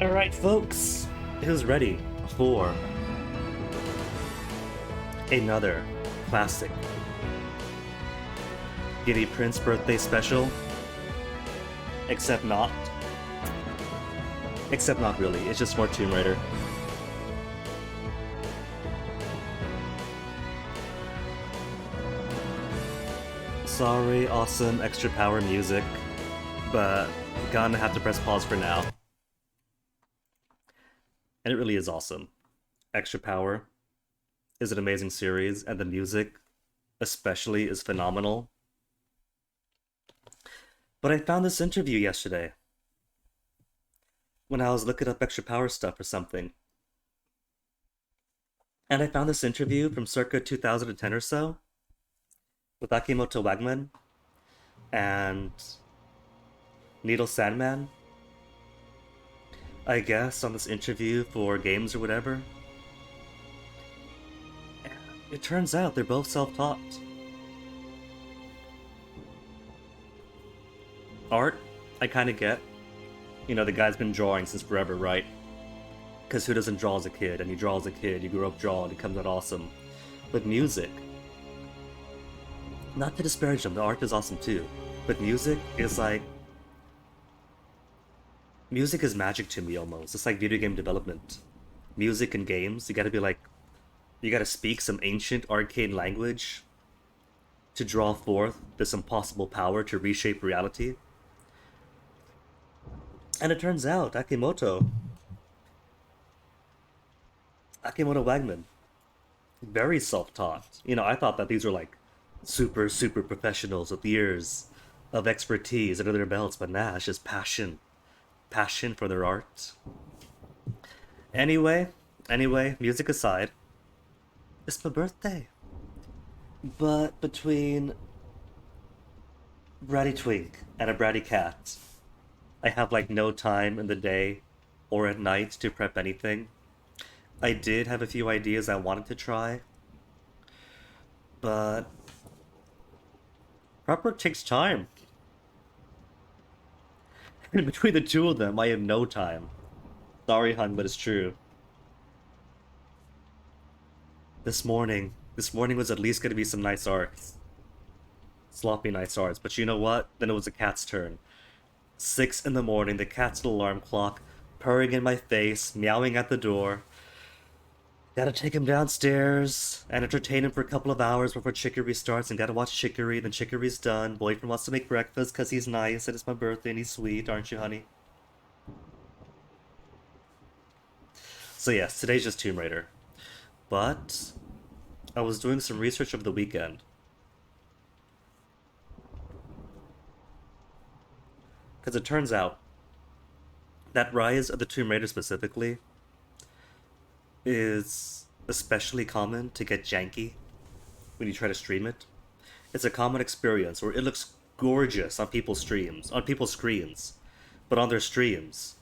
Alright, folks, who's ready for another classic Giddy Prince birthday special? Except not. Except not really, it's just more Tomb Raider. Sorry, awesome extra power music, but gonna have to press pause for now. And it really is awesome. Extra Power is an amazing series, and the music, especially, is phenomenal. But I found this interview yesterday when I was looking up Extra Power stuff or something. And I found this interview from circa 2010 or so with Akimoto Wagman and Needle Sandman, I guess, on this interview for games or whatever. And it turns out they're both self-taught. Art, I kind of get. You know, the guy's been drawing since forever, right? Because who doesn't draw as a kid? And you draw as a kid, you grow up drawing, it comes out awesome. But music, not to disparage them, the art is awesome too. But music is like... Music is magic to me almost. It's like video game development. Music and games, you gotta be like... You gotta speak some ancient arcane language to draw forth this impossible power to reshape reality. And it turns out, Akimoto Wagman, very self-taught. You know, I thought that these were like super professionals with years of expertise under their belts, but nah, it's just passion for their art. Anyway, music aside, it's my birthday. But between Bratty Twink and a Bratty Cat, I have like no time in the day or at night to prep anything. I did have a few ideas I wanted to try, but prep work takes time. And between the two of them, I have no time. Sorry, hun, but it's true. This morning was at least gonna be some nice arts. Sloppy nice arts, but you know what? Then it was the cat's turn. 6 in the morning, the cat's alarm clock, purring in my face, meowing at the door. Gotta take him downstairs and entertain him for a couple of hours before Chicory starts, and gotta watch Chicory, then Chicory's done. Boyfriend wants to make breakfast because he's nice and it's my birthday and he's sweet, aren't you, honey? So yes, today's just Tomb Raider. But I was doing some research over the weekend. Because it turns out that Rise of the Tomb Raider specifically is especially common to get janky when you try to stream it. It's a common experience where it looks gorgeous on people's streams, on people's screens, but on their streams,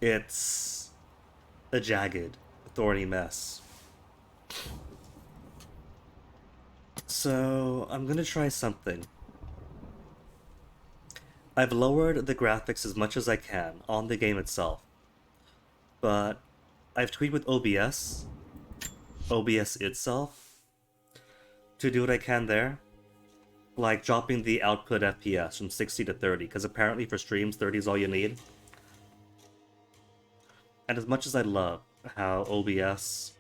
it's a jagged, thorny mess. So I'm gonna try something. I've lowered the graphics as much as I can on the game itself, but I've tweaked with OBS itself, to do what I can there. Like dropping the output FPS from 60 to 30, because apparently for streams 30 is all you need. And as much as I love how OBS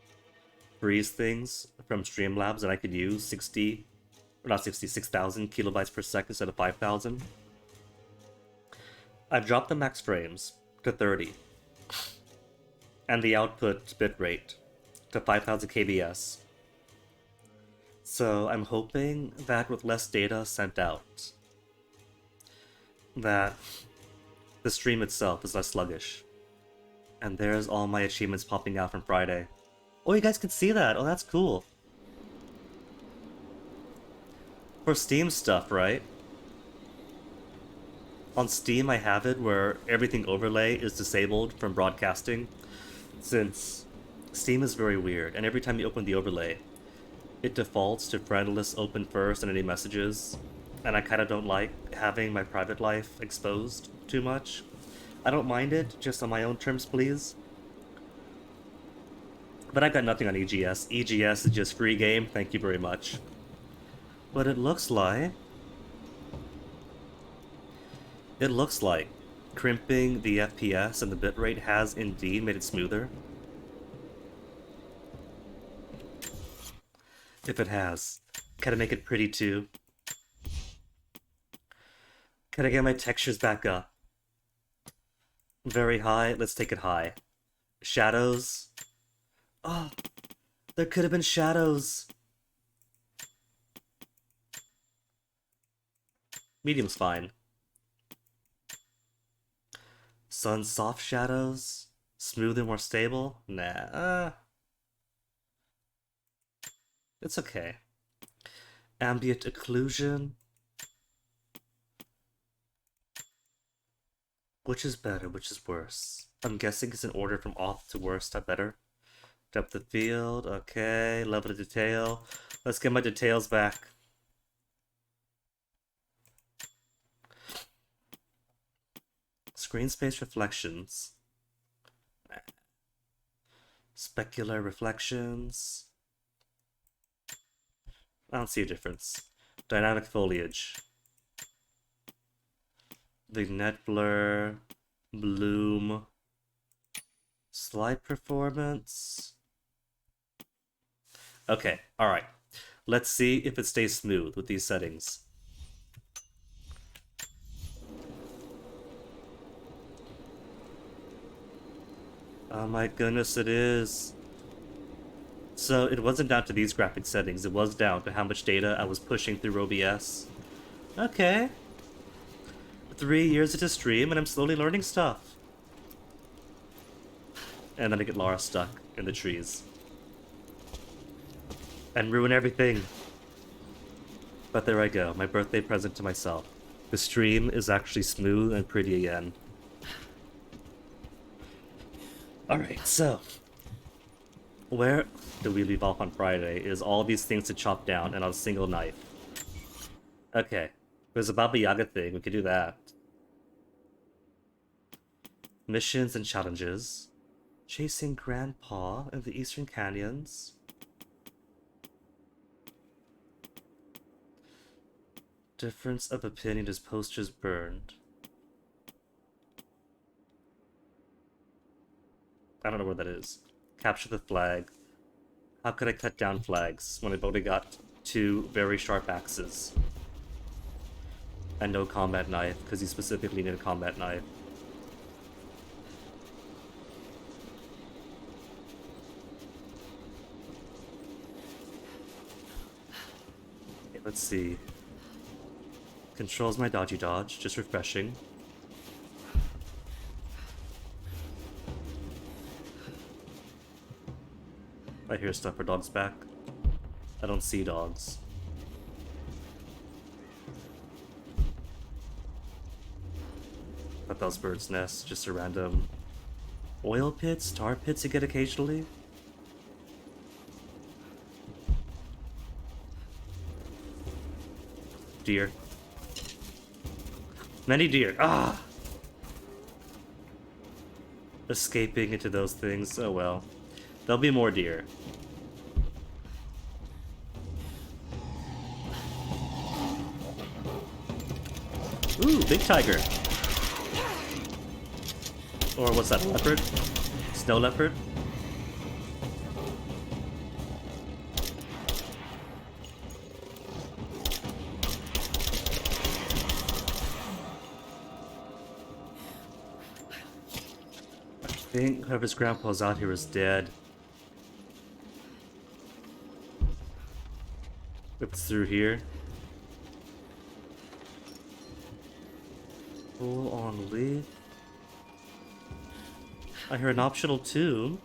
frees things from Streamlabs and I could use 60, or not 60, 6,000 kilobytes per second instead of 5,000, I've dropped the max frames to 30 and the output bitrate to 5000 kbs. So I'm hoping that with less data sent out, that the stream itself is less sluggish. And there's all my achievements popping out from Friday. Oh, you guys can see that! Oh, that's cool. For Steam stuff, right? On Steam I have it where everything overlay is disabled from broadcasting, since Steam is very weird, and every time you open the overlay, it defaults to friendless open first and any messages, and I kinda don't like having my private life exposed too much. I don't mind it, just on my own terms, please. But I got nothing on EGS. EGS is just free game, thank you very much. But it looks like... crimping the FPS and the bitrate has indeed made it smoother. If it has, can I make it pretty too? Can I get my textures back up? Very high, let's take it high. Shadows. Oh, there could have been shadows. Medium's fine. Sun soft shadows? Smooth and more stable? Nah. It's okay. Ambient occlusion? Which is better, which is worse? I'm guessing it's in order from off to worst, better. Depth of field, okay. Level of detail. Let's get my details back. Screen space reflections. Specular reflections. I don't see a difference. Dynamic foliage. Vignette blur. Bloom. Slide performance. Okay, alright. Let's see if it stays smooth with these settings. Oh my goodness, it is. So it wasn't down to these graphic settings, it was down to how much data I was pushing through OBS. Okay. 3 years into stream and I'm slowly learning stuff. And then I get Lara stuck in the trees. And ruin everything. But there I go, my birthday present to myself. The stream is actually smooth and pretty again. Alright, so... where do we leave off on Friday is all these things to chop down and on a single knife. Okay, there's a Baba Yaga thing, we could do that. Missions and challenges. Chasing Grandpa in the Eastern Canyons. Difference of opinion as posters burned. I don't know where that is. Capture the flag. How could I cut down flags when I've only got 2 very sharp axes? And no combat knife, because you specifically need a combat knife. Okay, let's see. Controls my dodgy dodge, just refreshing. I hear stuff. Are dogs back? I don't see dogs. Thought that was bird's nest, just a random oil pits, tar pits you get occasionally. Deer. Many deer. Ah! Escaping into those things. Oh well. There'll be more deer. Ooh, big tiger. Or what's that, leopard? Snow leopard? I think whoever's grandpa's out here is dead. If it's through here. Full on leaf. I hear an optional tomb.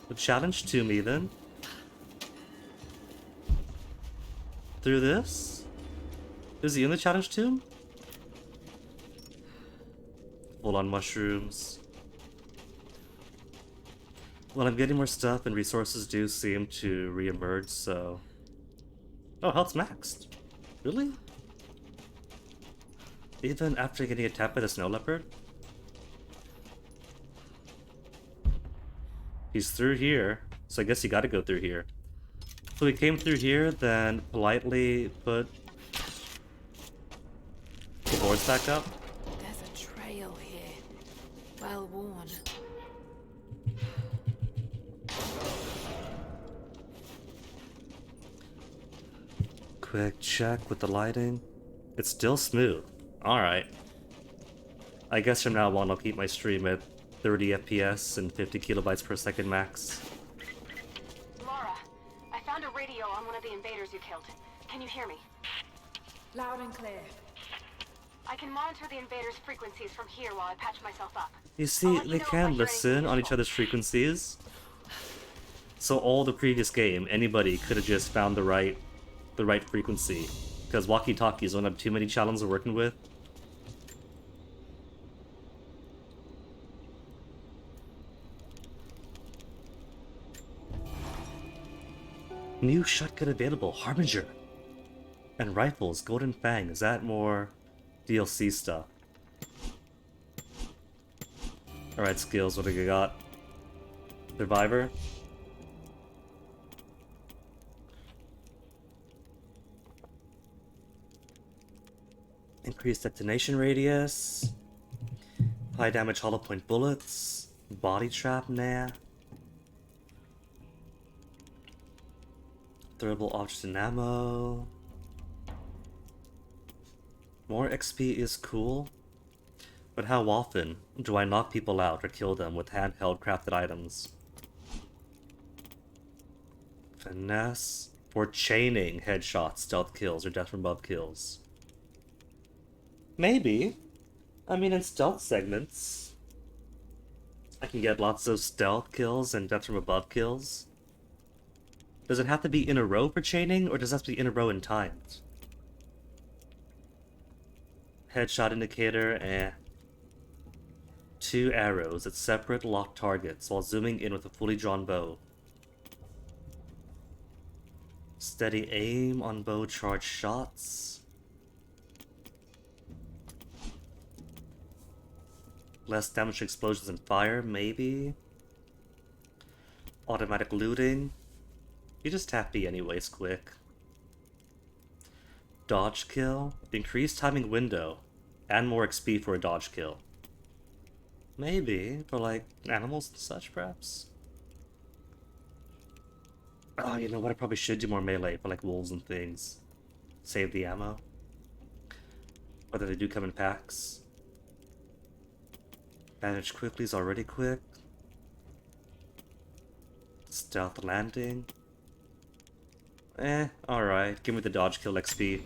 A challenge tomb even. Through this? Is he in the challenge tomb? Full on mushrooms. Well, I'm getting more stuff and resources do seem to re-emerge, so... Oh, health's maxed. Really? Even after getting attacked by the snow leopard? He's through here, so I guess you gotta go through here. So we came through here, then politely put the boards back up. There's a trail here. Well worn. Quick check with the lighting. It's still smooth. Alright. I guess from now on I'll keep my stream at 30 FPS and 50 kilobytes per second max. Laura, I found a radio on one of the invaders you killed. Can you hear me? Loud and clear. I can monitor the invaders' frequencies from here while I patch myself up. You see, they can listen on each other's frequencies. So all the previous game, anybody could have just found the right frequency. Because walkie-talkies don't have too many channels we're working with. New shotgun available, Harbinger. And rifles, Golden Fang. Is that more DLC stuff? Alright, skills, what do you got? Survivor? Increased detonation radius. High damage hollow point bullets. Body trap, nah. Throwable objects and ammo. More XP is cool. But how often do I knock people out or kill them with handheld crafted items? Finesse. For chaining headshots, stealth kills, or death from above kills. Maybe. I mean, in stealth segments, I can get lots of stealth kills and death from above kills. Does it have to be in a row for chaining, or does it have to be in a row in times? Headshot indicator, eh. 2 arrows at separate locked targets while zooming in with a fully drawn bow. Steady aim on bow charge shots. Less damage to explosions and fire, maybe? Automatic looting. You just tap B anyways, quick. Dodge kill. Increased timing window. And more XP for a dodge kill. Maybe, for like animals and such, perhaps? Oh, you know what? I probably should do more melee for like wolves and things. Save the ammo. Whether they do come in packs. Manage quickly is already quick. Stealth landing. Eh, alright. Give me the dodge kill XP.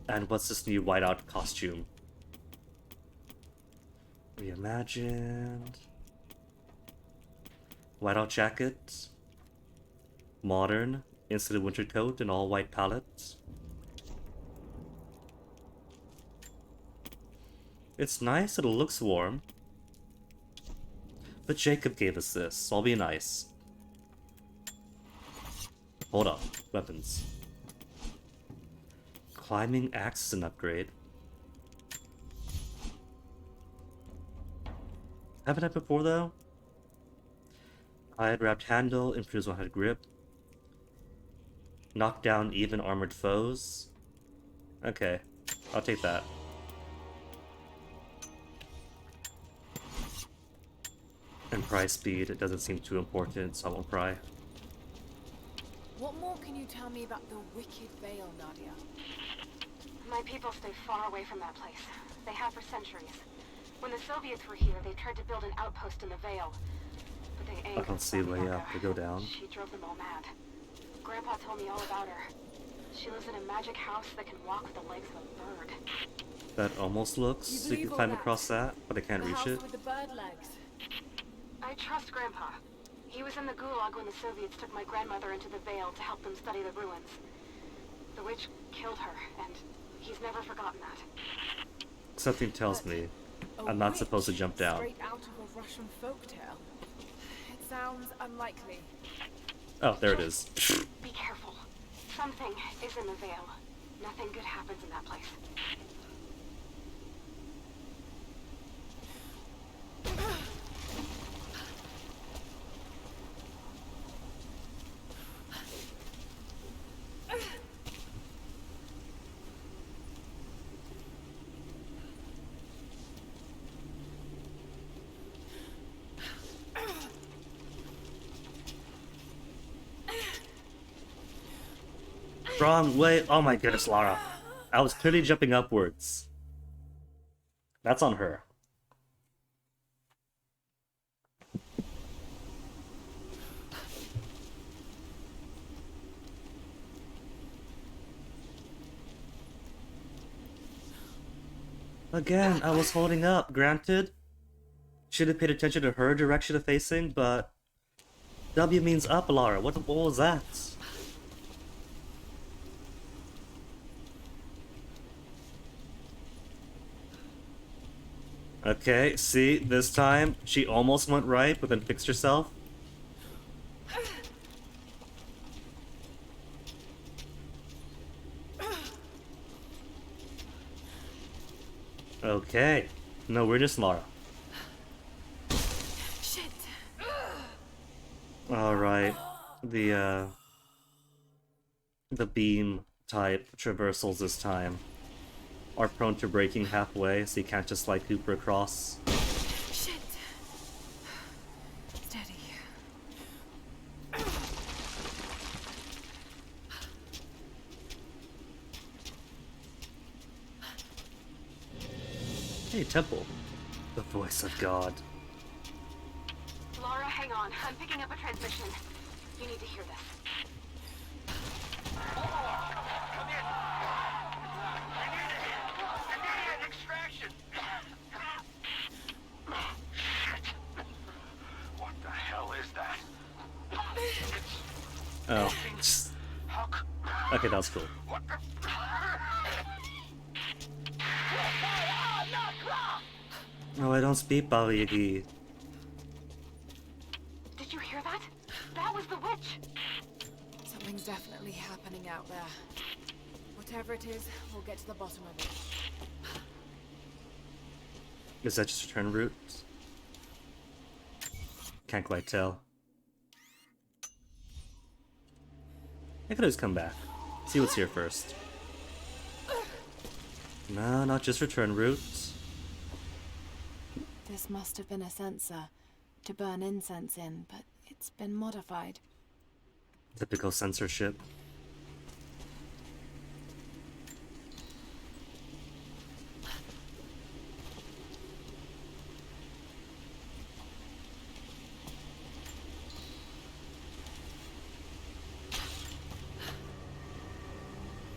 And what's this new whiteout costume? Reimagined. Whiteout jacket. Modern. Instant winter coat and all white palette. It's nice, it looks warm. But Jacob gave us this, so I'll be nice. Hold up, weapons. Climbing axe is an upgrade. Haven't had before though? Hide wrapped handle, improves one-handed grip. Knock down even armored foes. Okay, I'll take that. And pry speed, it doesn't seem too important, so I won't pry. What more can you tell me about the Wicked Vale, Nadia? My people stay far away from that place. They have for centuries. When the Soviets were here, they tried to build an outpost in the Vale. But they I don't see a way up to go down. She drove them all mad. Grandpa told me all about her. She lives in a magic house that can walk with the legs of a bird. That almost looks so you can climb across that, but I can't reach it. With the bird legs. I trust Grandpa. He was in the Gulag when the Soviets took my grandmother into the Vale to help them study the ruins. The witch killed her, and he's never forgotten that. Something tells me I'm not supposed to jump down. Straight out of a Russian folktale. It sounds unlikely. Oh, there it is. Be careful. Something is in the Vale. Nothing good happens in that place. Wrong way. Oh my goodness, Lara. I was clearly jumping upwards. That's on her. Again, I was holding up, granted. Should have paid attention to her direction of facing, but... W means up, Lara. What was that? Okay, see, this time, she almost went right, but then fixed herself. Okay. No, we're just Lara. Shit. Alright. The beam type traversals this time are prone to breaking halfway, so you can't just like Cooper across. Shit. Steady. Hey, Temple. The voice of God. Laura, hang on. I'm picking up a transmission. You need to hear this. Come in! Immediate extraction! Shit! What the hell is that? It's... Oh. How Okay, that was cool. What the... Oh, I don't speak Baba Yagi. Did you hear that? That was the witch! Something's definitely happening out there. Whatever it is, we'll get to the bottom of it. Is that just return route? Can't quite tell. I could always come back. See what's here first. No, not just return route. This must have been a sensor to burn incense in, but it's been modified. Typical censorship.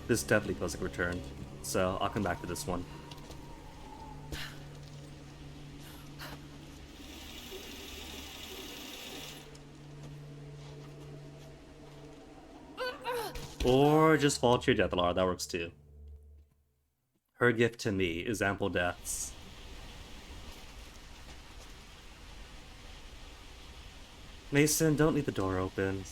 This definitely feels like returned, so I'll come back to this one. Or just fall to your death, Lara, that works too. Her gift to me is ample deaths. Mason, don't leave the door open.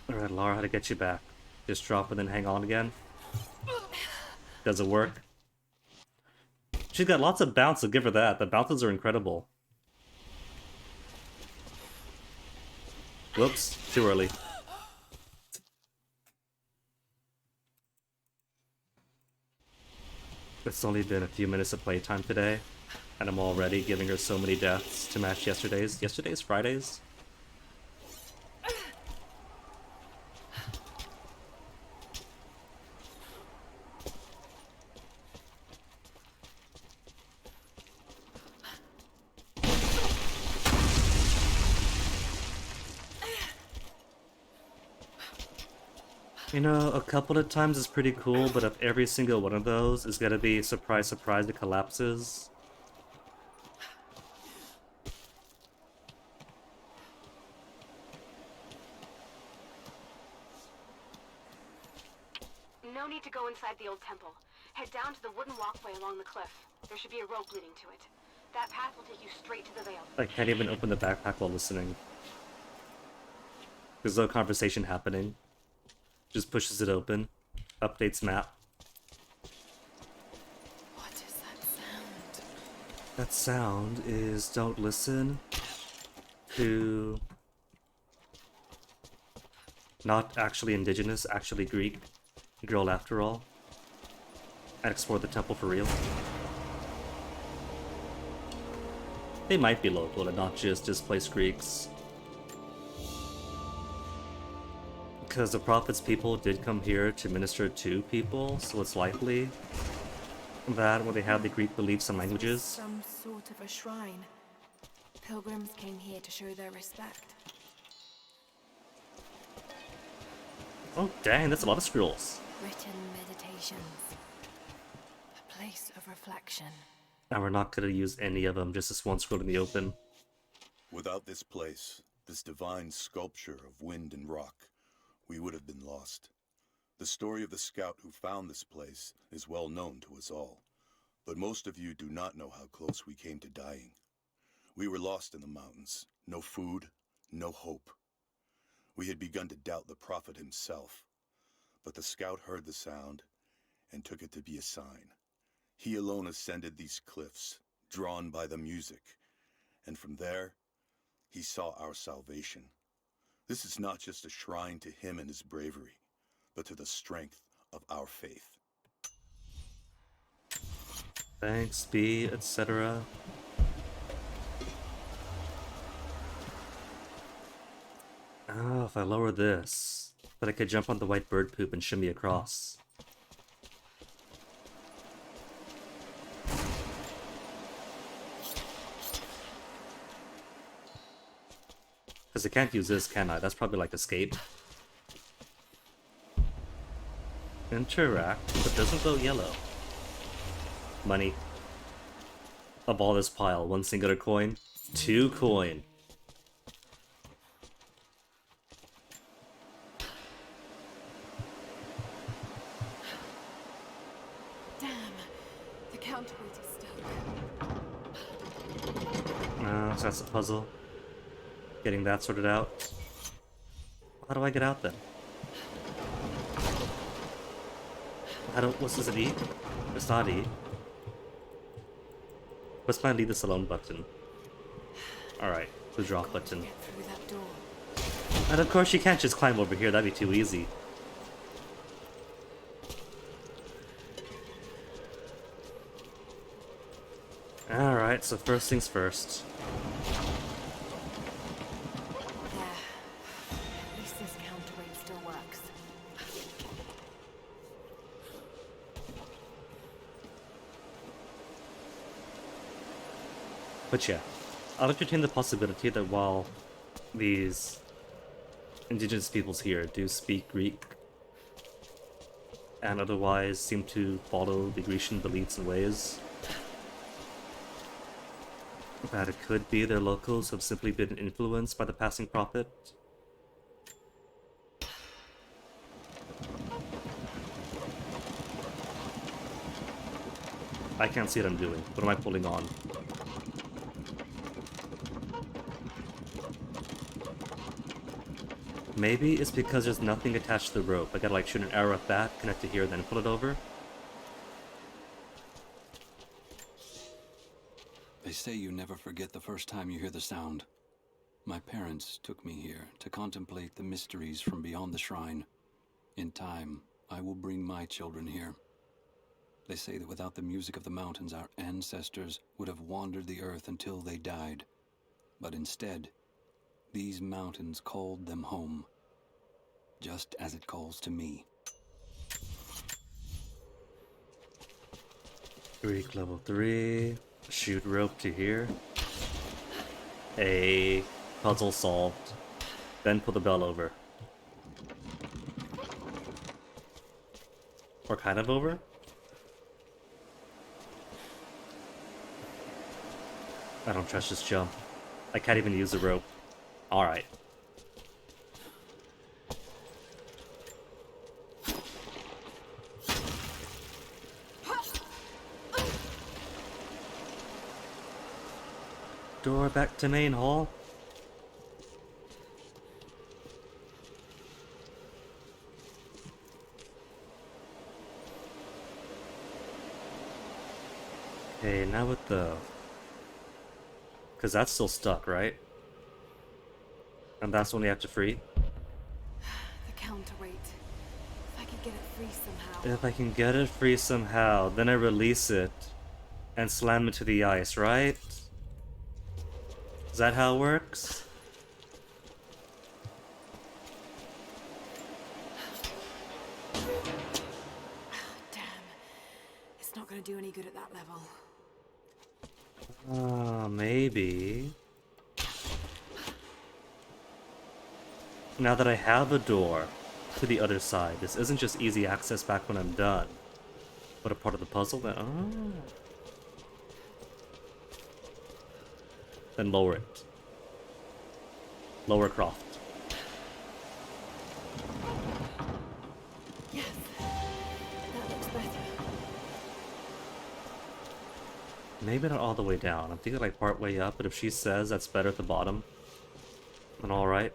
Alright, Lara, how to get you back? Just drop and then hang on again? Does it work? She's got lots of bounce, so give her that. The bounces are incredible. Whoops, too early. It's only been a few minutes of playtime today, and I'm already giving her so many deaths to match yesterday's. Yesterday's? Friday's? You know, a couple of times is pretty cool, but if every single one of those is gonna be surprise, surprise, it collapses. No need to go inside the old temple. Head down to the wooden walkway along the cliff. There should be a rope leading to it. That path will take you straight to the Veil. I can't even open the backpack while listening. There's no conversation happening. Just pushes it open. Updates map. What is that sound? That sound is don't listen to not actually indigenous, actually Greek girl after all. And explore the temple for real. They might be local and not just displaced Greeks. Because the Prophet's people did come here to minister to people, so it's likely that when they have the Greek beliefs and languages. Some sort of a shrine. Pilgrims came here to show their respect. Oh dang, that's a lot of scrolls. Written meditations. A place of reflection. And we're not gonna use any of them, just this one scroll in the open. Without this place, this divine sculpture of wind and rock, we would have been lost. The story of the scout who found this place is well known to us all, but most of you do not know how close we came to dying. We were lost in the mountains, no food, no hope. We had begun to doubt the prophet himself, but the scout heard the sound and took it to be a sign. He alone ascended these cliffs, drawn by the music, and from there, he saw our salvation. This is not just a shrine to him and his bravery, but to the strength of our faith. Thanks, B, etc. Oh, if I lower this, then I could jump on the white bird poop and shimmy across. Because I can't use this, can I? That's probably like escape. Interact, but doesn't glow yellow. Money. Of all this pile, 1 singular coin, 2 coin. Damn, the counterweight is stuck. So that's a puzzle. Getting that sorted out. How do I get out then? What's this, an E? It's not E. What's my leave this alone button? Alright, the drop button. Get through that door. And of course you can't just climb over here, that'd be too easy. Alright, so first things first. There. At least this counterweight still works. But yeah, I'll entertain the possibility that while these indigenous peoples here do speak Greek and otherwise seem to follow the Grecian beliefs and ways, that it could be their locals have simply been influenced by the passing prophet. I can't see what I'm doing. What am I pulling on? Maybe it's because there's nothing attached to the rope. I gotta like shoot an arrow at that, connect it here, then pull it over. They say you never forget the first time you hear the sound. My parents took me here to contemplate the mysteries from beyond the shrine. In time, I will bring my children here. They say that without the music of the mountains, our ancestors would have wandered the earth until they died. But instead, these mountains called them home, just as it calls to me. Greek level 3. Shoot rope to here. A puzzle solved. Then pull the bell over. Or kind of over? I don't trust this jump. I can't even use the rope. Alright. Door back to main hall. Okay, now with the... Because that's still stuck, right? And that's when you have to free? The counterweight. If I could get it free somehow. If I can get it free somehow, then I release it and slam it to the ice, right? Is that how it works? Damn. It's not gonna do any good at that level. Maybe. Now that I have a door to the other side, this isn't just easy access back when I'm done, but a part of the puzzle that. Oh. Then lower it. Lower Croft. Yes. That looks better. Maybe not all the way down. I'm thinking like part way up, but if she says that's better at the bottom, then alright.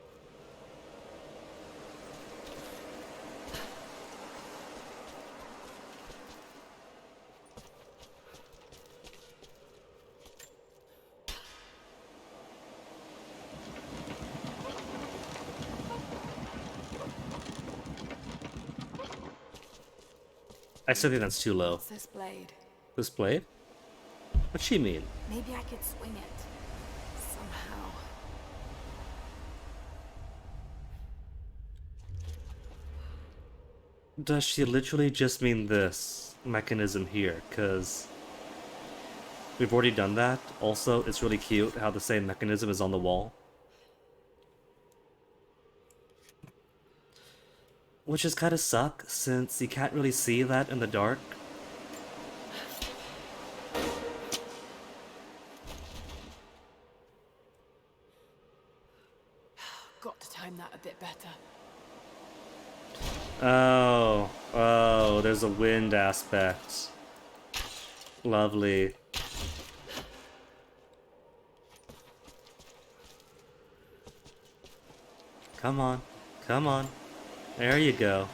I still think that's too low. What's this blade? This blade? What's she mean? Maybe I could swing it. Somehow. Does she literally just mean this mechanism here? Because we've already done that. Also, it's really cute how the same mechanism is on the wall. Which is kind of suck, since you can't really see that in the dark. Got to time that a bit better. Oh, there's a wind aspect. Lovely. Come on, come on. There you go.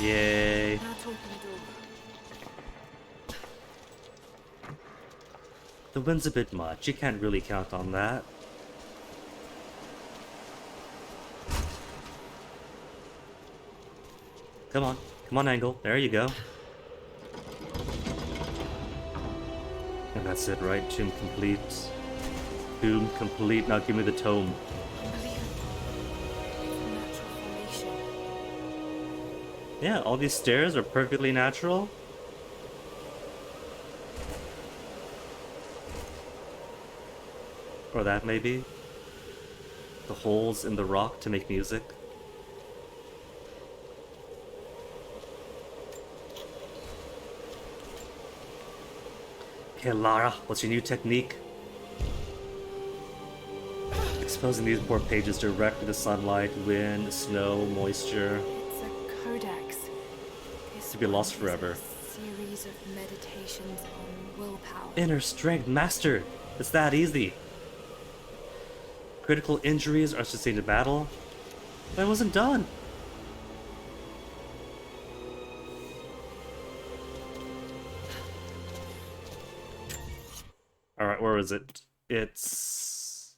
Yay. Now to open the door. The wind's a bit much. You can't really count on that. Come on, Angle. There you go. And that's it, right? Tomb complete. Tomb complete. Now give me the tome. Yeah, all these stairs are perfectly natural. Or that maybe. The holes in the rock to make music. Okay, Lara, what's your new technique? Exposing these poor pages directly to sunlight, wind, snow, moisture. It's a codex. This To be lost one is forever. a series of meditations on willpower. Inner strength mastered. It's that easy. Critical injuries are sustained in battle. But I wasn't done. Alright, where is it? It's...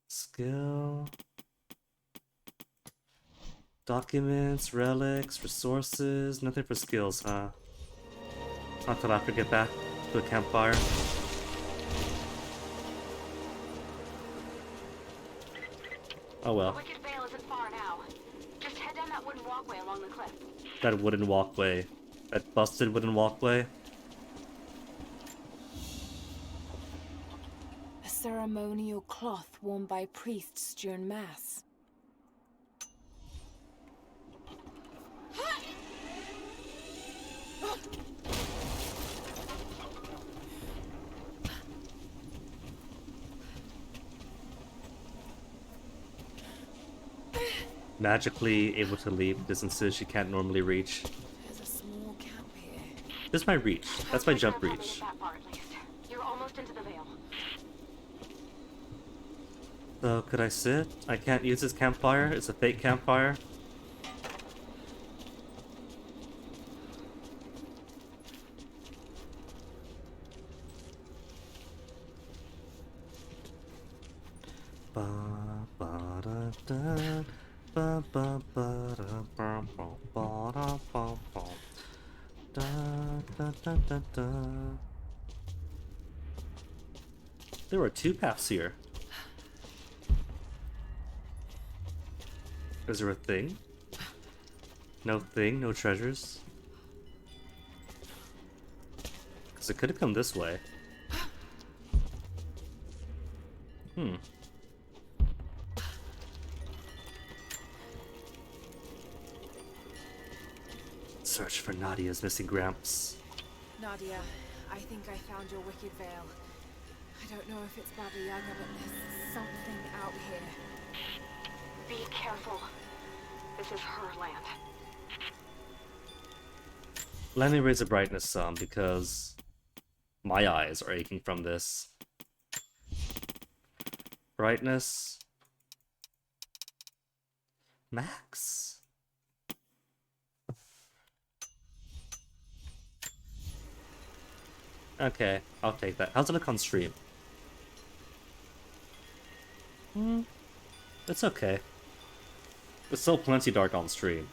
Skill... Documents, relics, resources, nothing for skills, huh? Not till after I get back to the campfire. Oh well. The Wicked Vale isn't far now. Just head down that wooden walkway along the cliff. That wooden walkway. That busted wooden walkway. A ceremonial cloth worn by priests during mass. Magically able to leap distances she can't normally reach. There's a small camp here. This is my reach. That's my jump Grandpa made reach. it that far, at least. You're almost into the Vale. So could I sit? I can't use this campfire. It's a fake campfire. Ba, ba, da, da. Ba, ba, ba, da, ba, ba, ba, da, ba, ba. Da, da, da, da, da. There were 2 paths here. Is there a thing? No thing, no treasures. Because it could have come this way. Search for Nadia's missing Gramps. Nadia, I think I found your wicked veil. I don't know if it's Baba Yaga, but there's something out here. Be careful. This is her land. Let me raise the brightness some because my eyes are aching from this. Brightness. Max. Okay, I'll take that. How's it look on stream? It's okay. It's still plenty dark on stream.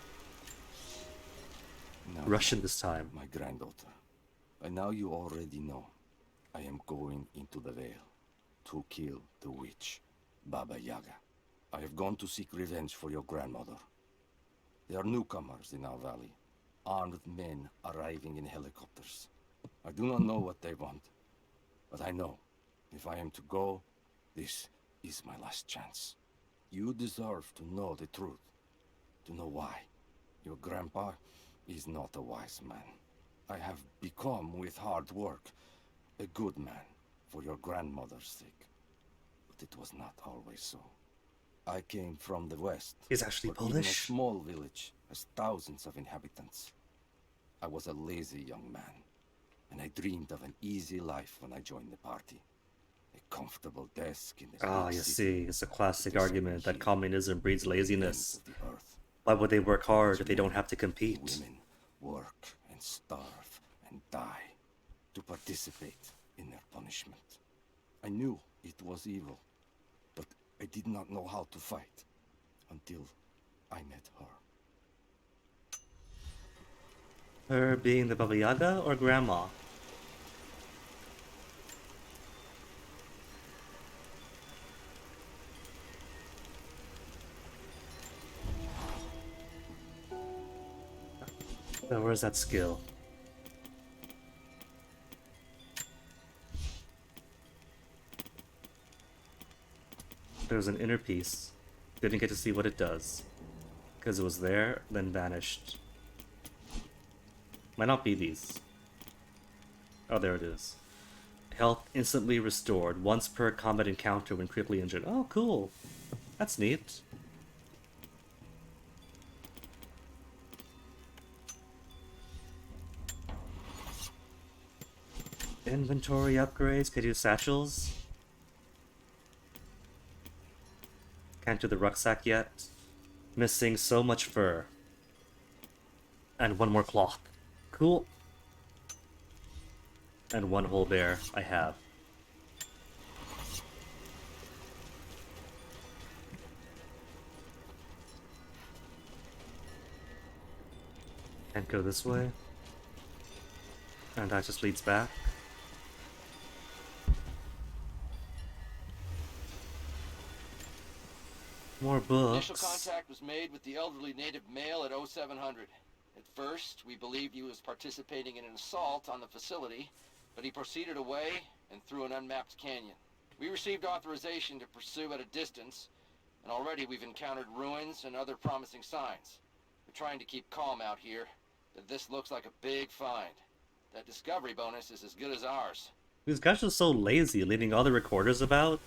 Now, Russian this time. my granddaughter, and now you already know. I am going into the Vale to kill the witch, Baba Yaga. I have gone to seek revenge for your grandmother. There are newcomers in our valley, armed men arriving in helicopters. I do not know what they want, but I know if I am to go, this is my last chance. You deserve to know the truth, to know why. Your grandpa is not a wise man. I have become, with hard work, a good man for your grandmother's sake. But it was not always so. I came from the west. He's actually where even a Polish. small village has thousands of inhabitants. I was a lazy young man, and I dreamed of an easy life when I joined the party. A comfortable desk in the Ah, big you city, see, it's a classic distant argument that hill, communism breeds ends laziness. of the earth. Why would they work hard if they don't have to compete? Women work and starve and die to participate in their punishment. I knew it was evil, but I did not know how to fight until I met her. Her being the Baba Yaga or Grandma? Now where's that skill? There's an inner piece. Didn't get to see what it does. Because it was there, then vanished. Might not be these. Oh, there it is. Health instantly restored, once per combat encounter when critically injured. Oh, cool. That's neat. Inventory upgrades. Could do satchels. Can't do the rucksack yet. Missing so much fur. And one more cloth. Cool. And one whole bear I have. Can't go this way. And that just leads back. More books. Initial contact was made with the elderly native male at 0700. At first, we believed he was participating in an assault on the facility, but he proceeded away and through an unmapped canyon. We received authorization to pursue at a distance, and already we've encountered ruins and other promising signs. We're trying to keep calm out here, but this looks like a big find. That discovery bonus is as good as ours. These guys are so lazy, leaving all the recorders about.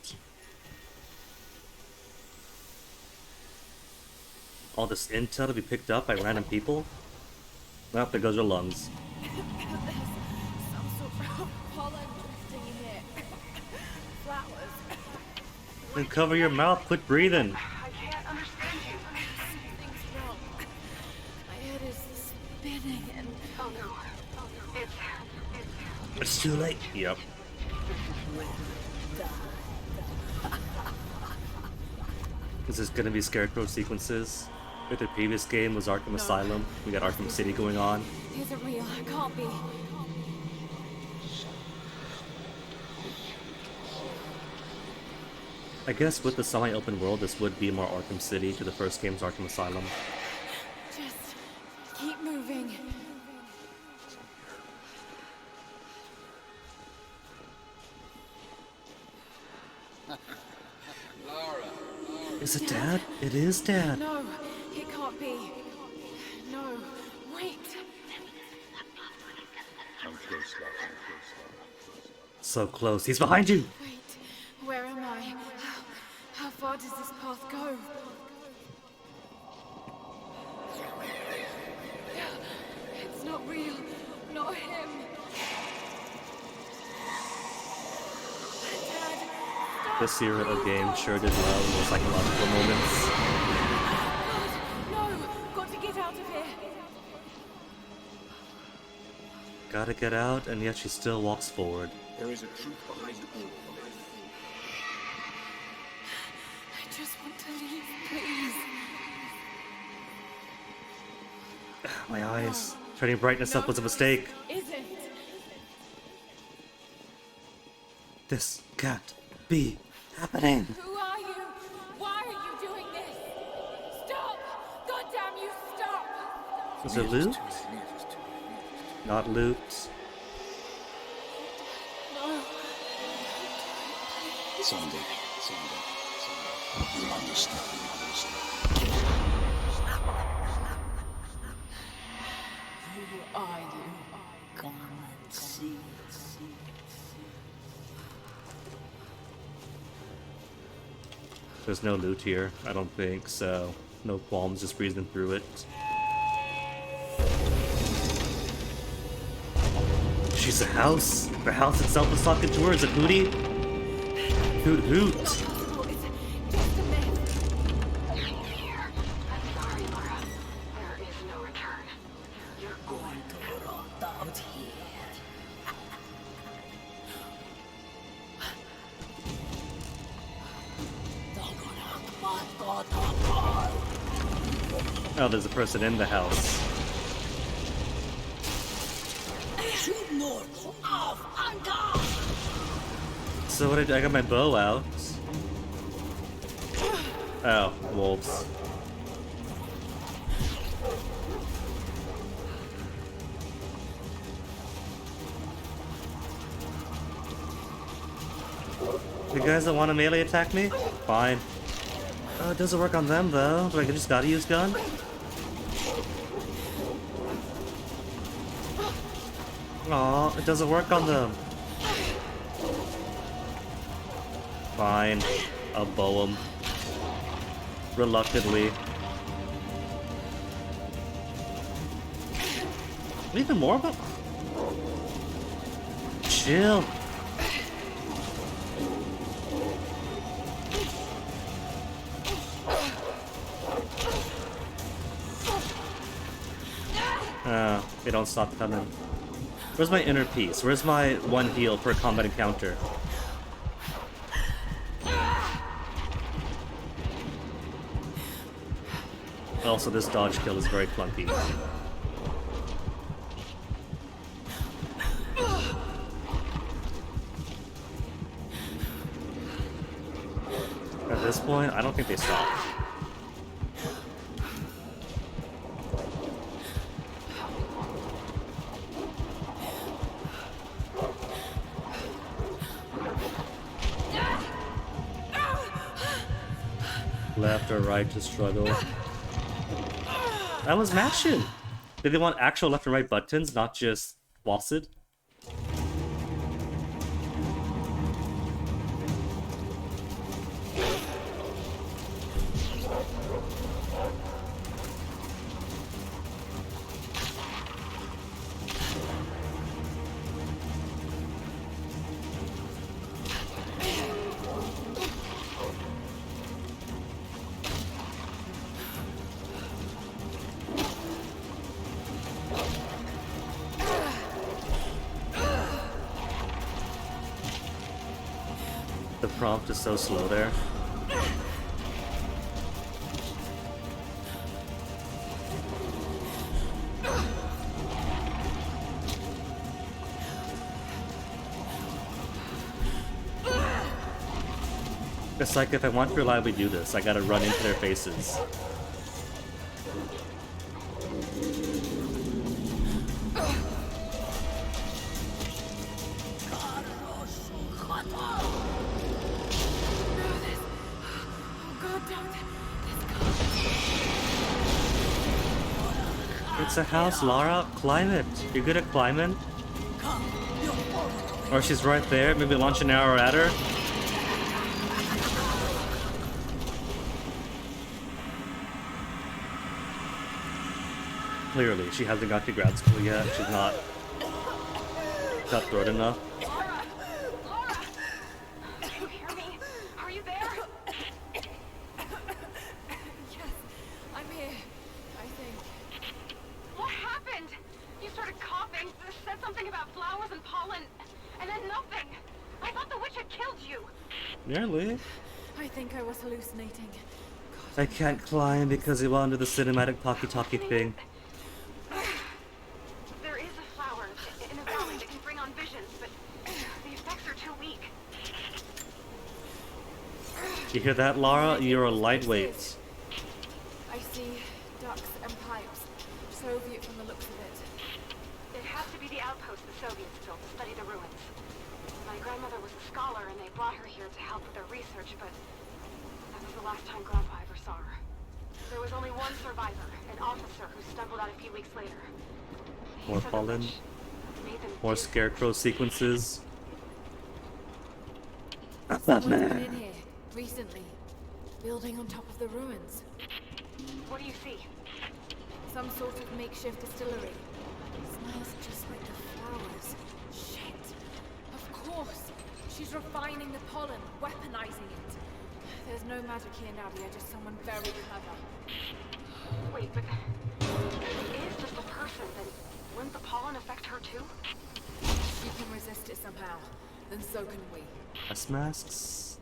All this intel to be picked up by random people. Well, there goes your lungs. Some sort of pollen drifting here. Flowers. Then cover your mouth, quit breathing. I can't understand you. Something's wrong. My head is spinning and Oh no. Oh no. It's too late. Yep. Is this gonna be Scarecrow sequences? If the previous game was Arkham Asylum, we got Arkham City going on. Isn't real. It can't be. I guess with the semi-open world, this would be more Arkham City to the first game's Arkham Asylum. Just keep moving. Is it Dad? It is Dad. No, it can't be. No, wait. I'm close, Lara. I'm close, Lara. So close. He's behind you! Wait, where am I? How far does this path go? It's not real. Not him. Dad, stop. This era of game sure did well in the psychological moments. God, no! Got to get out of here. Gotta get out, and yet she still walks forward. There is a truth behind all of this. I just want to leave, please. My eyes. Turning brightness up was a mistake. Isn't. This can't be happening. Who are you? Why are you doing this? Stop! God damn you, stop! Was it loot? Not loot. No. Someday, you'll understand. Who are you? Come and see. There's no loot here, I don't think, so no qualms just breezing through it. She's a house. The house itself is talking to her. Is it Hootie? Hoot hoot. It's just a myth. I'm sorry, Laura. There is no return. You're Going to rot out here. Oh, there's a person in the house. So what did I got my bow out? Oh, wolves. You guys that want to melee attack me? Fine. Oh, it doesn't work on them though. Do I just gotta use gun? Aw, it doesn't work on them. Fine. I'll bow him. Reluctantly. Even more of them? Chill. They don't stop coming. Where's my inner peace? Where's my one heal per combat encounter? Also, this dodge kill is very clunky. At this point, I don't think they stop. Left or right to struggle. That was mashing. Did they want actual left and right buttons, not just WASD? The prompt is so slow there. It's like if I want to reliably do this, I gotta run into their faces. It's a house, Lara. Climb it. You're good at climbing. Or she's right there. Maybe launch an arrow at her. Clearly, she hasn't got to grad school yet. She's not cutthroat enough. Laura! Laura! Can you hear me? Are you there? Yes, I'm here. I think. What happened? You started coughing, said something about flowers and pollen, and then nothing. I thought the witch had killed you. Nearly. I think I was hallucinating. I can't climb because it went under the cinematic talkie-talkie thing. There is a flower in the valley that can bring on visions, but the effects are too weak. You hear that, Lara? You're a lightweight. I see ducks and pipes. Soviet from the looks of it. It has to be the outpost the Soviets built to study the ruins. My grandmother was a scholar and they brought her here to help with their research, but that was the last time Grandpa ever saw her. There was only one survivor, an officer who stumbled out a few weeks later. He More said the pollen. witch made them More do scarecrow sequences. Someone's been in here recently, building on top of the ruins. What do you see? Some sort of makeshift distillery. Smells just like the flowers. Shit. Of course. She's refining the pollen, weaponizing it. There's no magic here, Nadia, just someone very clever. Wait, but it is just a person, then wouldn't the pollen affect her too? She can resist it somehow, then so can we. Gas masks.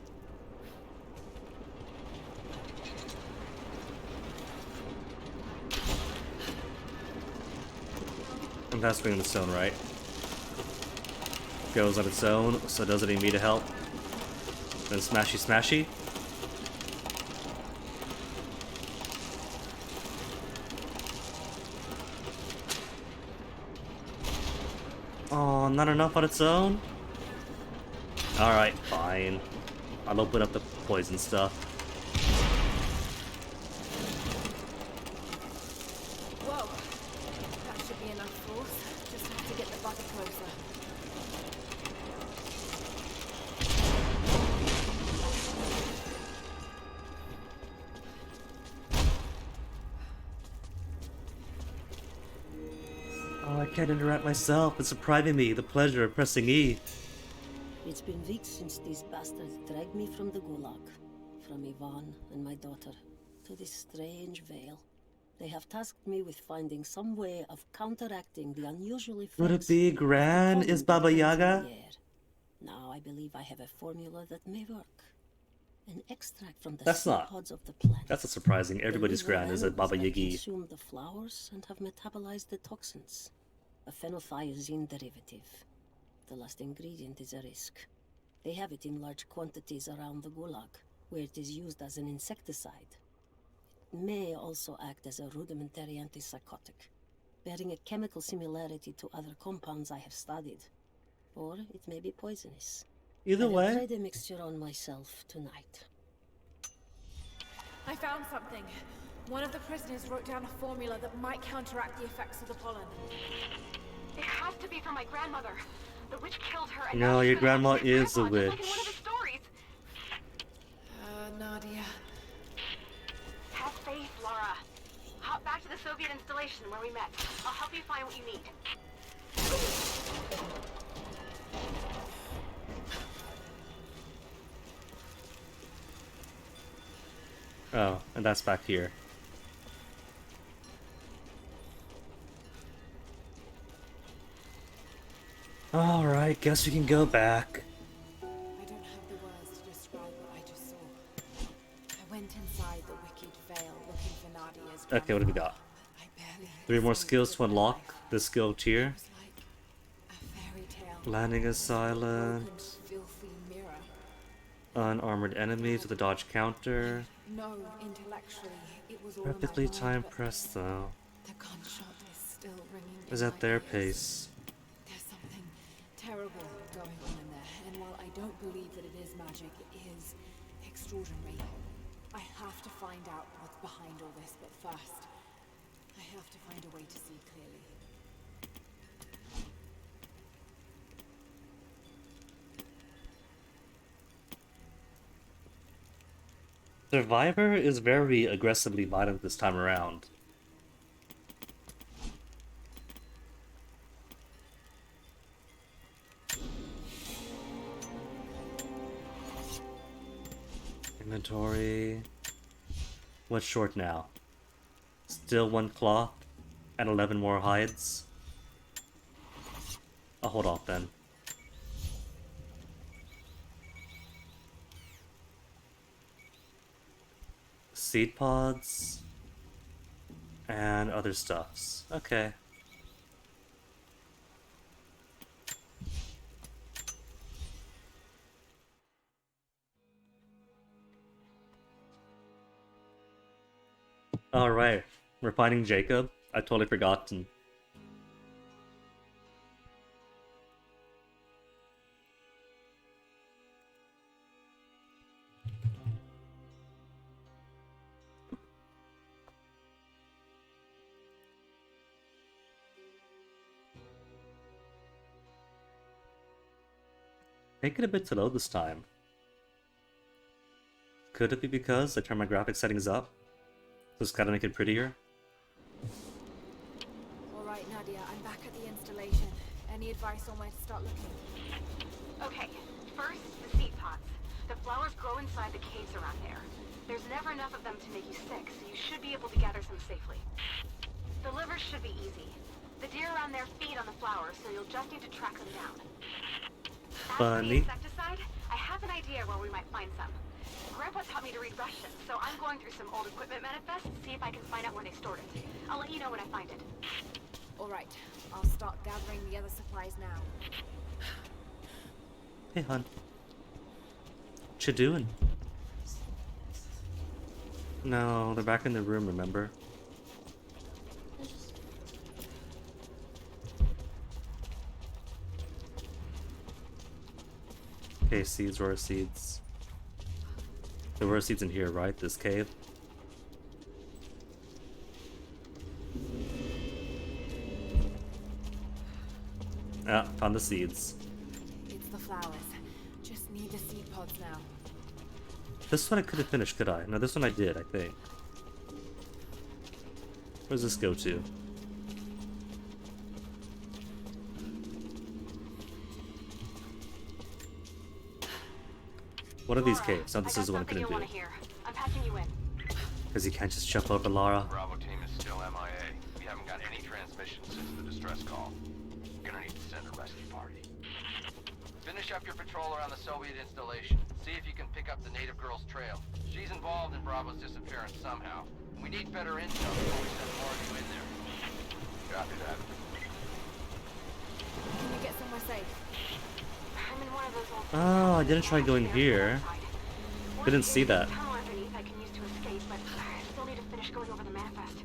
And that's doing its own, right? Goes on its own, so doesn't need me to help. Then smashy smashy. Oh, not enough on its own? Alright, fine. I'll open up the poison stuff. Whoa. That should be enough force. Just have to get the bucket closer. Oh, I can't interact myself. It's depriving me the pleasure of pressing E. It's been weeks since these bastards dragged me from the Gulag, from Ivan and my daughter, to this strange vale. They have tasked me with finding some way of counteracting the unusual effects. Would it be Gran? Is Baba Yaga? Now I believe I have a formula that may work. An extract from the That's seed not. pods of the plant. That's not surprising. Everybody's The Gran is a animals Baba that Yagi. consume the flowers and have metabolized the toxins. A phenothiazine derivative. The last ingredient is a risk. They have it in large quantities around the Gulag, where it is used as an insecticide. It may also act as a rudimentary antipsychotic, bearing a chemical similarity to other compounds I have studied. Or it may be poisonous. Either I have way. tried a mixture on myself tonight. I found something. One of the prisoners wrote down a formula that might counteract the effects of the pollen. It has to be from my grandmother. The witch killed her and No, now she's your gonna grandma hunt my is a grandpa, just like in witch. one of the stories. Nadia. Have faith, Laura. Hop back to the Soviet installation where we met. I'll help you find what you need. Oh, and that's back here. Alright, guess we can go back. I don't have the words to describe what I just saw. I went inside the wicked veil looking for Nadia's Okay, what do we got? I barely 3 more skills to unlock this skill tier. It was like a fairy tale. Landing is silent. Open, filthy mirror. Unarmored enemies with a dodge counter. No, intellectually, it was all Perfectly in my mind, timed but press though. the gunshot is still ringing in Is at my their ears. pace. There's something terrible going on in there, and while I don't believe that it is magic, it is extraordinary. I have to find out what's behind all this, but first, I have to find a way to see clearly. Survivor is very aggressively violent this time around. Inventory. What's short now? Still 1 cloth and 11 more hides. I'll hold off then. Seed pods and other stuffs. Okay. Alright, we're finding Jacob. I totally forgotten. Taking a bit to load this time. Could it be because I turned my graphics settings up? So it's gotta make it prettier? Alright, Nadia, I'm back at the installation. Any advice on where to start looking? Okay, first, the seed pods. The flowers grow inside the caves around there. There's never enough of them to make you sick, so you should be able to gather some safely. The livers should be easy. The deer around there feed on the flowers, so you'll just need to track them down. As for the Funny. insecticide, I have an idea where we might find some. Grandpa taught me to read Russian, so I'm going through some old equipment manifests to see if I can find out where they stored it. I'll let you know when I find it. Alright, I'll start gathering the other supplies now. Hey, hon. What you doing? No, they're back in the room, remember? Okay, seeds, where are seeds? There were seeds in here, right? This cave? Ah, found the seeds. It's the flowers. Just need the seed pods now. This one I couldn't finish, could I? No, this one I did, I think. Where does this go to? What are these Laura, caves? No, this is the one I couldn't you'll do. want to hear. I'm patching you in. Because you can't just jump over Lara. Bravo team is still MIA. We haven't got any transmissions since the distress call. Gonna need to send a rescue party. Finish up your patrol around the Soviet installation. See if you can pick up the native girl's trail. She's involved in Bravo's disappearance somehow. We need better intel before we send more of you in there. Copy that. Can you get somewhere safe? I'm in one of those old... Oh, I didn't try going here. Didn't see that. Tunnel underneath I can use to escape, but I still need to finish going over the manifest.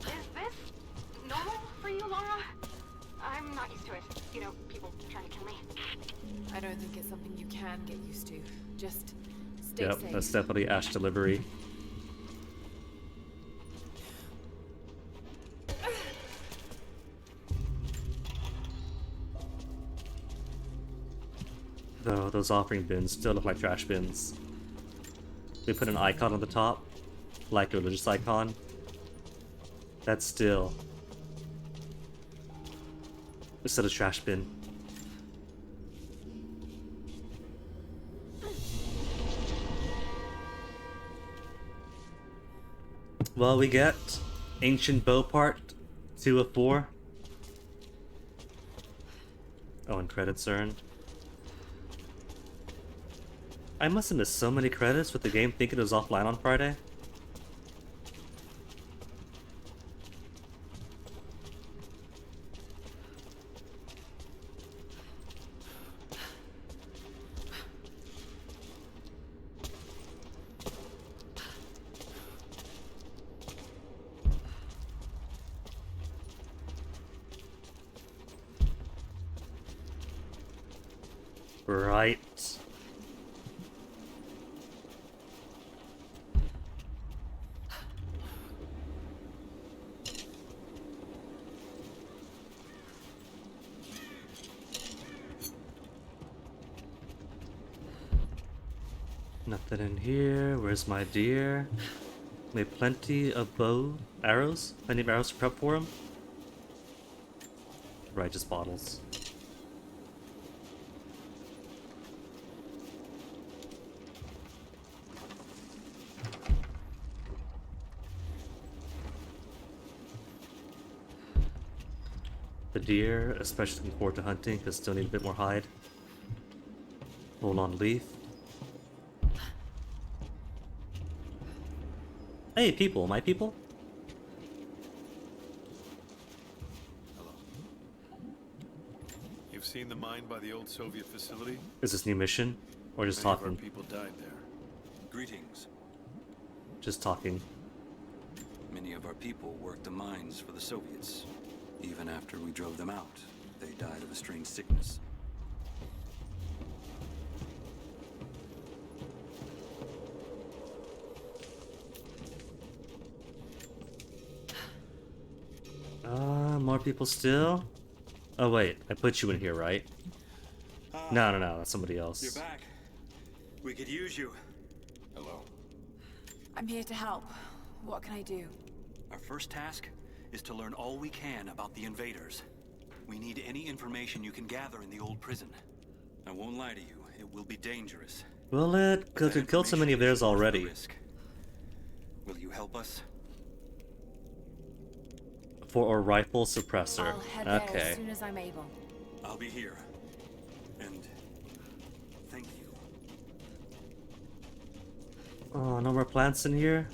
Is this normal for you, Laura? I'm not used to it. You know, people trying to kill me. I don't think it's something you can get used to. Just stay Yep, safe. that's definitely Ash delivery. Though those offering bins still look like trash bins. They put an icon on the top, like a religious icon. That's still instead of trash bin. Well, we get Ancient Bow Part 2 of 4. Oh, and credits earned. I must have missed so many credits with the game thinking it was offline on Friday. Right. Nothing in here. Where's my deer? Made plenty of arrows. Plenty of arrows to prep for him. Right, just bottles. The deer, especially looking forward to hunting, because still need a bit more hide. Hold on, leaf. Hey, people, my people? Hello. You've seen the mine by the old Soviet facility? Is this new mission? Or just Many of talking? our people died there. Greetings. Just talking. Many of our people worked the mines for the Soviets. Even after we drove them out, they died of a strange sickness. More people still? Oh wait, I put you in here, right? No, that's somebody else. You're back. We could use you. Hello. I'm here to help. What can I do? Our first task is to learn all we can about the invaders. We need any information you can gather in the old prison. I won't lie to you, it will be dangerous. Will it? Because we killed so many of theirs already. Will you help us? For a rifle suppressor. I'll head there Okay. as soon as I'm able. I'll be here. And thank you. Oh, no more plants in here?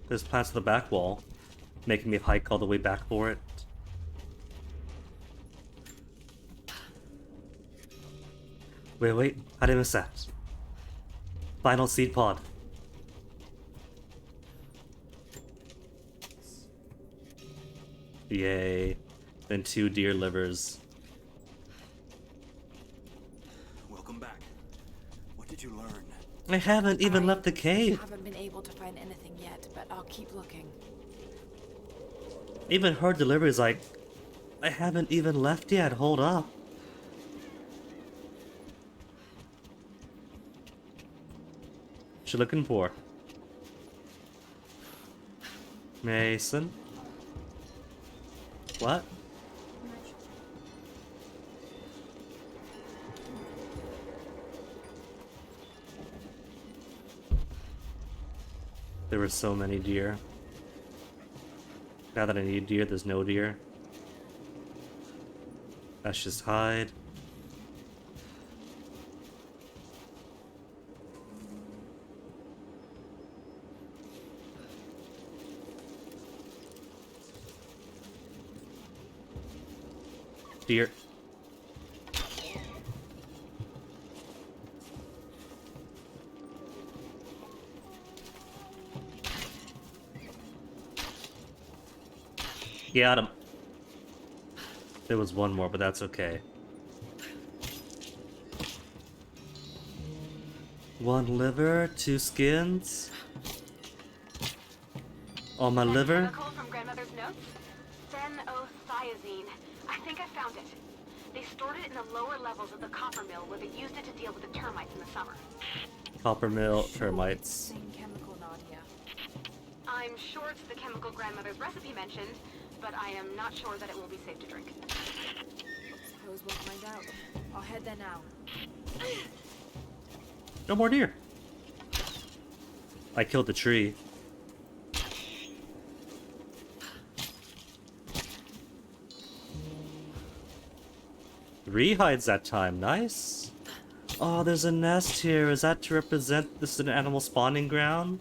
There's plants to the back wall, making me hike all the way back for it. Wait, how did I miss that? Final seed pod. Yay. Then 2 deer livers. Welcome back. What did you learn? I haven't even left the cave. Haven't been able to find anything yet, but I'll keep looking. Even her delivery is like, I haven't even left yet, hold up. What you looking for? Mason? What? There were so many deer. Now that I need deer, there's no deer. That's just hide. Deer. Got him. There was one more, but that's okay. One liver, 2 skins. On my That liver. chemical from grandmother's notes? Phenothiazine. I think I found it. They stored it in the lower levels of the copper mill where they used it to deal with the termites in the summer. Copper mill, Sure, termites. same chemical, Nadia. I'm sure it's the chemical grandmother's recipe mentioned, but I am not sure that it will be safe to drink. Suppose we'll find out. I'll head there now. No more deer. I killed the tree. Three hides that time, nice. Oh, there's a nest here. Is that to represent this is an animal spawning ground?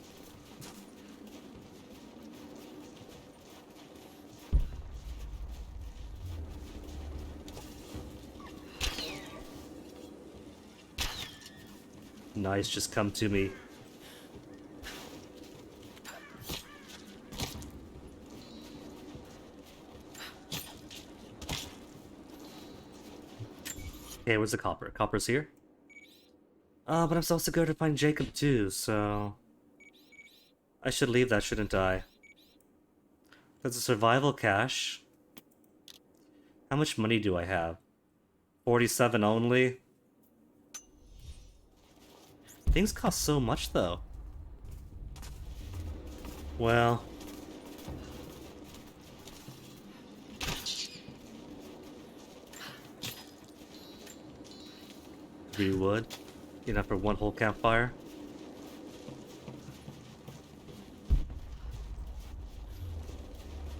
Nice, just come to me. Okay, where's the copper? Copper's here? But I'm supposed to go to find Jacob too, so... I should leave that, shouldn't I? There's a survival cache. How much money do I have? 47 only? Things cost so much, though. Well... We would. Enough for one whole campfire.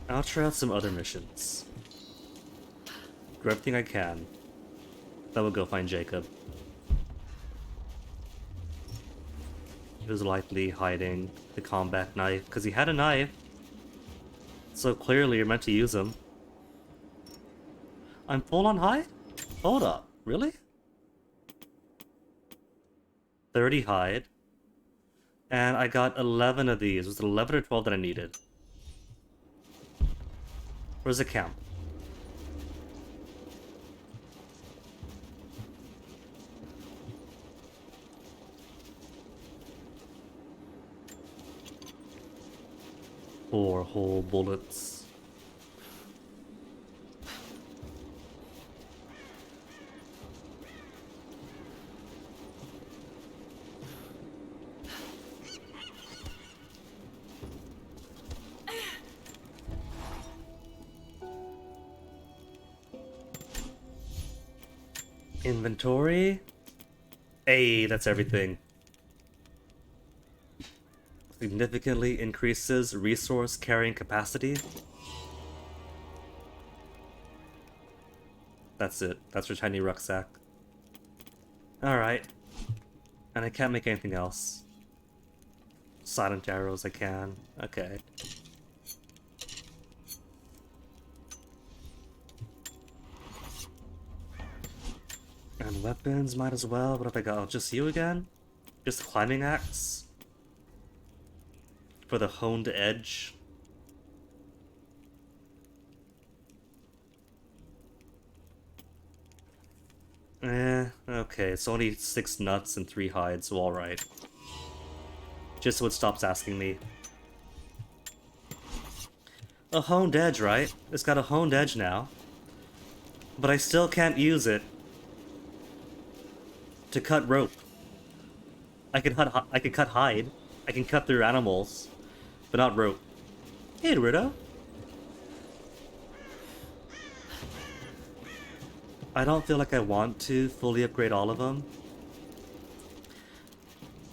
I'll try out some other missions. Do everything I can. Then we'll go find Jacob. He was likely hiding the combat knife, because he had a knife. So clearly you're meant to use him. I'm full on hide? Hold up, really? 30 hide. And I got 11 of these. Was it 11 or 12 that I needed? Where's the camp? Four whole bullets. Inventory? Hey, that's everything. Significantly increases resource carrying capacity. That's it. That's your tiny rucksack. Alright. And I can't make anything else. Silent arrows I can. Okay. And weapons, might as well. What have I got? Oh, just you again? Just climbing axe? For the honed edge? Okay, it's only 6 nuts and 3 hides, so alright. Just so it stops asking me. A honed edge, right? It's got a honed edge now. But I still can't use it to cut rope. I can cut hide. I can cut through animals, but not rope. Hey, Dorito. I don't feel like I want to fully upgrade all of them.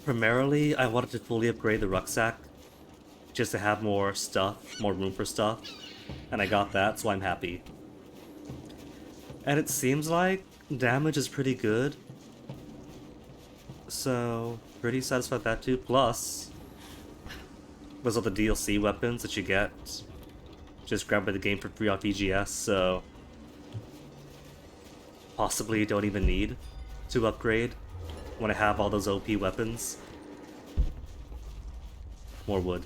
Primarily, I wanted to fully upgrade the rucksack, just to have more stuff, more room for stuff, and I got that, so I'm happy. And it seems like damage is pretty good. So, pretty satisfied with that too. Plus, there's all the DLC weapons that you get just grabbed by the game for free off EGS, so possibly don't even need to upgrade when I have all those OP weapons. More wood.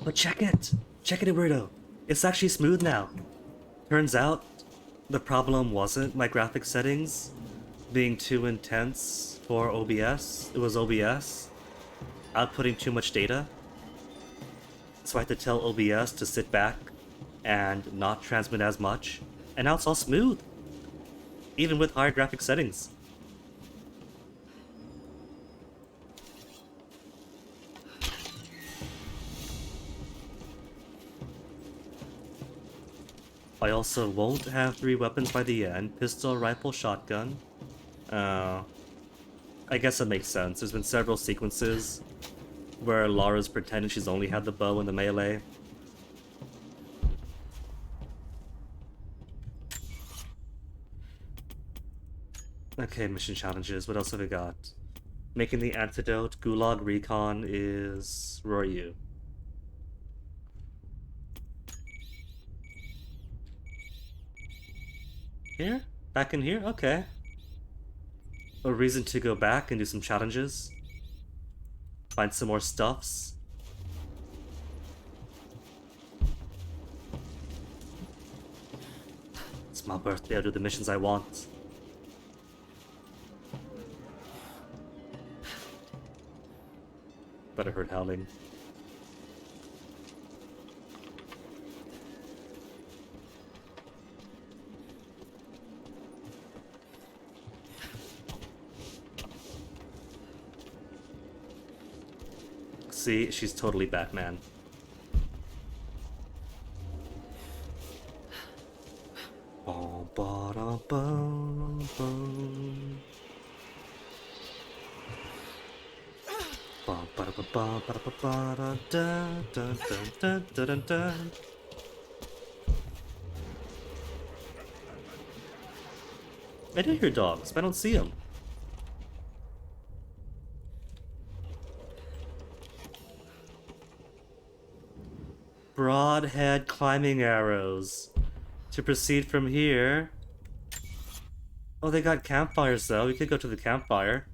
But check it! Check it, Weirdo! It's actually smooth now! Turns out, the problem wasn't my graphic settings being too intense for OBS. It was OBS outputting too much data. So I had to tell OBS to sit back and not transmit as much. And now it's all smooth! Even with higher graphic settings. I also won't have 3 weapons by the end. Pistol, rifle, shotgun. I guess that makes sense. There's been several sequences where Lara's pretending she's only had the bow and the melee. Okay, mission challenges. What else have we got? Making the antidote. Gulag Recon is... Where are you? Here? Back in here? Okay. a reason to go back and do some challenges. Find some more stuffs. It's my birthday, I'll do the missions I want. But I heard howling. See, she's totally Batman. Bum, ba-dum, bum, bum. Bum, ba-da-ba-ba, ba-da-ba-ba-da, dun, dun, dun, dun, dun, dun, dun. I do hear dogs, but I don't see them. Broadhead climbing arrows. To proceed from here... Oh, they got campfires though. We could go to the campfire.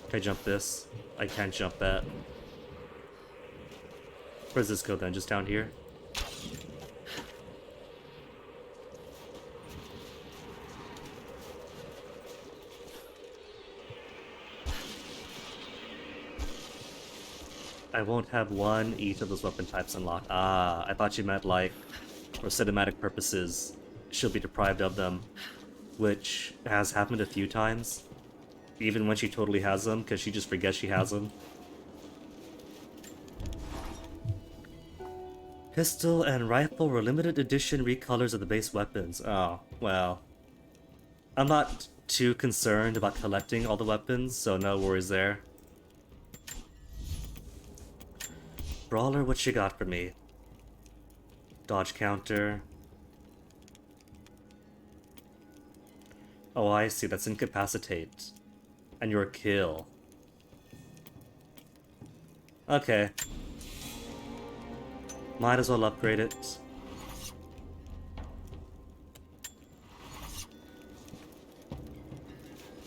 Can I jump this? I can't jump that. Where does this go then? Just down here? I won't have one each of those weapon types unlocked. Ah, I thought you meant like, for cinematic purposes, she'll be deprived of them. Which has happened a few times. Even when she totally has them, because she just forgets she has them. Pistol and rifle were limited edition recolors of the base weapons. Oh, well. I'm not too concerned about collecting all the weapons, so no worries there. Brawler, what you got for me? Dodge counter. Oh, I see. That's incapacitate. And your kill. Okay. Might as well upgrade it.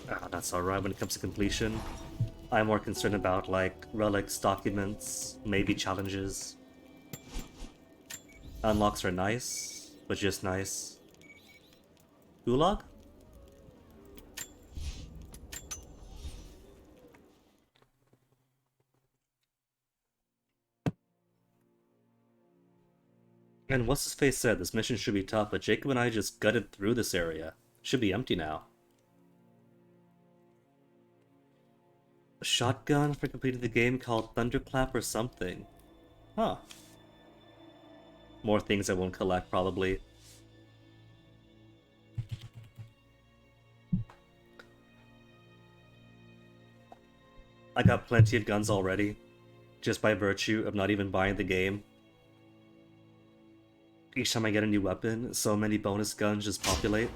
Ah, that's alright when it comes to completion. I'm more concerned about, like, relics, documents, maybe challenges. Unlocks are nice, but just nice. Gulag? And what's his face said, this mission should be tough, but Jacob and I just gutted through this area. Should be empty now. A shotgun for completing the game called Thunderclap or something. Huh. More things I won't collect, probably. I got plenty of guns already, just by virtue of not even buying the game. Each time I get a new weapon, so many bonus guns just populate.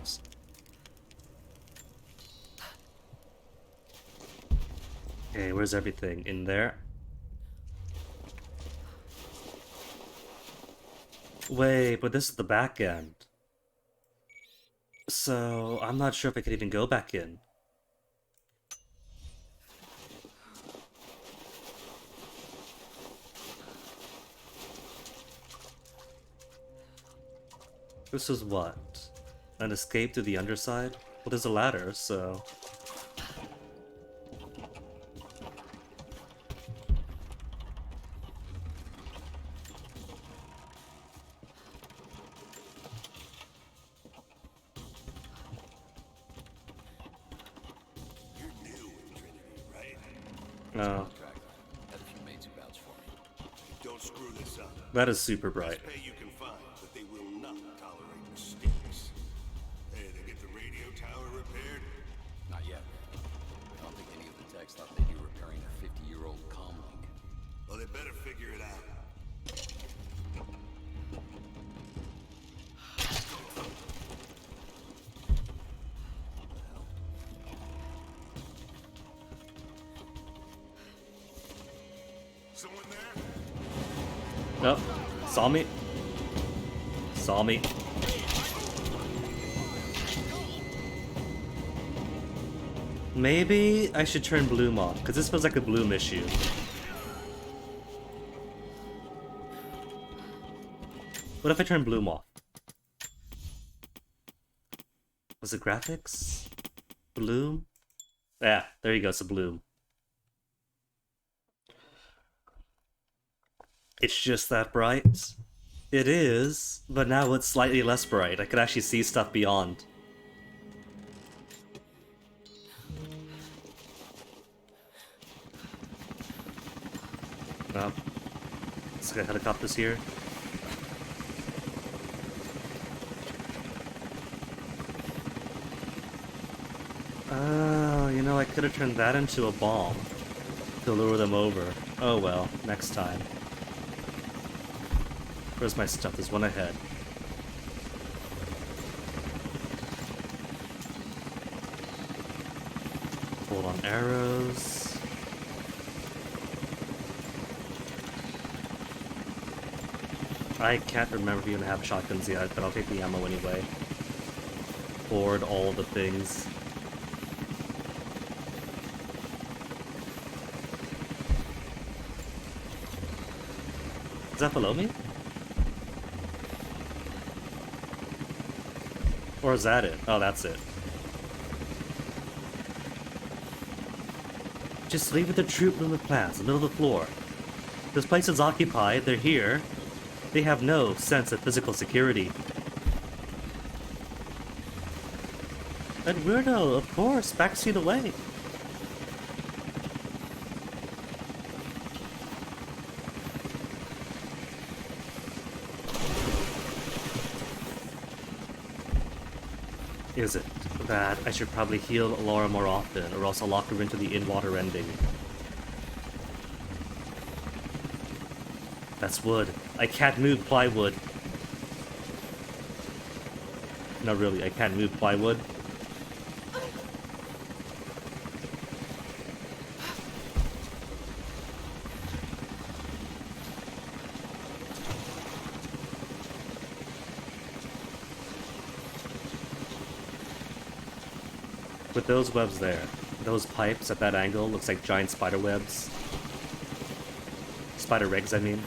Okay, where's everything? In there? Wait, but this is the back end. So, I'm not sure if I could even go back in. This is what? An escape to the underside? Well, there's a ladder, so... No. Don't screw this up. That is super bright. Pay you can find, but they will not tolerate mistakes. Hey, they get the radio tower repaired? Not yet. I don't think any of the techs thought they'd be repairing a 50-year-old comlink. Well, they better figure it out. Someone there? Oh, saw me? saw me. Maybe I should turn Bloom off, because this feels like a Bloom issue. What if I turn Bloom off? Was it graphics? Bloom? Yeah, there you go, it's a Bloom. It's just that bright. It is, but now it's slightly less bright. I could actually see stuff beyond. Oh. Let's get helicopters here. Oh, you know, I could have turned that into a bomb to lure them over. Oh well, next time. Where's my stuff? There's one ahead. Hold on arrows. I can't remember if you even have shotguns yet, but I'll take the ammo anyway. Board all the things. Is that below me? Or is that it? Oh, that's it. Just leave it to troop room of plants, in the middle of the floor. This place is occupied, they're here. They have no sense of physical security. And weirdo, of course, backseat away. Is it that I should probably heal Laura more often, or else I'll lock her into the in-water ending? That's wood. I can't move plywood. No, really, I can't move plywood. With those webs there, those pipes at that angle looks like giant spider webs. Spider rigs, I mean.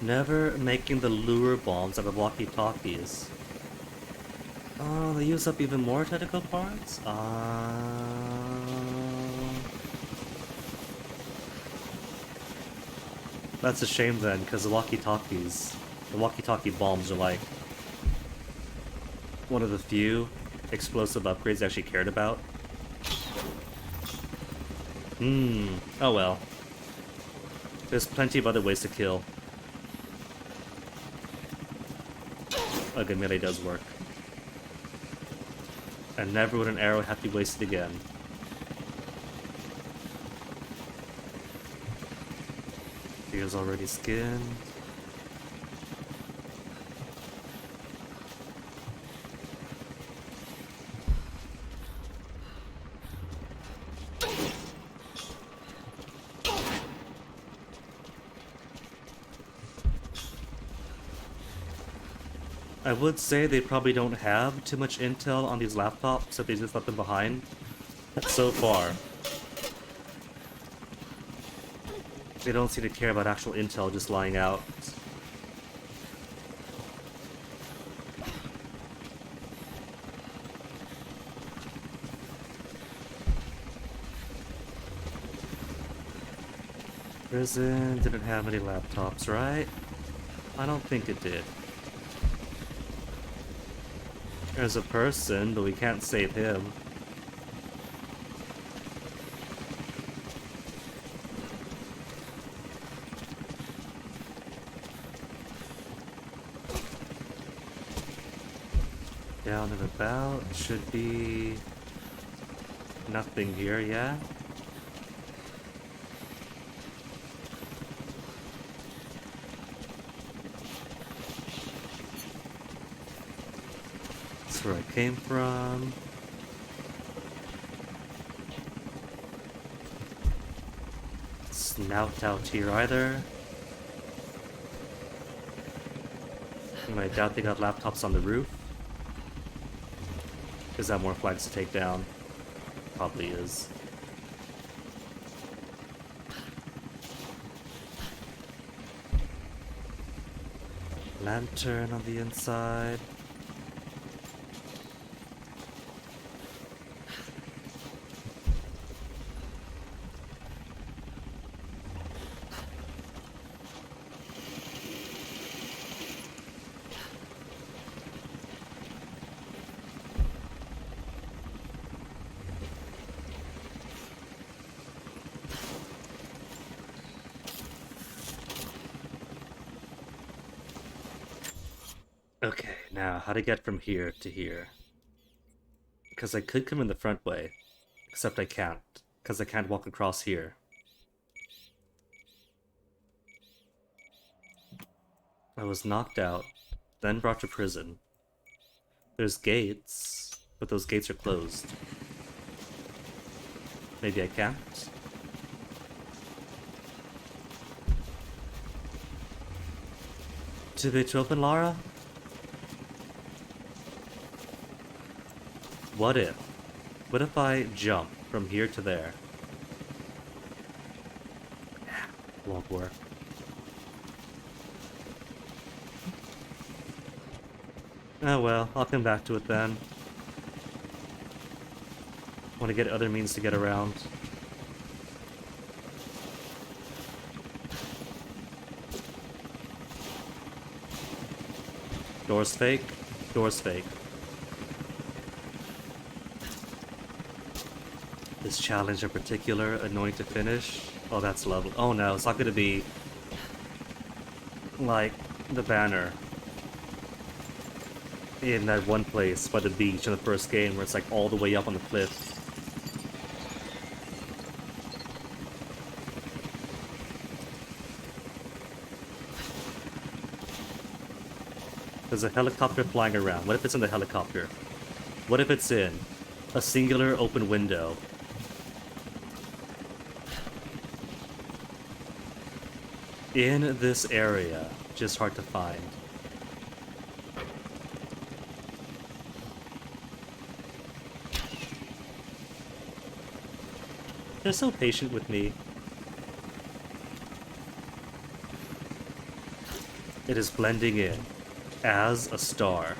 Never making the lure bombs out of walkie-talkies. Oh, they use up even more technical parts? That's a shame then, because the walkie-talkie bombs are like one of the few explosive upgrades I actually cared about. Oh well. There's plenty of other ways to kill. A good melee does work. And never would an arrow have to be wasted again. Here's already skinned. I would say they probably don't have too much intel on these laptops, so they just left them behind. So far. They don't seem to care about actual intel just lying out. Prison didn't have any laptops, right? I don't think it did. There's a person, but we can't save him. Down and about. Should be nothing here, yeah? That's where I came from. Snout out here either. I doubt they got laptops on the roof. Is that more flags to take down? Probably is. Lantern on the inside. Okay, now how to get from here to here? Because I could come in the front way, except I can't, because I can't walk across here. I was knocked out, then brought to prison. There's gates, but those gates are closed. Maybe I can't? Too big to open, Lara? What if I jump from here to there? Won't work. Oh well, I'll come back to it then. Want to get other means to get around. Door's fake. Door's fake. This challenge in particular, annoying to finish. Oh, that's lovely. Oh no, it's not gonna be like the banner in that one place by the beach in the first game where it's like all the way up on the cliff. There's a helicopter flying around. What if it's in the helicopter? What if it's in a singular open window? In this area, just hard to find. They're so patient with me. It is blending in as a star.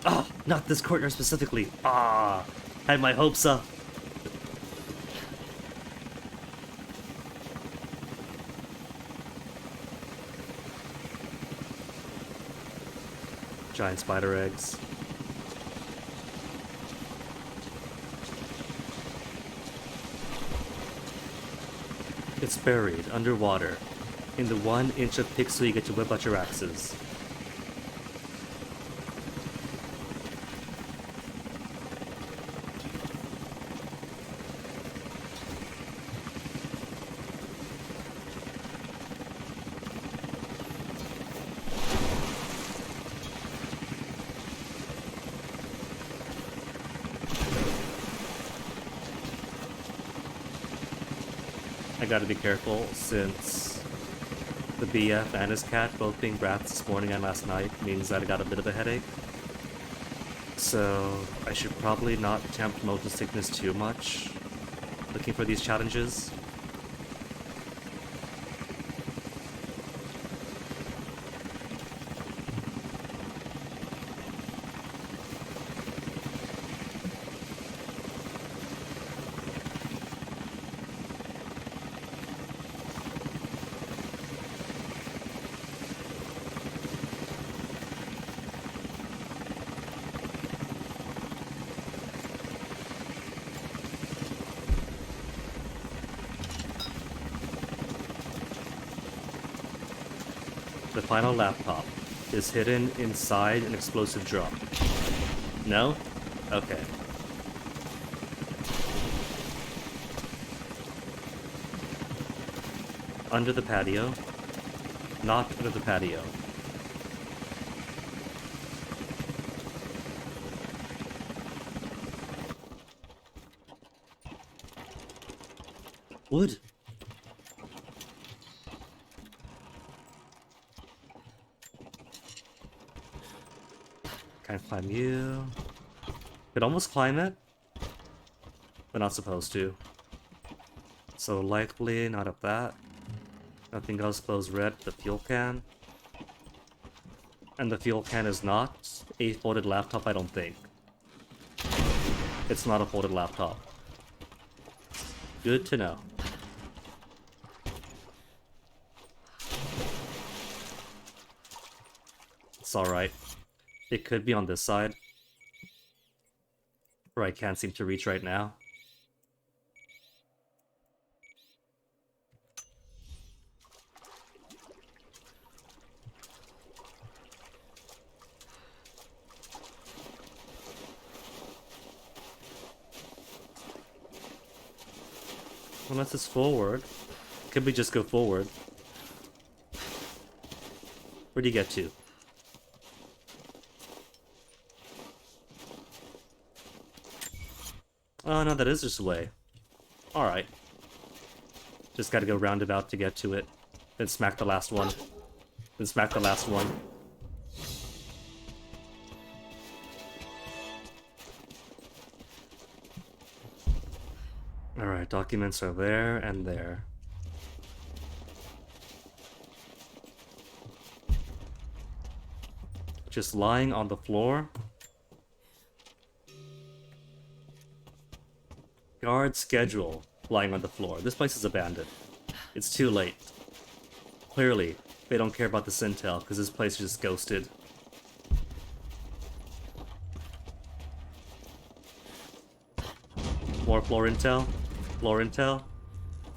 Ah, not this courtyard specifically. Ah, had my hopes up. Giant spider eggs. It's buried underwater in the 1 inch of pixel you get to whip out your axes. I gotta be careful since the BF and his cat both being brats this morning and last night means that I got a bit of a headache. So I should probably not tempt motion sickness too much looking for these challenges. The final laptop is hidden inside an explosive drum. No? Okay. Under the patio? Not under the patio. Wood. Can't climb you. Could almost climb it, but not supposed to. So likely not up that. Nothing else glows red. The fuel can. And the fuel can is not a folded laptop, I don't think. It's not a folded laptop. Good to know. It's alright. It could be on this side, where I can't seem to reach right now. Unless it's forward. Could we just go forward? Where do you get to? Oh no, that is just a way. Alright. Just gotta go roundabout to get to it. Then smack the last one. Then smack the last one. Alright, documents are there and there. Just lying on the floor. Guard schedule lying on the floor. This place is abandoned. It's too late. Clearly, they don't care about this intel because this place is just ghosted. More floor intel. Floor intel.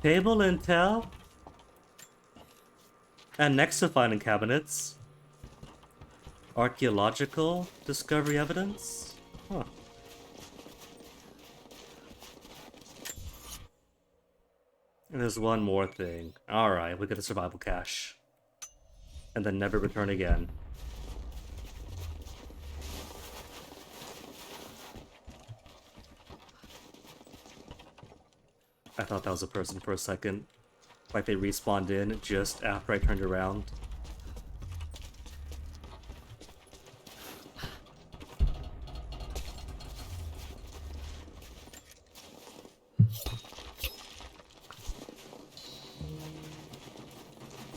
Table intel. And next to finding cabinets. Archaeological discovery evidence? Huh. And there's one more thing. Alright, we get a survival cache. And then never return again. I thought that was a person for a second. Like they respawned in just after I turned around.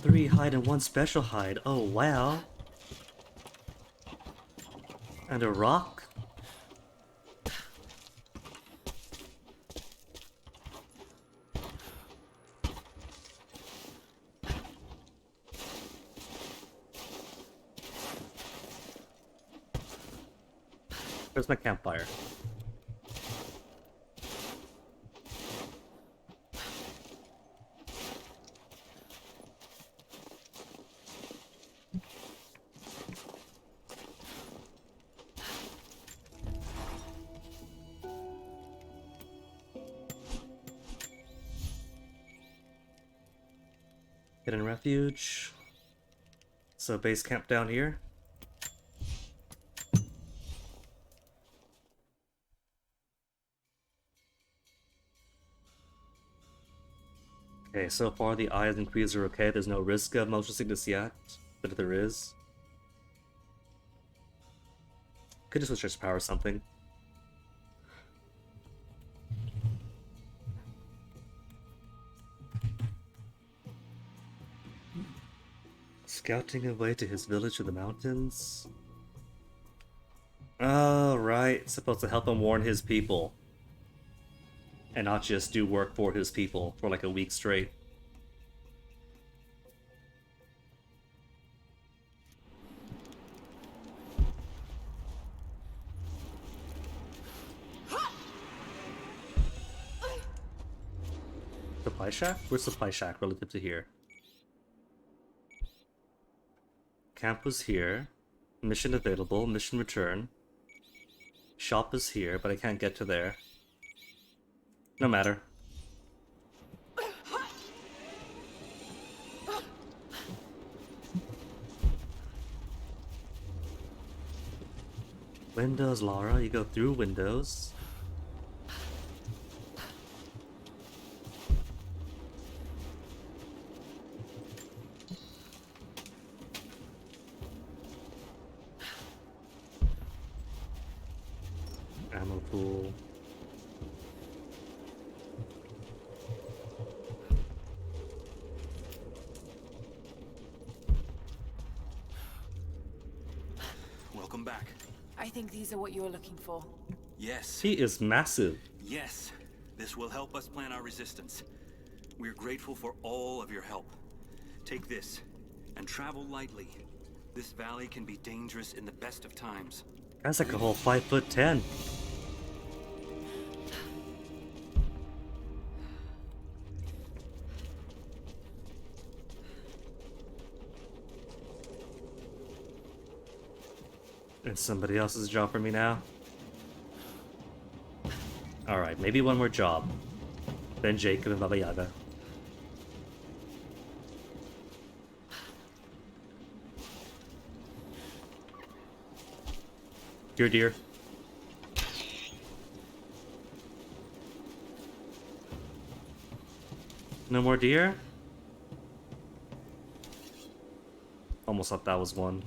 Three hide and one special hide. Oh wow. And a rock. Where's my campfire? Hidden refuge. So base camp down here. Okay, so far the eyes and crews are okay. There's no risk of motion sickness yet, but if there is, could just switch to power or something. Scouting away to his village in the mountains. Oh, right. Supposed to help him warn his people. And not just do work for his people for like a week straight. Supply shack? Where's supply shack relative to here? Camp was here. Mission available. Mission return. Shop is here, but I can't get to there. No matter. Windows, Lara. You go through windows. cool. Welcome back. I think these are what you're looking for. Yes. He is massive. Yes. This will help us plan our resistance. We're grateful for all of your help. Take this, and travel lightly. This valley can be dangerous in the best of times. That's like a whole 5'10". It's somebody else's job for me now. Alright, maybe one more job. Then Jacob and Baba Yaga. Here, dear. No more deer? Almost thought that was one.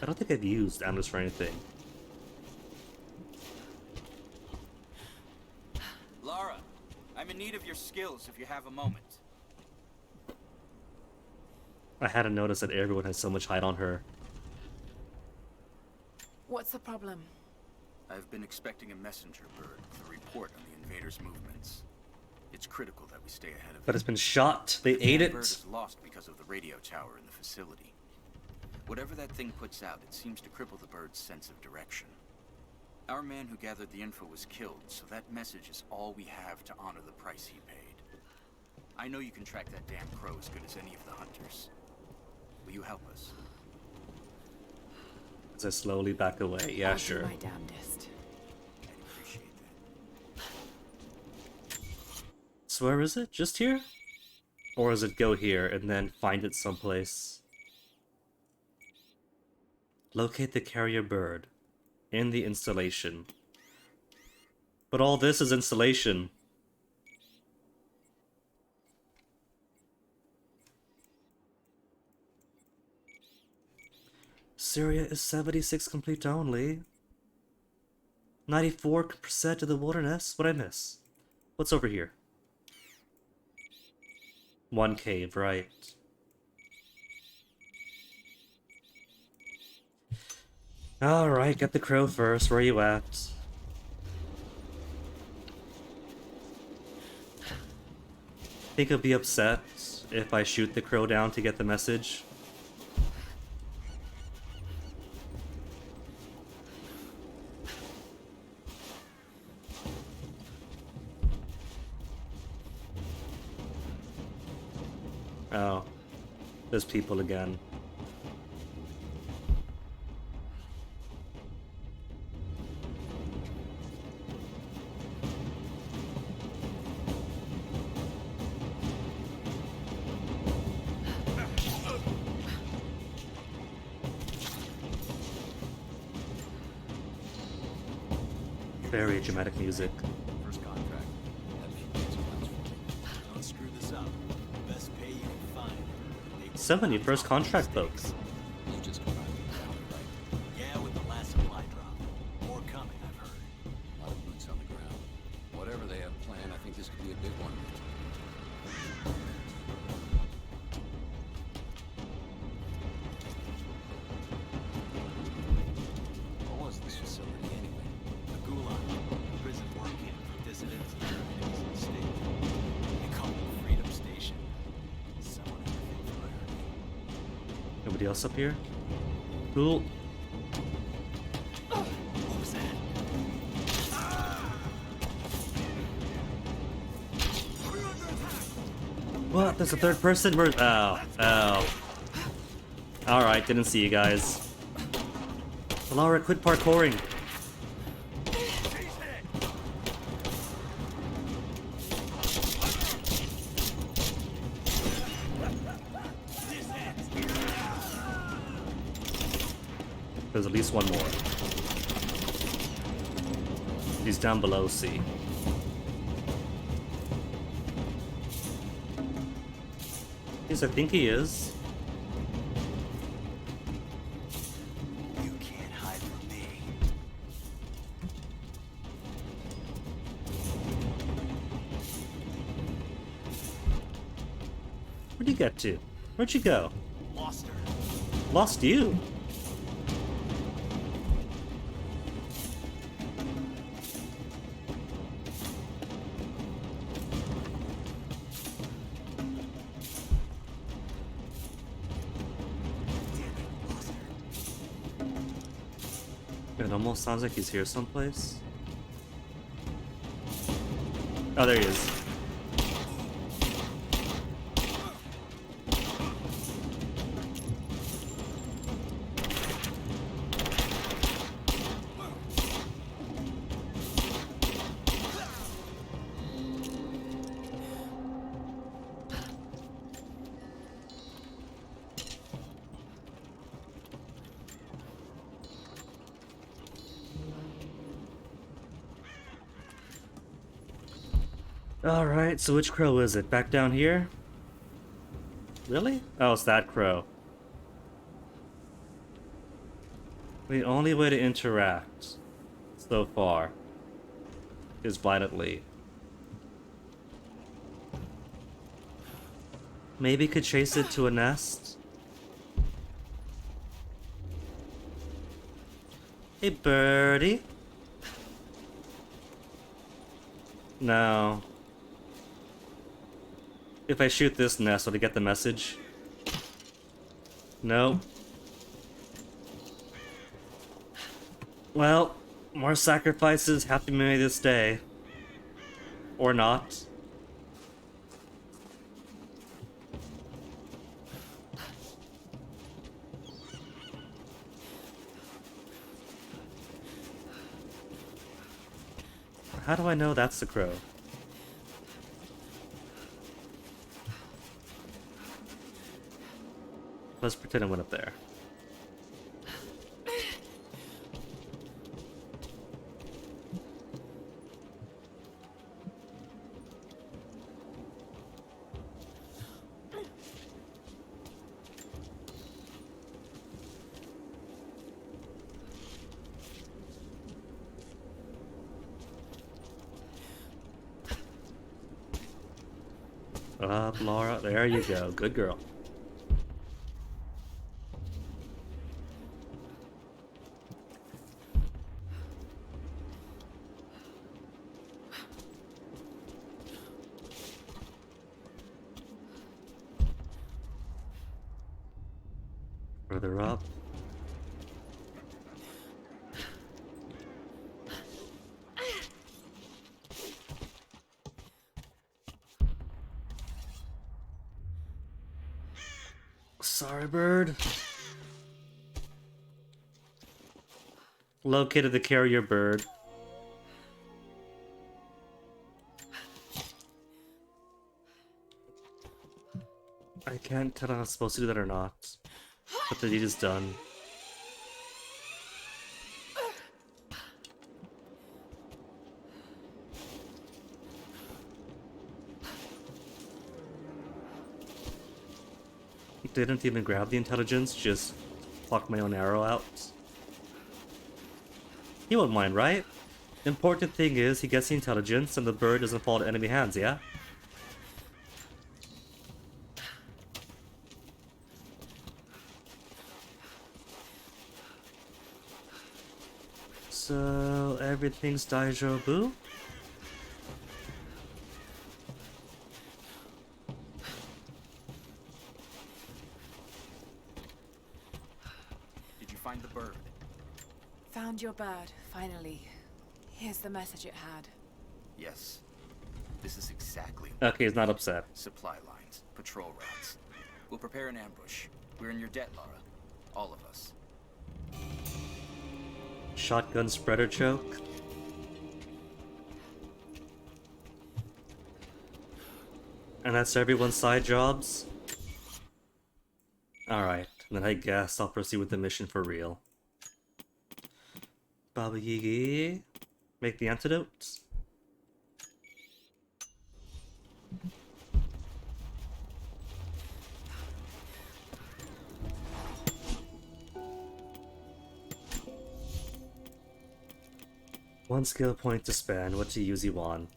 I don't think I've used Amulets for anything. Lara, I'm in need of your skills if you have a moment. I hadn't noticed that everyone has so much hide on her. What's the problem? I've been expecting a messenger bird with a report on the invaders' movements. It's critical that we stay ahead of it. But it's been shot. They ate The bird it. is lost because of the radio tower in the facility. Whatever that thing puts out, it seems to cripple the bird's sense of direction. Our man who gathered the info was killed, so that message is all we have to honor the price he paid. I know you can track that damn crow as good as any of the hunters. Will you help us? As I slowly back away. Yeah, I'll sure. do my damnedest. I'd appreciate that. So where is it? Just here? Or does it go here and then find it someplace? Locate the carrier bird in the installation. But all this is installation. Syria is 76 complete only. 94% of the wilderness? What'd I miss? What's over here? One cave, right. Alright, get the crow first. Where are you at? Think he'll be upset if I shoot the crow down to get the message. Oh, there's people again. Very dramatic music. First contract. Had a few things plans for me. Don't screw this up. Best pay you can find. 70 first contract, folks. You just arrived in town, right? Yeah, with the last supply drop. More coming, I've heard. A lot of boots on the ground. Whatever they have planned, I think this could be a big one. What was this facility anyway? The Gulag. Prison work camp for dissidents and their enemies of the state. They call it Freedom Station. Someone had a thing for irony. Nobody else up here? Cool. What was that? What? There's a third person? Where? Oh. Oh. Alright, didn't see you guys. Lara, quit parkouring. There's at least one more. He's down below, see. Yes, I think he is. Where'd you get to? Where'd you go? Lost her. Lost you? It almost sounds like he's here someplace. Oh, there he is. Alright, so which crow is it? Back down here? Really? Oh, it's that crow. The only way to interact so far is violently. Maybe could chase it to a nest? Hey, birdie. No. If I shoot this nest, will I get the message? No. Well, more sacrifices have to be made this day. Or not. How do I know that's the crow? Let's pretend I went up there. Up, Laura. There you go. Good girl. Further up. Sorry, bird. Located the carrier bird. I can't tell if I'm supposed to do that or not. But the deed is done. Didn't even grab the intelligence, just plucked my own arrow out. He won't mind, right? Important thing is he gets the intelligence and the bird doesn't fall to enemy hands, yeah? So everything's Daijobu? Did you find the bird? Found your bird, finally. Here's the message it had. Yes. This is exactly Okay, he's not upset. supply lines, patrol routes. We'll prepare an ambush. We're in your debt, Lara. All of us. Shotgun spreader choke. And that's everyone's side jobs? Alright, then I guess I'll proceed with the mission for real. Baba Yagi, make the antidotes. One skill point to spend. What to use you on?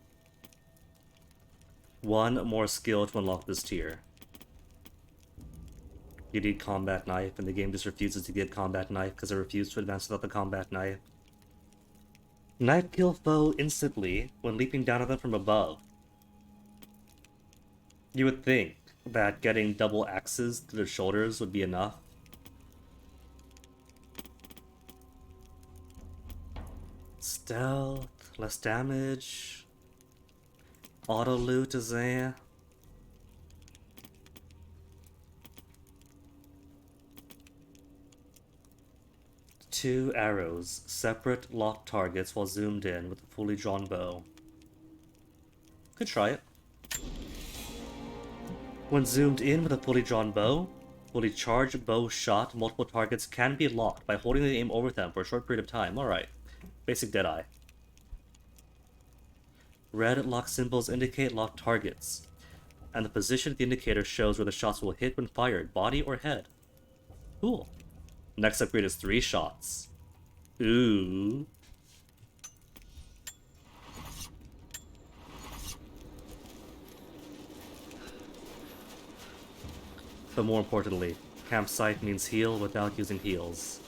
One more skill to unlock this tier. You need combat knife, and the game just refuses to give combat knife because it refused to advance without the combat knife. Knife kill foe instantly when leaping down at them from above. You would think that getting double axes to their shoulders would be enough. Stealth, less damage. Auto loot is there. Two arrows, separate locked targets while zoomed in with a fully drawn bow. Could try it. When zoomed in with a fully drawn bow, fully charged bow shot, multiple targets can be locked by holding the aim over them for a short period of time. Alright. Basic Deadeye. Red lock symbols indicate locked targets, and the position of the indicator shows where the shots will hit when fired, body or head. Cool. Next upgrade is 3 shots. Ooh. But more importantly, campsite means heal without using heals.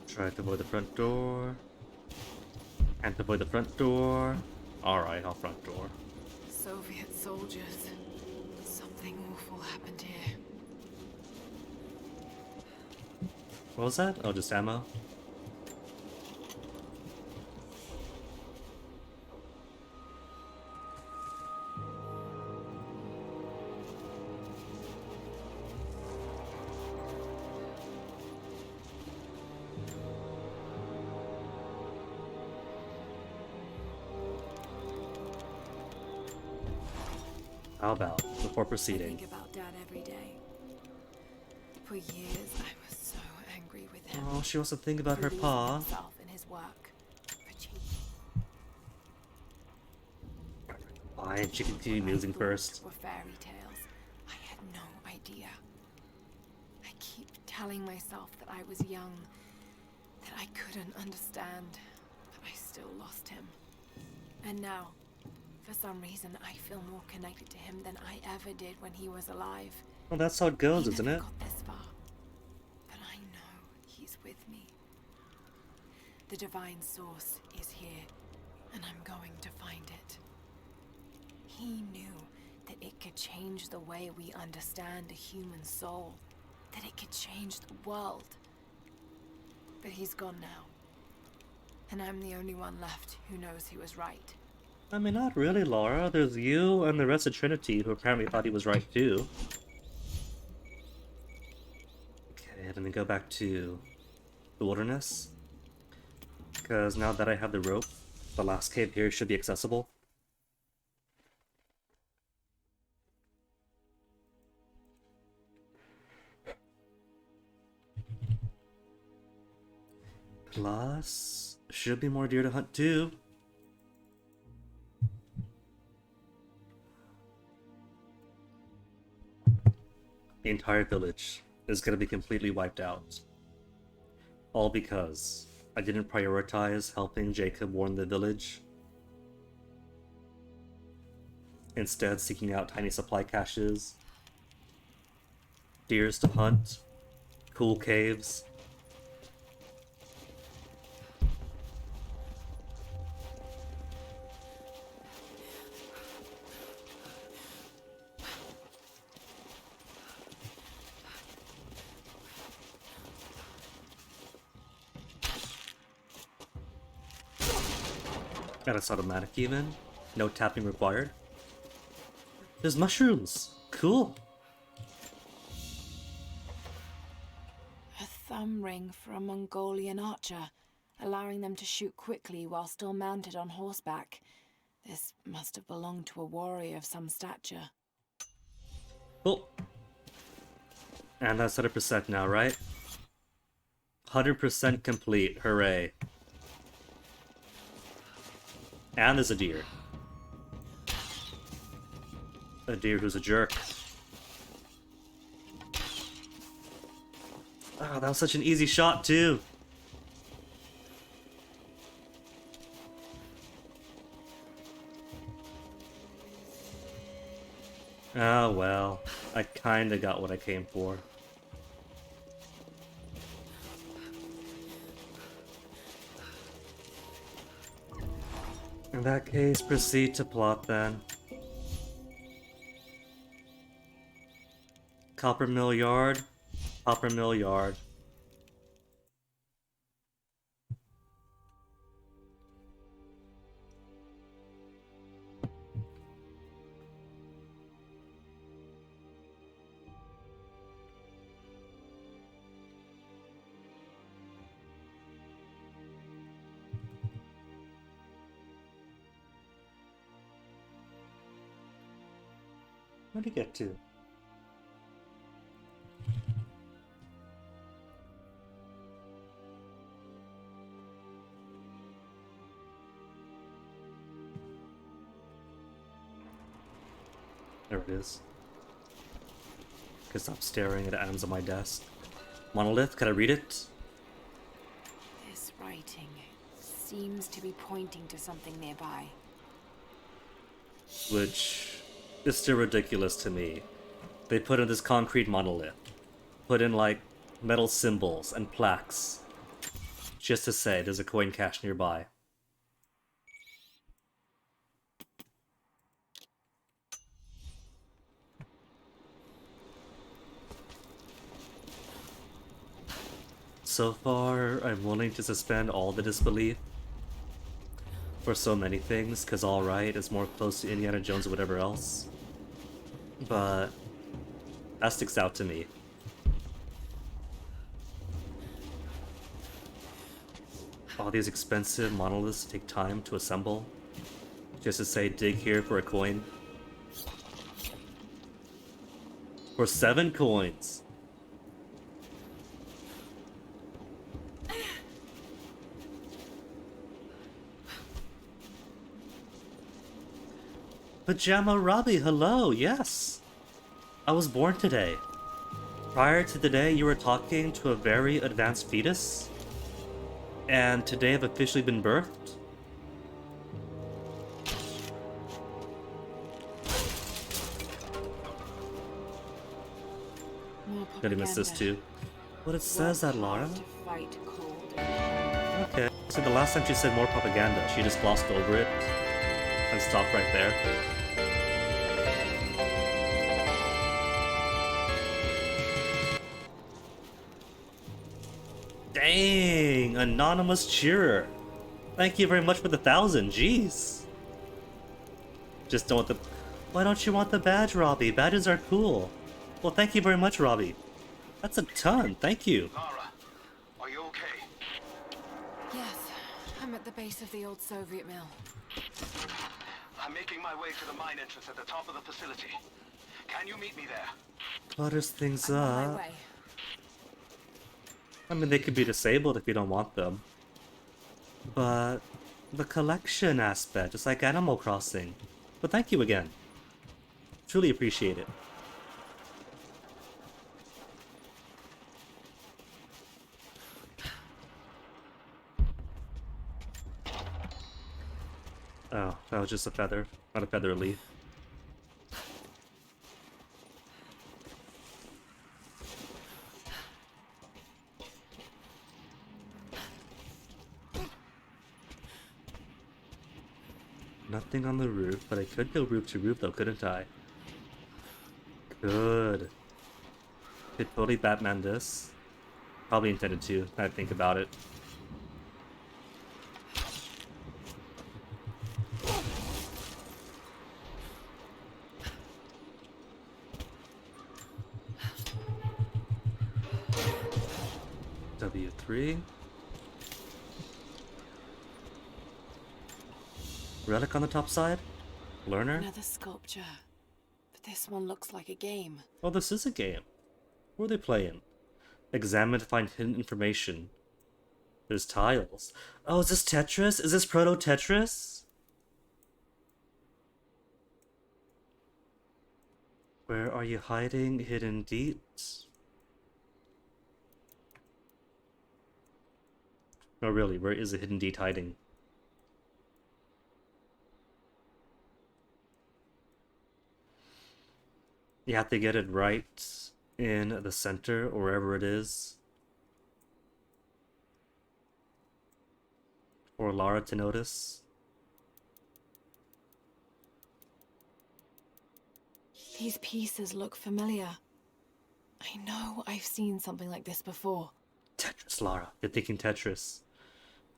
Try to avoid the front door. Can't avoid the front door. Alright, I'll front door. Soviet soldiers. Something awful happened here. What was that? Oh, just ammo? How about, before proceeding? I think about Dad every day. For years, I was so angry with him. Oh, she wants to think about her For losing pa. himself in his work. For cheating. Fine, she can continue musing first. Were fairy tales. I had no idea. I keep telling myself that I was young, that I couldn't understand, but I still lost him. And now, for some reason, I feel more connected to him than I ever did when he was alive. Well, that's how it goes, He isn't never it? got this far, but I know he's with me. The divine source is here, and I'm going to find it. He knew that it could change the way we understand a human soul, that it could change the world. But he's gone now, and I'm the only one left who knows he was right. I mean, not really, Laura. There's you and the rest of Trinity who apparently thought he was right too. Okay, let me go back to the wilderness. Because now that I have the rope, the last cave here should be accessible. Plus, should be more deer to hunt too. The entire village is going to be completely wiped out. All because I didn't prioritize helping Jacob warn the village. Instead, seeking out tiny supply caches, deers to hunt, cool caves. And it's automatic even. No tapping required. There's mushrooms! Cool! A thumb ring for a Mongolian archer, allowing them to shoot quickly while still mounted on horseback. This must have belonged to a warrior of some stature. Cool. And that's 100% now, right? 100% complete. Hooray. And there's a deer. A deer who's a jerk. Oh, that was such an easy shot, too. Oh, well. I kinda got what I came for. In that case, proceed to plot then. Copper Mill Yard. Copper Mill Yard. Where'd he get to? There it is. Can stop staring at atoms on my desk. Monolith, can I read it? This writing seems to be pointing to something nearby. Which is still ridiculous to me. They put in this concrete monolith. Put in like metal symbols and plaques. Just to say there's a coin cache nearby. So far, I'm willing to suspend all the disbelief for so many things, because alright, it's more close to Indiana Jones or whatever else. But that sticks out to me. All these expensive monoliths take time to assemble, just to say dig here for a coin. For 7 coins! Pajama Robbie, hello, yes! I was born today. Prior to today, you were talking to a very advanced fetus? And today I've officially been birthed? Gotta miss this too. What it says that, Lara? Okay, so the last time she said more propaganda, she just glossed over it and stopped right there. Dang, anonymous cheerer. Thank you very much for the 1,000, jeez. Just don't want the... Why don't you want the badge, Robbie? Badges are cool. Well, thank you very much, Robbie. That's a ton, thank you. Lara, are you okay? Yes, I'm at the base of the old Soviet mill. I'm making my way to the mine entrance at the top of the facility. Can you meet me there? Clutters things I'm on my up. way. I mean, they could be disabled if you don't want them. But the collection aspect, it's like Animal Crossing. But thank you again. Truly appreciate it. Oh, that was just a feather, not a feather leaf. Nothing on the roof, but I could go roof to roof though, couldn't I? Could. Could totally Batman this. Probably intended to, now I think about it. W3. Relic on the top side? Learner? Another sculpture. But This one looks like a game. Oh, this is a game. What are they playing? Examine to find hidden information. There's tiles. Oh, is this Tetris? Is this Proto Tetris? Where are you hiding, hidden deeds? No, really, where is the hidden deed hiding? You have to get it right in the center or wherever it is. For Lara to notice. These pieces look familiar. I know I've seen something like this before. Tetris, Lara. You're thinking Tetris.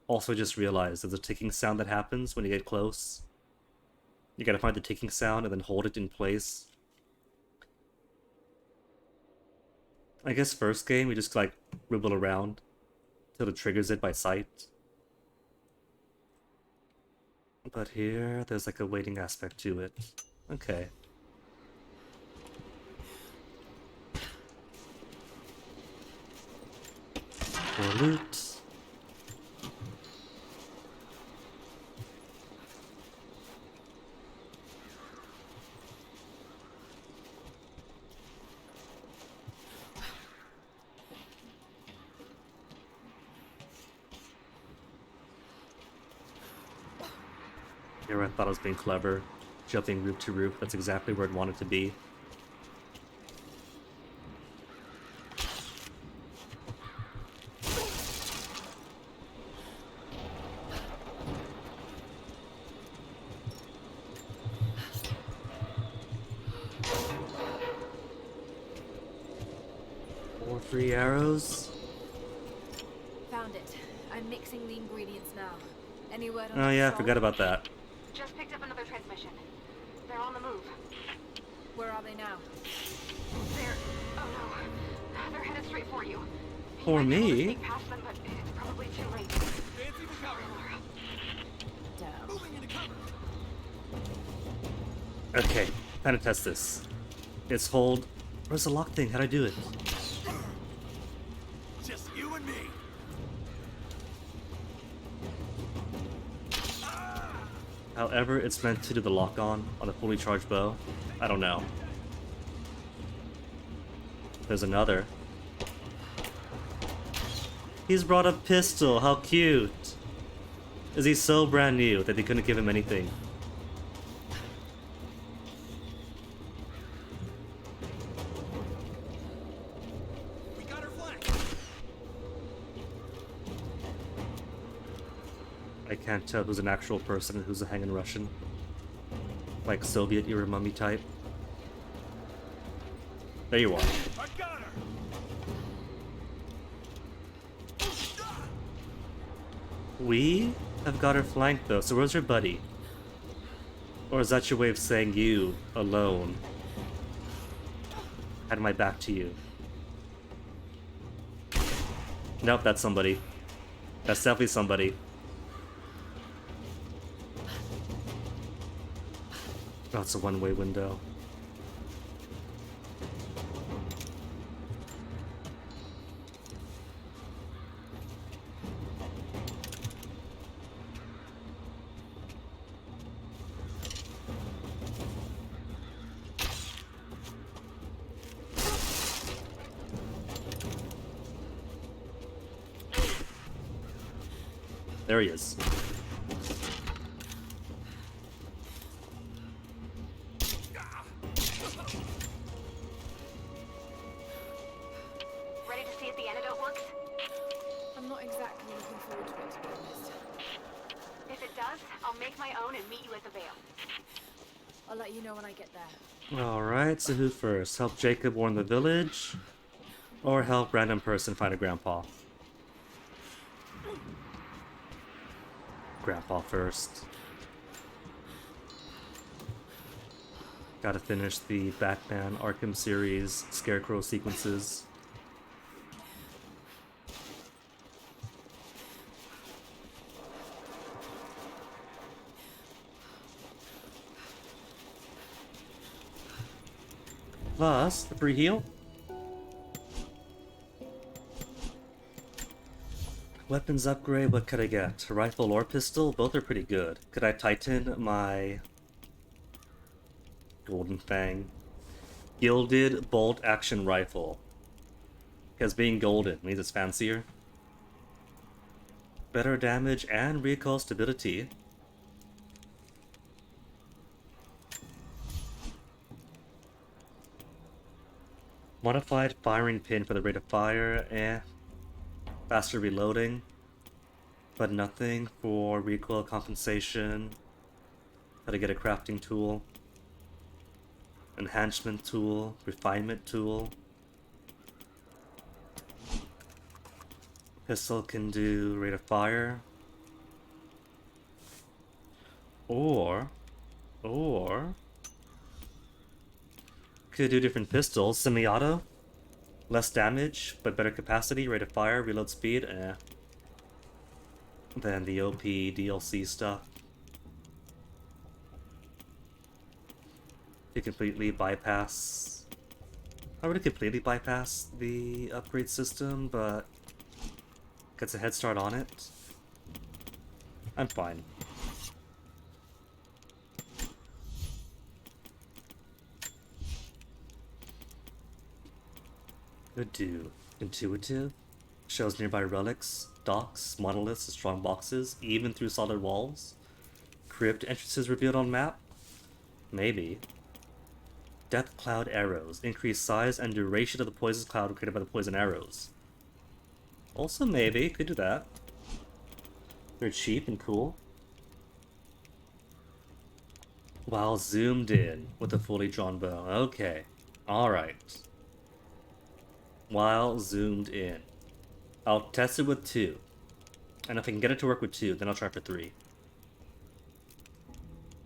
Also just realized there's a ticking sound that happens when you get close. You gotta find the ticking sound and then hold it in place. I guess first game you just like wiggle around till it triggers it by sight. But here there's like a waiting aspect to it. Okay. For loot. Here I thought I was being clever, jumping roof to roof. That's exactly where I'd want it to be. More free arrows. Found it. I'm mixing the ingredients now. Any word on Oh yeah, I Sol? forgot about that. Just picked up another transmission. They're on the move. Where are they now? They're... oh no. They're headed straight for you. You For might be able to me? sneak past them, but it's probably too late. Okay, time to test this. It's hold. Where's the lock thing? How'd I do it? Just you and me. However, it's meant to do the lock on a fully charged bow. I don't know. There's another. He's brought a pistol. How cute. Is he so brand new that they couldn't give him anything? We got her flanked. I can't tell who's an actual person and who's a hanging Russian. Like Soviet era mummy type. There you are. I got her. We have got her flanked though, so where's your buddy? Or is that your way of saying you, alone, had my back to you? Nope, that's somebody. That's definitely somebody. Oh, it's a one-way window. There he is. Ready to see if the antidote works? I'm not exactly looking forward to it, to be honest. If it does, I'll make my own and meet you at the Vale. I'll let you know when I get there. Alright, so who first? Help Jacob warn the village? Or help random person find a grandpa? Grandpa first. Gotta finish the Batman Arkham series Scarecrow sequences. Plus, the free heal. Weapons upgrade, what could I get? A rifle or pistol? Both are pretty good. Could I tighten my Golden Fang? Gilded bolt action rifle. Because being golden means it's fancier. Better damage and recoil stability. Modified firing pin for the rate of fire, Faster reloading, but nothing for recoil compensation. How to get a crafting tool. Enhancement tool, refinement tool. Pistol can do rate of fire. Or could do different pistols. Semi-auto. Less damage, but better capacity, rate of fire, reload speed, Then the OP DLC stuff. You completely bypass... I would completely bypass the upgrade system, but gets a head start on it. I'm fine. Could do intuitive, shows nearby relics, docks, monoliths, and strong boxes, even through solid walls. Crypt entrances revealed on map? Maybe. Death cloud arrows, increase size and duration of the poison cloud created by the poison arrows. Also maybe, could do that. They're cheap and cool. While zoomed in with a fully drawn bow. Okay, alright. While zoomed in. I'll test it with 2. And if I can get it to work with 2, then I'll try for 3.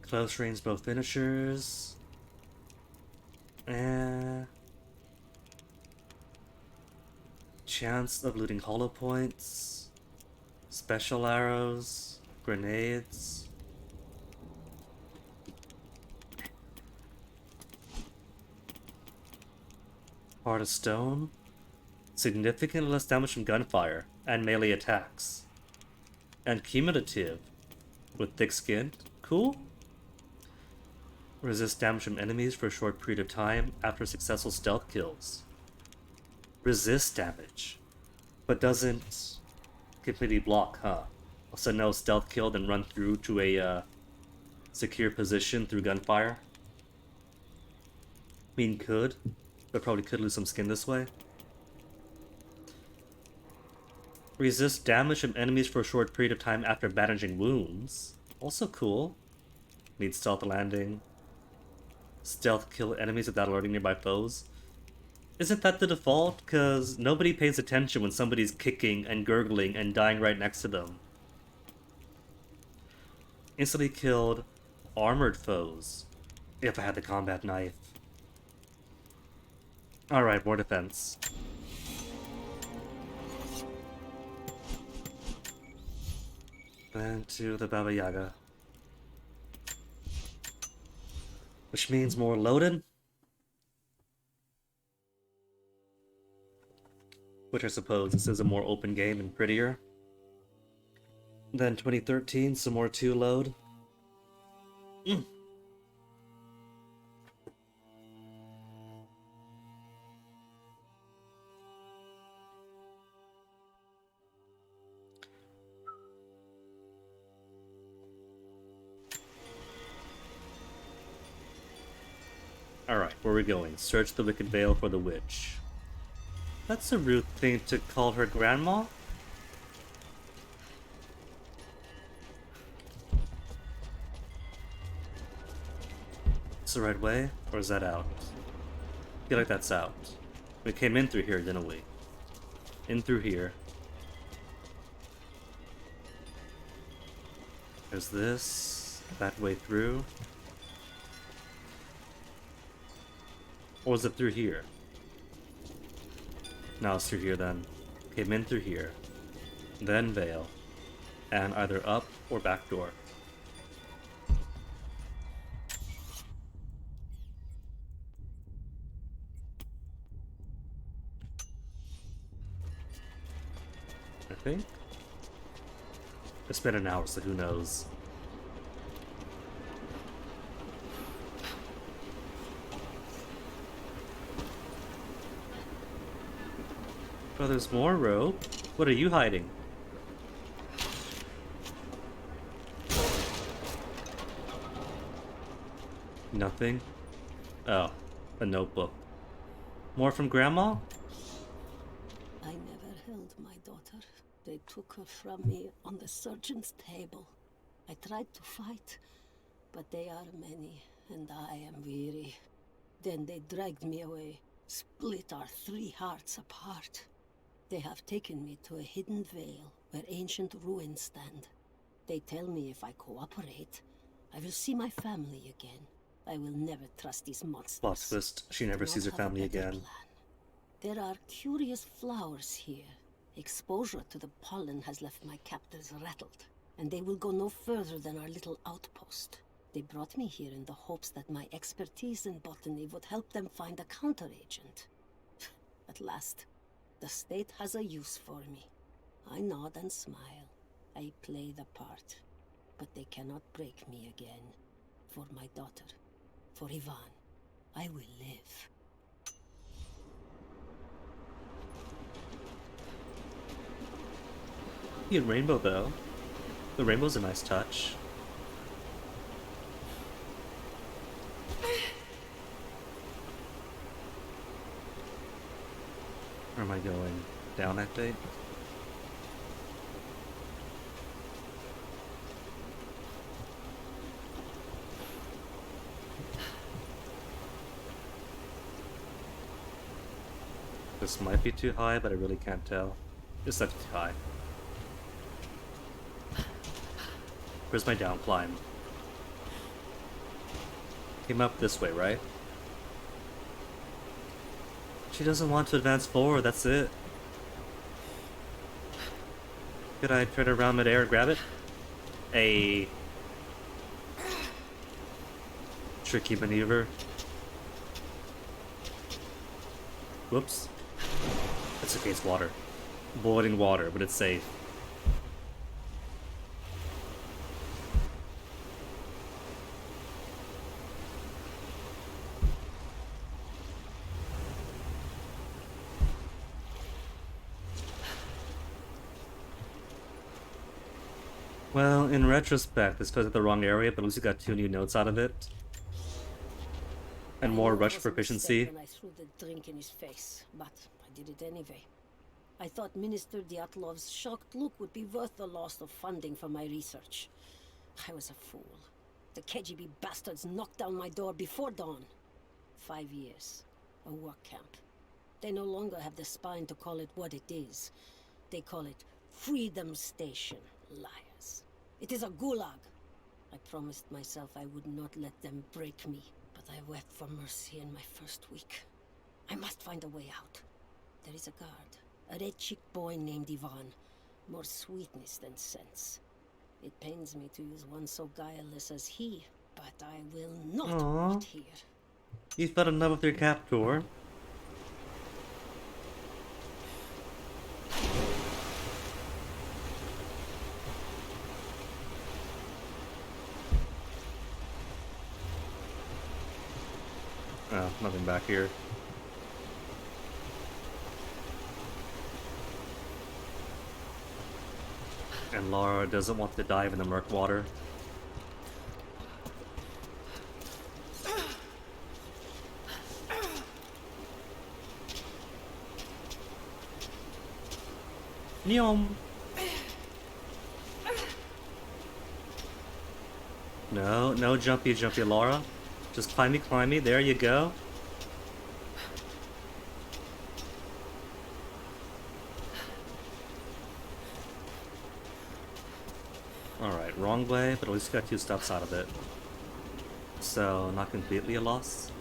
Close range bow finishers. Chance of looting hollow points. Special arrows. Grenades. Heart of stone. Significantly less damage from gunfire and melee attacks. And cumulative with thick skin. Cool. Resist damage from enemies for a short period of time after successful stealth kills. Resist damage, but doesn't completely block, huh? Also no stealth kill, then run through to a secure position through gunfire. I mean, could, but probably could lose some skin this way. Resist damage from enemies for a short period of time after bandaging wounds. Also cool. Need stealth landing. Stealth kill enemies without alerting nearby foes. Isn't that the default? Because nobody pays attention when somebody's kicking and gurgling and dying right next to them. Instantly killed armored foes. If I had the combat knife. Alright, more defense. Then to the Baba Yaga. Which means more loaded. Which I suppose this is a more open game and prettier. Then 2013, some more 2 load. Alright, where are we going? Search the Wicked Vale for the witch. That's a rude thing to call her grandma? Is the right way? Or is that out? I feel like that's out. We came in through here, didn't we? In through here. There's this. That way through. Or was it through here? No, it's through here then. Came in through here. Then Vale. And either up or back door. I think. It's been an hour, so who knows. Oh, there's more rope. What are you hiding? Nothing? Oh, a notebook. More from Grandma? I never held my daughter. They took her from me on the surgeon's table. I tried to fight, but they are many, and I am weary. Then they dragged me away, split our 3 hearts apart. They have taken me to a hidden vale where ancient ruins stand. They tell me if I cooperate, I will see my family again. I will never trust these monsters. Plot twist, she never sees her family again. There are curious flowers here. Exposure to the pollen has left my captors rattled, and they will go no further than our little outpost. They brought me here in the hopes that my expertise in botany would help them find a counteragent. At last, the state has a use for me. I nod and smile. I play the part. But they cannot break me again. For my daughter, for Ivan, I will live. You had rainbow though. The rainbow's a nice touch. Where am I going? Down, I think? This might be too high, but I really can't tell. This looks too high. Where's my down climb? Came up this way, right? She doesn't want to advance forward, that's it. Could I turn around midair and grab it? A tricky maneuver. Whoops. It's okay, it's water. Boiling water, but it's safe. Well, in retrospect, this goes at the wrong area, but at least we got 2 new notes out of it. And more rush proficiency. When I threw the drink in his face, but I did it anyway. I thought Minister Dyatlov's shocked look would be worth the loss of funding for my research. I was a fool. The KGB bastards knocked down my door before dawn. 5 years. A work camp. They no longer have the spine to call it what it is. They call it Freedom Station. Liars. It is a gulag. I promised myself I would not let them break me, but I wept for mercy in my first week. I must find a way out. There is a guard, a red-cheeked boy named Ivan. More sweetness than sense. It pains me to use one so guileless as he, but I will not wait here. You fell in love with your captor. Oh, nothing back here. And Lara doesn't want to dive in the murk water. Nyom. No, no jumpy, Lara. Just climby, there you go. Alright, wrong way, but at least got 2 steps out of it. So, not completely a loss.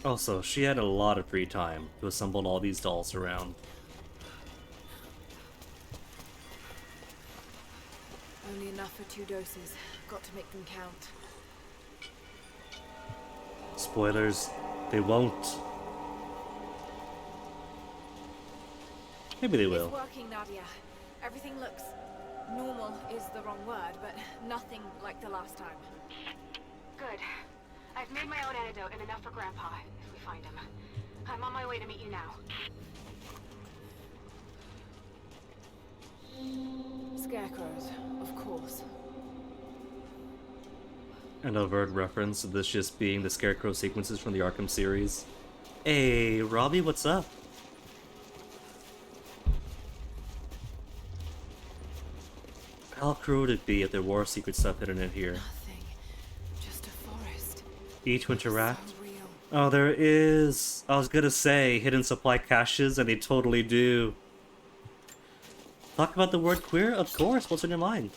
Also, she had a lot of free time to assemble all these dolls around. Only enough for 2 doses. Got to make them count. Spoilers, they won't. Maybe they will. It's working, Nadia. Everything looks... normal is the wrong word, but nothing like the last time. Good. I've made my own antidote and enough for Grandpa, if we find him. I'm on my way to meet you now. Scarecrows, of course. An overt reference to this just being the Scarecrow sequences from the Arkham series. Hey, Robbie, what's up? How cool would it be if there were secret stuff hidden in here? Nothing. Just a forest. Each to interact? So real. Oh, there is. I was gonna say hidden supply caches, and they totally do. Talk about the word queer? Of course. What's on your mind?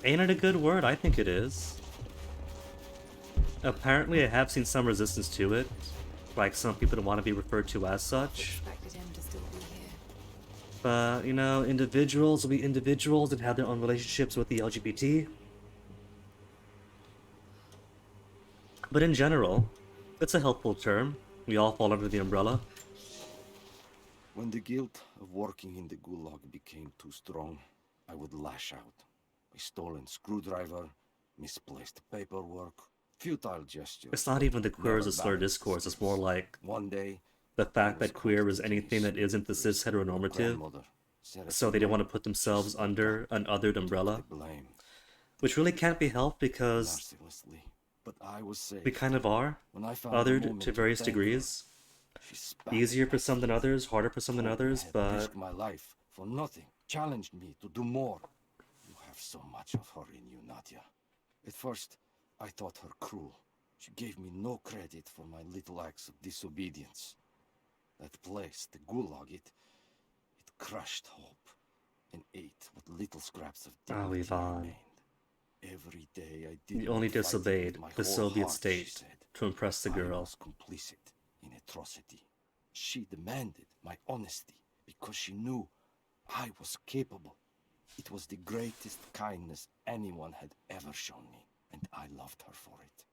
Ain't it a good word? I think it is. Apparently, I have seen some resistance to it. Like, some people don't want to be referred to as such. Expected him to still be here. But, you know, individuals will be individuals and have their own relationships with the LGBT. But in general, it's a helpful term. We all fall under the umbrella. When the guilt of working in the Gulag became too strong, I would lash out. A stolen screwdriver, misplaced paperwork, futile gestures. It's not even the queer as a slur Never discourse, it's more like one day, the fact that queer is anything that isn't the cis heteronormative, grandmother set so they don't want to put themselves under an othered umbrella, the blame which really can't be helped because mercilessly. But I was safe. we kind of are, When I found the othered moment to various thank her, degrees. she spat Easier in for my some than face, others, harder for some than told me others, I had but risked my life for nothing, challenged me to do more. You have so much of her in you, Nadia. At first, I thought her cruel. She gave me no credit for my little acts of disobedience. That place, the Gulag, it crushed hope and ate what little scraps of dignity Ivan. remained. Every day I did you only not fight it disobeyed with my the whole Soviet heart, she state said. to impress the I girl. was complicit in atrocity. She demanded my honesty because she knew I was capable. It was the greatest kindness anyone had ever shown me, and I loved her for it.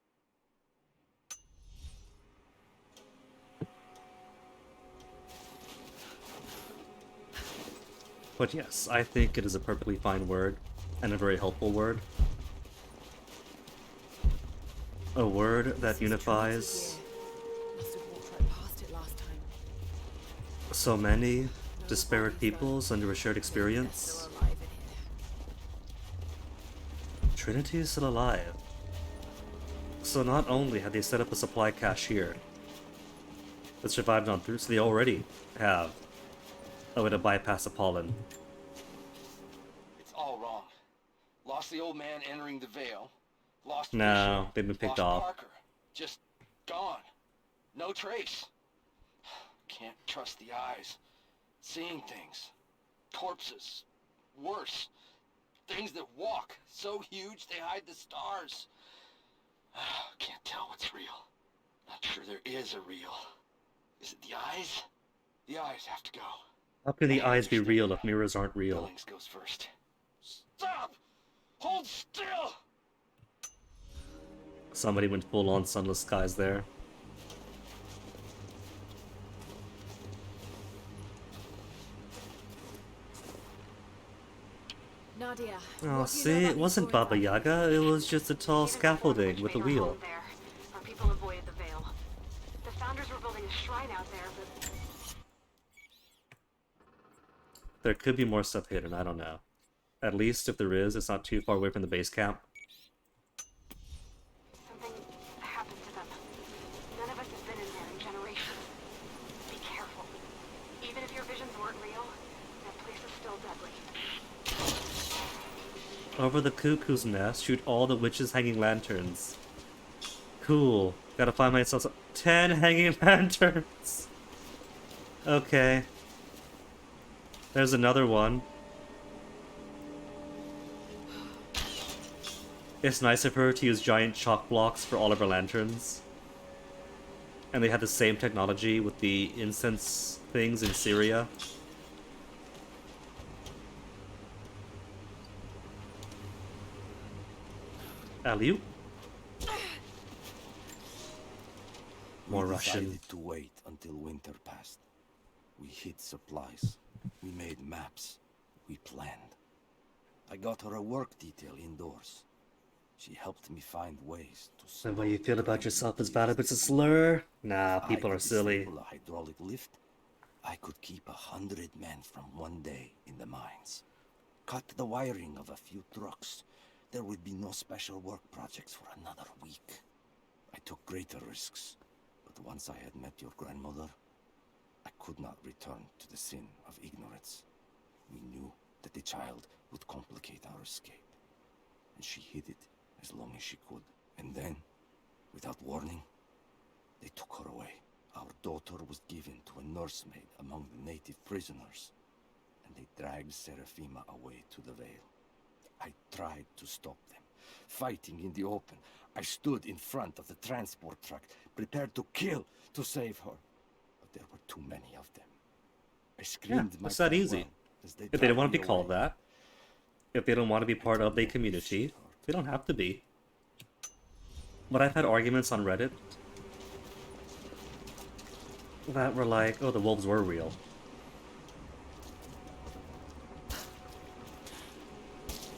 But yes, I think it is a perfectly fine word, and a very helpful word. A word that unifies Must have walked right past it last time. so many disparate peoples under a shared They're experience. still alive in here. Trinity is still alive. So not only have they set up a supply cache here that survived on through, so they already have a way to bypass the pollen. It's all wrong. Lost the old man entering the Vale. Lost No, Fisher, they've been picked lost off. Parker. Just gone. No trace. Can't trust the eyes. Seeing things. Corpses. Worse. Things that walk. So huge they hide the stars. Can't tell what's real. Not sure there is a real. Is it the eyes? The eyes have to go. How can the I eyes be understand real now. if mirrors aren't real? Billings goes first. Stop! Hold still! Somebody went full on sunless skies there. Nadia. Oh, what do you know see, about it these wasn't ruins, Baba Nadia? Yaga, it was just a tall It is scaffolding which with a made our wheel. home there. Our people avoided the Vale. The founders were building a shrine out there, but There could be more stuff hidden, I don't know. At least if there is, it's not too far away from the base camp. something happened to them. None of us have been in there in generations. Be careful. Even if your visions weren't real, that place is still deadly. Over the cuckoo's nest, shoot all the witches' hanging lanterns. Cool. Gotta find myself 10 hanging lanterns. Okay. There's another one. It's nice of her to use giant chalk blocks for all of her lanterns. And And they had the same technology with the incense things in Syria. Alley-oop. More We Russian. decided to wait until winter passed. We hid supplies. We made maps. We planned. I got her a work detail indoors. She helped me find ways to. The way you feel about yourself is bad if it's a slur? Nah, people are silly. A hydraulic lift, I could keep 100 men from one day in the mines. Cut the wiring of a few trucks. There would be no special work projects for another week. I took greater risks, but once I had met your grandmother, I could not return to the sin of ignorance. We knew that the child would complicate our escape, and she hid it as long as she could. And then, without warning, they took her away. Our daughter was given to a nursemaid among the native prisoners, and they dragged Seraphima away to the Vale. I tried to stop them, fighting in the open. I stood in front of the transport truck, prepared to kill to save her. But there were too many of them. I screamed It's that easy. If they don't want to be called that, if they don't want to be part of the community, they don't have to be. But I've had arguments on Reddit that were like, oh, the wolves were real.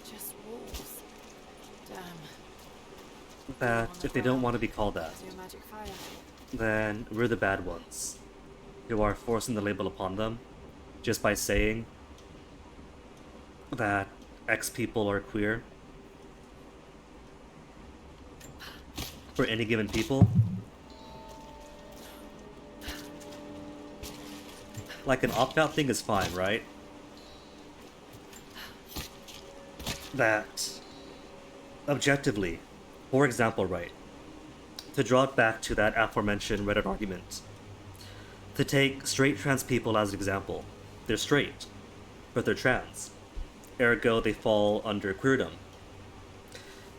Just wolves. Damn. That if they don't want to be called that, Your magic fire. then we're the bad ones who are forcing the label upon them just by saying that X people are queer. For any given people. Like an opt-out thing is fine, right? That objectively, for example, right? To draw it back to that aforementioned Reddit argument. To take straight trans people as an example. They're straight, but they're trans. Ergo, they fall under queerdom.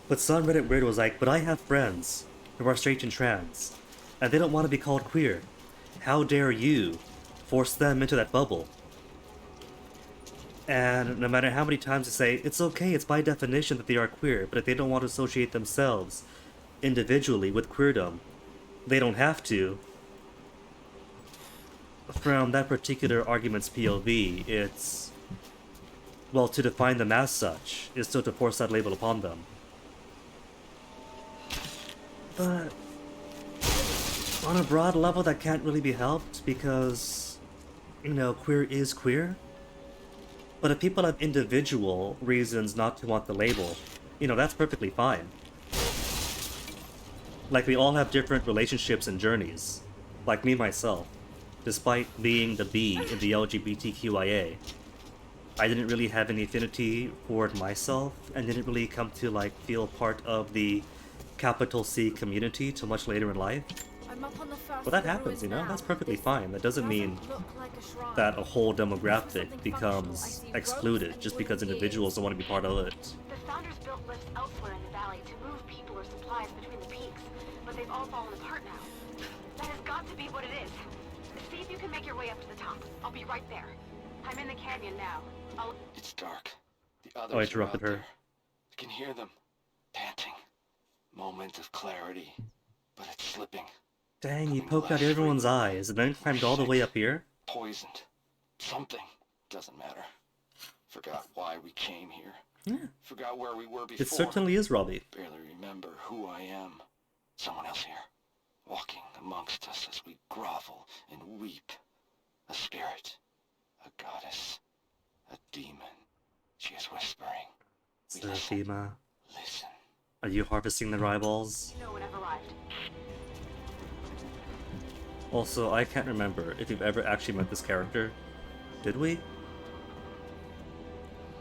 But some Reddit weird was like, but I have friends who are straight and trans, and they don't want to be called queer. How dare you force them into that bubble? And no matter how many times they say, it's okay, it's by definition that they are queer, but if they don't want to associate themselves individually with queerdom, they don't have to. From that particular argument's POV, it's, well, to define them as such is still to force that label upon them. But on a broad level, that can't really be helped because, you know, queer is queer. But if people have individual reasons not to want the label, you know, that's perfectly fine. Like, we all have different relationships and journeys. Like me, myself. Despite being the B in the LGBTQIA, I didn't really have any affinity for it myself, and didn't really come to, like, feel part of the capital C community till much later in life. I'm up on the first Well, that floor happens, you know? now. That's perfectly fine. That doesn't mean Look like a shrine. that a whole demographic becomes excluded just because individuals don't want to be part of it. The Founders built lifts elsewhere in the valley to move people or supplies between the peaks, but they've all fallen apart now. That has got to be what it is. See if you can make your way up to the top. I'll be right there. I'm in the canyon now. It's dark. The others Oh, I interrupted are out her. there. I can hear them panting. Moment of clarity, but it's slipping. Dang, you poked out everyone's eyes and then climbed all the way up here? Poisoned. Something. Doesn't matter. Forgot why we came here. Yeah. Forgot where we were before. It certainly is, Robbie. Barely remember who I am. Someone else here. Walking amongst us as we grovel and weep. A spirit. A goddess. A demon. She is whispering. We listen. Seraphima, Listen. are you harvesting the Ryballs? You know when I've arrived. Also, I can't remember if you've ever actually met this character. Did we?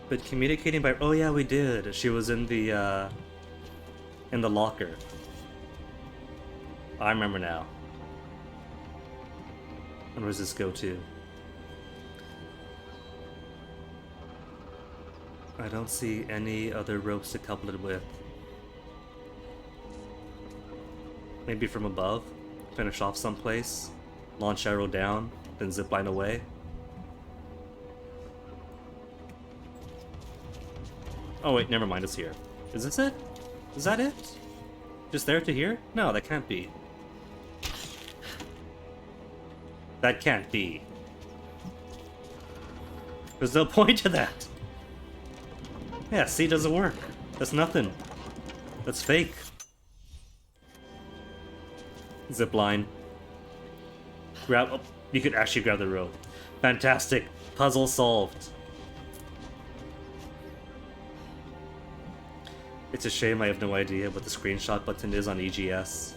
But communicating by— oh yeah, we did. She was in the locker. I remember now. And where does this go to? I don't see any other ropes to couple it with. Maybe from above? finish off someplace, launch arrow down, then zipline away. Oh wait, never mind, it's here. Is this it? Is that it? Just there to here? No, that can't be. That can't be. There's no point to that. Yeah, see, it doesn't work. That's nothing. That's fake. Zipline. Grab. Oh, you could actually grab the rope. Fantastic. Puzzle solved. It's a shame I have no idea what the screenshot button is on EGS.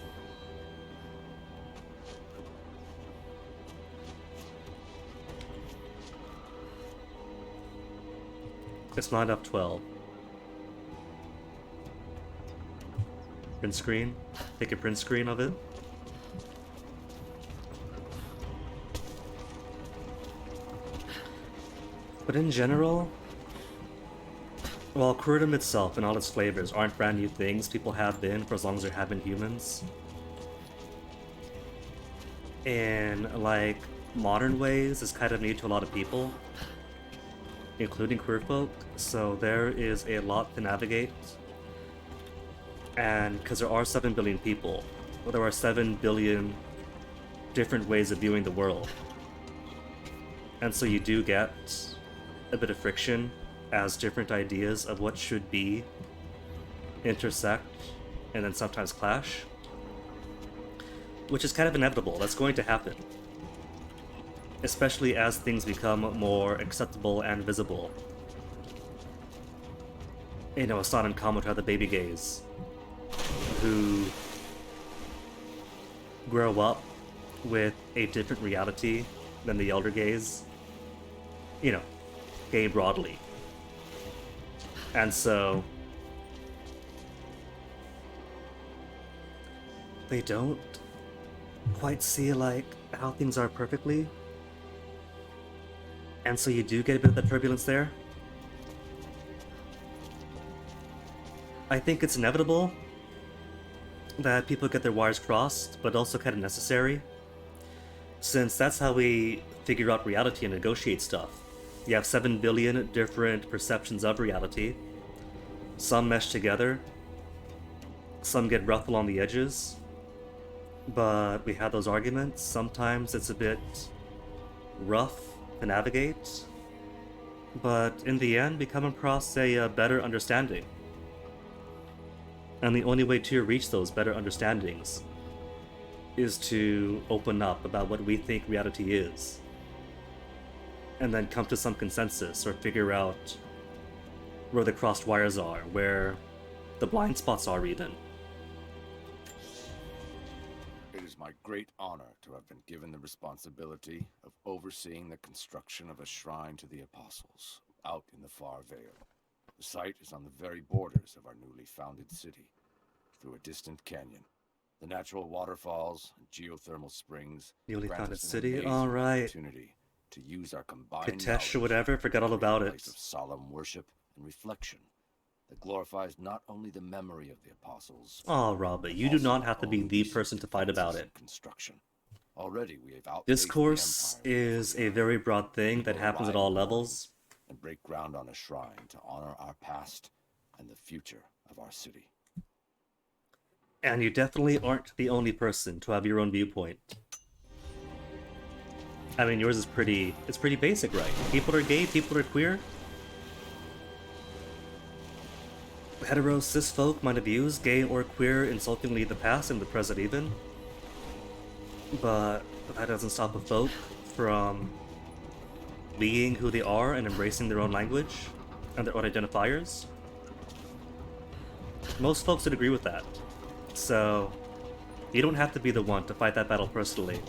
It's not up 12. Print screen? Take a print screen of it. But in general, while Quiritum itself and all its flavors aren't brand new things, people have been for as long as there have been humans. In, like, modern ways, it's kind of new to a lot of people, including queer folk, so there is a lot to navigate. And because there are 7 billion people, well, there are 7 billion different ways of viewing the world. And so you do get a bit of friction as different ideas of what should be intersect and then sometimes clash. Which is kind of inevitable, that's going to happen. Especially as things become more acceptable and visible. You know, it's not uncommon to have the baby gays who grow up with a different reality than the elder gays. You know, gay broadly. And so they don't quite see like how things are perfectly. And so you do get a bit of the turbulence there. I think it's inevitable that people get their wires crossed, but also kind of necessary, since that's how we figure out reality and negotiate stuff. You have 7 billion different perceptions of reality. Some mesh together, some get rough along the edges, but we have those arguments. Sometimes it's a bit rough to navigate, but in the end we come across a better understanding. And the only way to reach those better understandings is to open up about what we think reality is, and then come to some consensus or figure out where the crossed wires are, where the blind spots are even. It is my great honor to have been given the responsibility of overseeing the construction of a shrine to the Apostles out in the far Vale. The site is on the very borders of our newly founded city, through a distant canyon. The natural waterfalls and geothermal springs Newly grant founded us an city? amazing Alright. opportunity to use our combined Katesh knowledge or whatever, forgot all about to it. create a place of solemn worship and reflection that glorifies not only the memory of the Apostles. Oh, Robert, you do not have to be the person to fight about it. Construction. Already we have outpaced Discourse the Empire is a very broad thing that happens at all levels. and break ground on a shrine to honor our past and the future of our city. And you definitely aren't the only person to have your own viewpoint. I mean, yours is it's pretty basic, right? People are gay, people are queer. Hetero, cis folk might have used gay or queer insultingly in the past and the present even. But that doesn't stop a folk from being who they are and embracing their own language and their own identifiers. Most folks would agree with that. So, you don't have to be the one to fight that battle personally.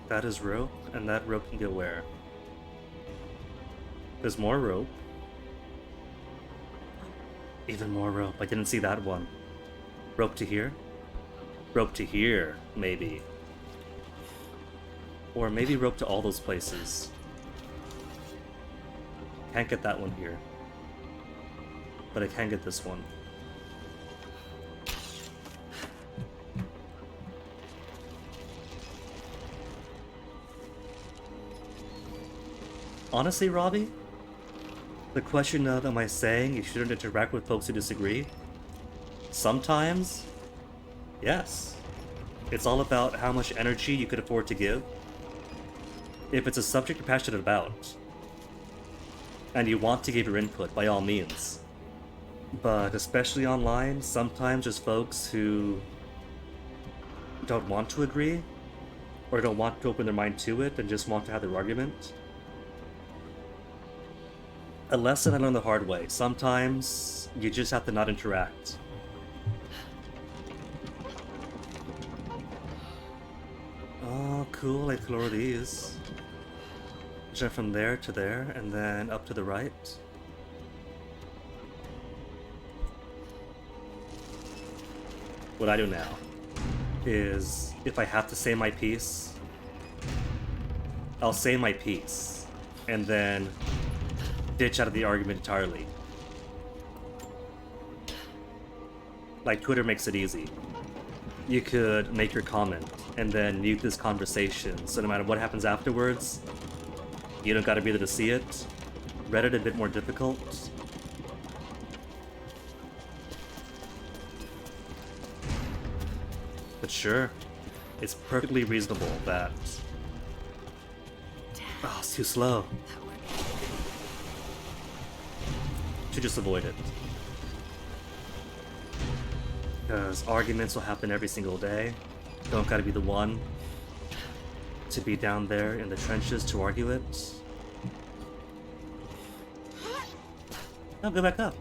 That is rope, and that rope can go where? There's more rope. Even more rope. I didn't see that one. Rope to here? Rope to here, maybe. Or maybe rope to all those places. Can't get that one here. But I can get this one. Honestly, Robbie, the question of am I saying you shouldn't interact with folks who disagree? Sometimes, yes. It's all about how much energy you could afford to give. If it's a subject you're passionate about, and you want to give your input, by all means. But especially online, sometimes there's folks who don't want to agree, or don't want to open their mind to it, and just want to have their argument. A lesson I learned the hard way. Sometimes you just have to not interact. Oh, cool, I explore these. Jump from there to there, and then up to the right. What I do now is, if I have to say my piece, I'll say my piece, and then ditch out of the argument entirely. Like, Twitter makes it easy. You could make your comment, and then mute this conversation, so no matter what happens afterwards, you don't gotta be there to see it. Reddit a bit more difficult. But sure, it's perfectly reasonable that... Oh, it's too slow. To just avoid it. Because arguments will happen every single day. Don't gotta be the one to be down there in the trenches to argue it. No, go back up.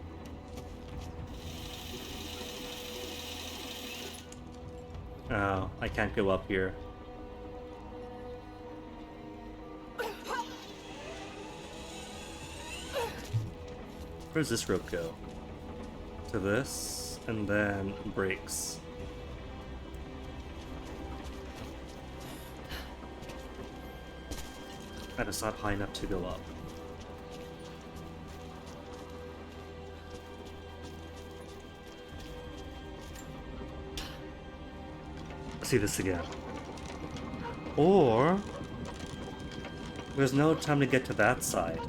Oh, I can't go up here. Where does this rope go? To this, and then breaks. And it's not high enough to go up. Let's see this again. Or there's no time to get to that side.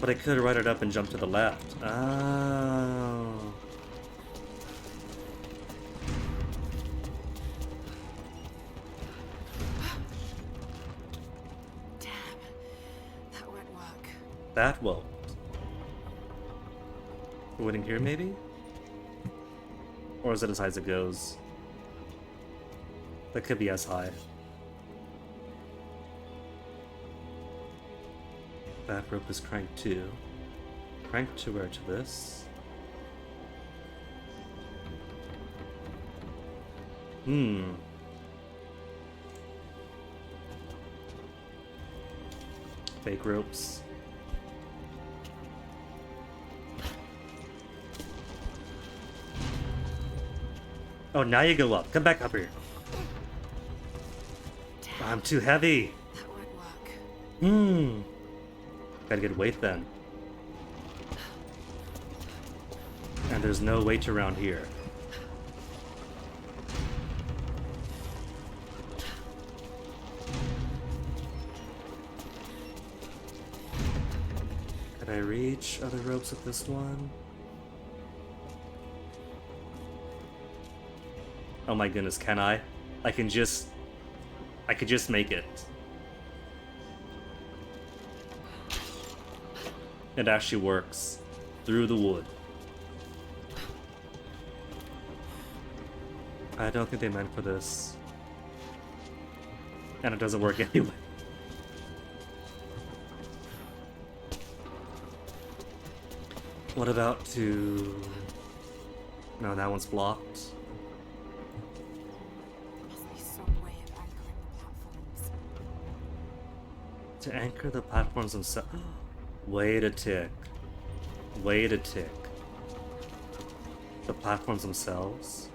But I could ride it up and jump to the left. Oh. That won't. Waiting here, maybe? Or is it as high as it goes? That could be as high. That rope is cranked too. Cranked to where? To this? Fake ropes. Oh, now you go up. Come back up here. I'm too heavy. That won't work. Gotta get weight then. And there's no weight around here. Can I reach other ropes with this one? Oh my goodness, can I? I could just make it. It actually works. Through the wood. I don't think they meant for this. And it doesn't work anyway. What about to... No, that one's blocked. To anchor the platforms themselves. Wait a tick. Wait a tick. The platforms themselves?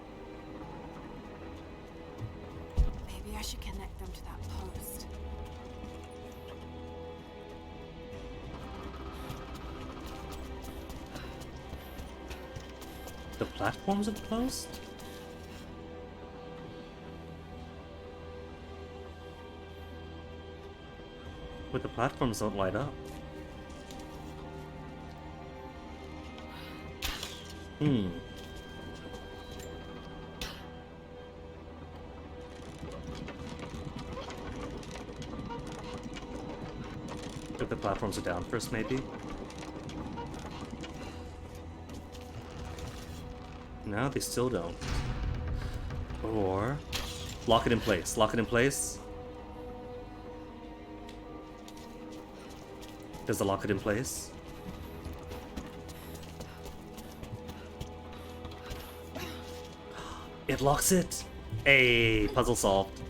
Maybe I should connect them to that post. The platforms of the post? But the platforms don't light up. Hmm. If the platforms are down first, maybe? No, they still don't. Or... lock it in place. Lock it in place. Does it lock it in place? It locks it! Hey, puzzle solved.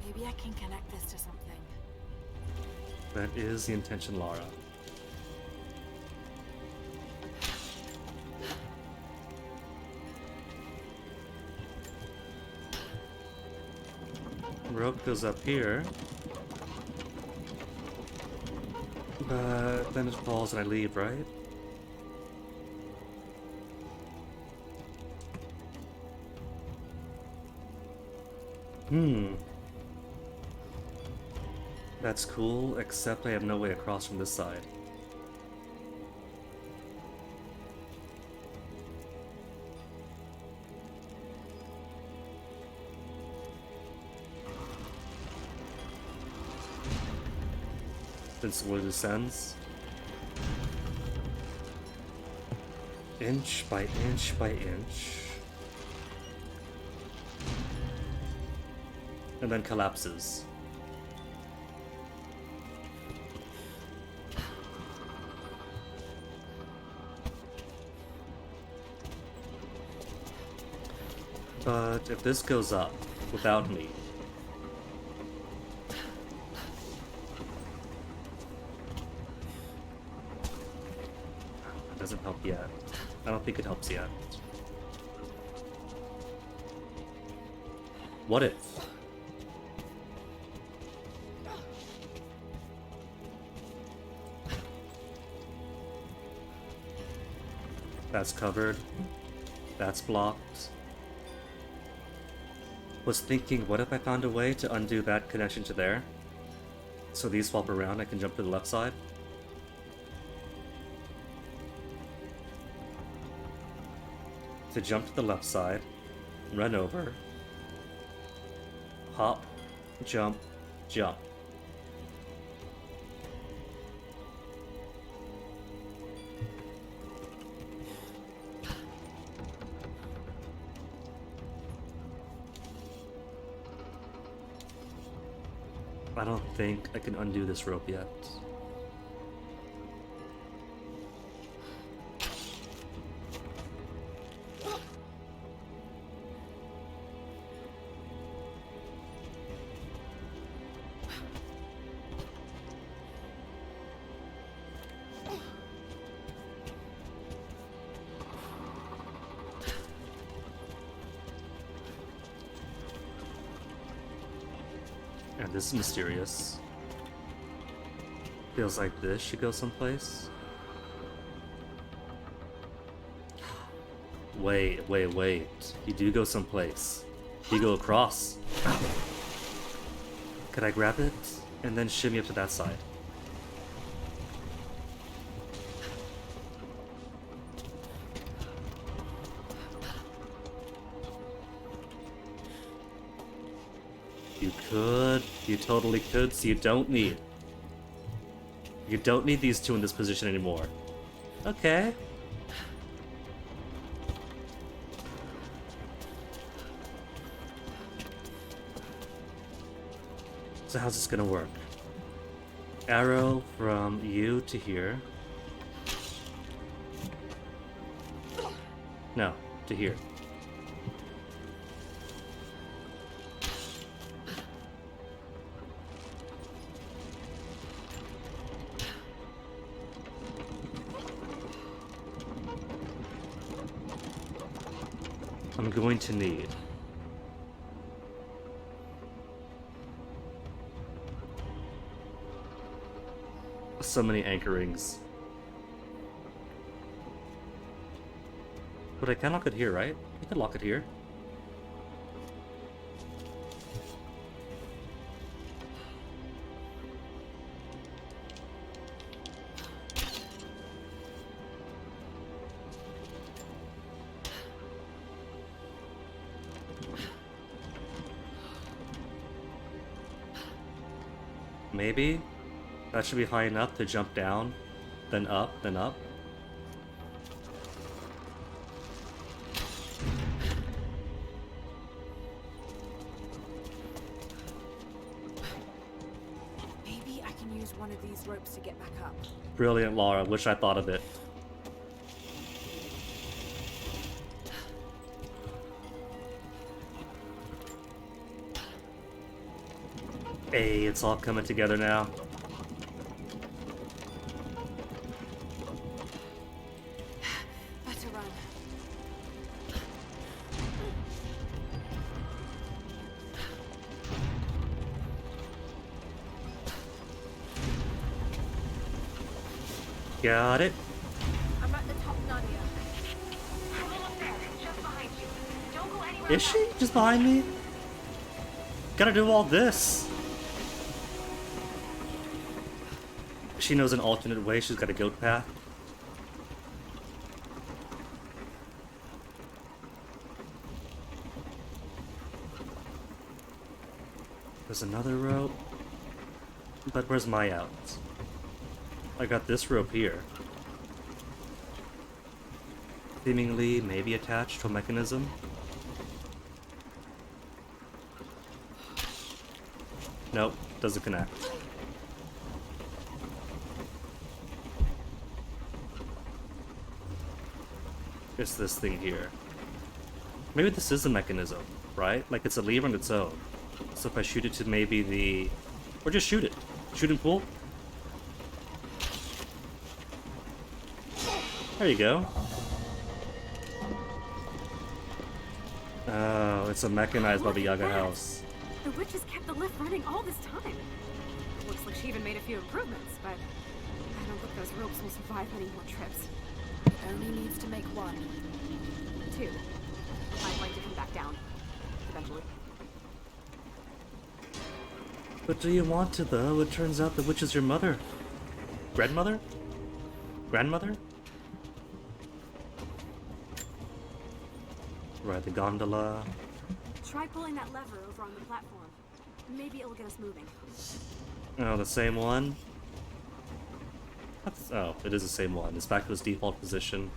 Maybe I can connect this to something. That is the intention, Lara. Rope goes up here. But then it falls and I leave, right? That's cool, except I have no way across from this side. Then slowly descends. Inch by inch by inch. And then collapses. But if this goes up without me, it doesn't help yet. I don't think it helps yet. What if? That's covered. That's blocked. Was thinking, what if I found a way to undo that connection to there? So these swap around, I can jump to the left side? To jump to the left side, run over, hop, jump, jump. I don't think I can undo this rope yet. And this is mysterious. Feels like this should go someplace. Wait. You do go someplace. You go across. Could I grab it and then shimmy up to that side? You could. You totally could, so you don't need. You don't need these two in this position anymore. Okay. So how's this gonna work? Arrow from you to here. No, to here. I'm going to need so many anchorings. But I can lock it here, right? I can lock it here. Maybe? That should be high enough to jump down, then up, then up. Maybe I can use one of these ropes to get back up. Brilliant, Laura. Wish I thought of it. Hey, it's all coming together now. Better run. Got it. I'm at the top, Nadia. I'm almost there, just behind you. Don't go anywhere. Is she just behind me? Gotta do all this. She knows an alternate way. She's got a goat path. There's another rope. But where's my out? I got this rope here. Seemingly maybe attached to a mechanism. Nope, doesn't connect. It's this thing here. Maybe this is a mechanism, right? Like it's a lever on its own. So if I shoot it to maybe the... Or just shoot it. Shoot and pull. There you go. Oh, it's a mechanized Baba Yaga house. The witches kept the lift running all this time. Looks like she even made a few improvements, but I don't think those ropes will survive many more trips. It only needs to make one. 2. I'm going to come back down. Eventually. But do you want to, though? It turns out the witch is your mother. Grandmother? Grandmother? Ride the gondola. Try pulling that lever over on the platform. Maybe it'll get us moving. Oh, the same one? That's, oh, it is the same one. It's back to its default position.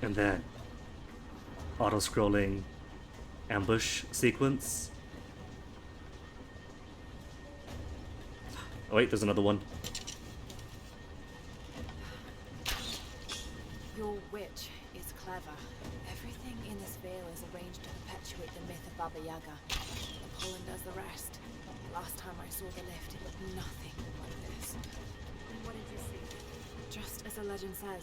And then, auto-scrolling ambush sequence. Oh wait, there's another one. Your witch is clever. Everything in this veil is arranged to perpetuate the myth of Baba Yaga. The pollen does the rest. Last time I saw the lift, it looked nothing like this. And what did you see? Just as the legend says,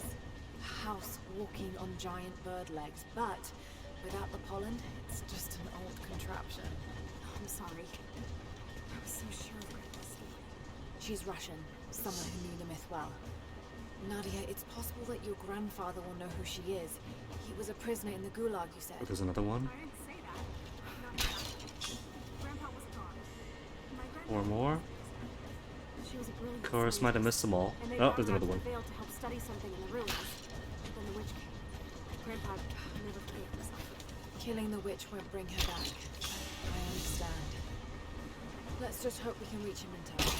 a house walking on giant bird legs, but without the pollen, it's just an old contraption. I'm sorry. I was so sure of Grandpa's story. She's Russian, someone who knew the myth well. Nadia, it's possible that your grandfather will know who she is. He was a prisoner in the Gulag, you said. Oh, there's another one. I didn't say that. Not yet. Grandpa was gone. My Or grandmother more. She was a brilliant Of course, scientist, might have missed them all. and they Oh, brought there's her another to one. the Vale to help study something in the ruins. But then the witch came. Grandpa never forgave himself. Killing the witch won't bring her back. I understand. Let's just hope we can reach him in time.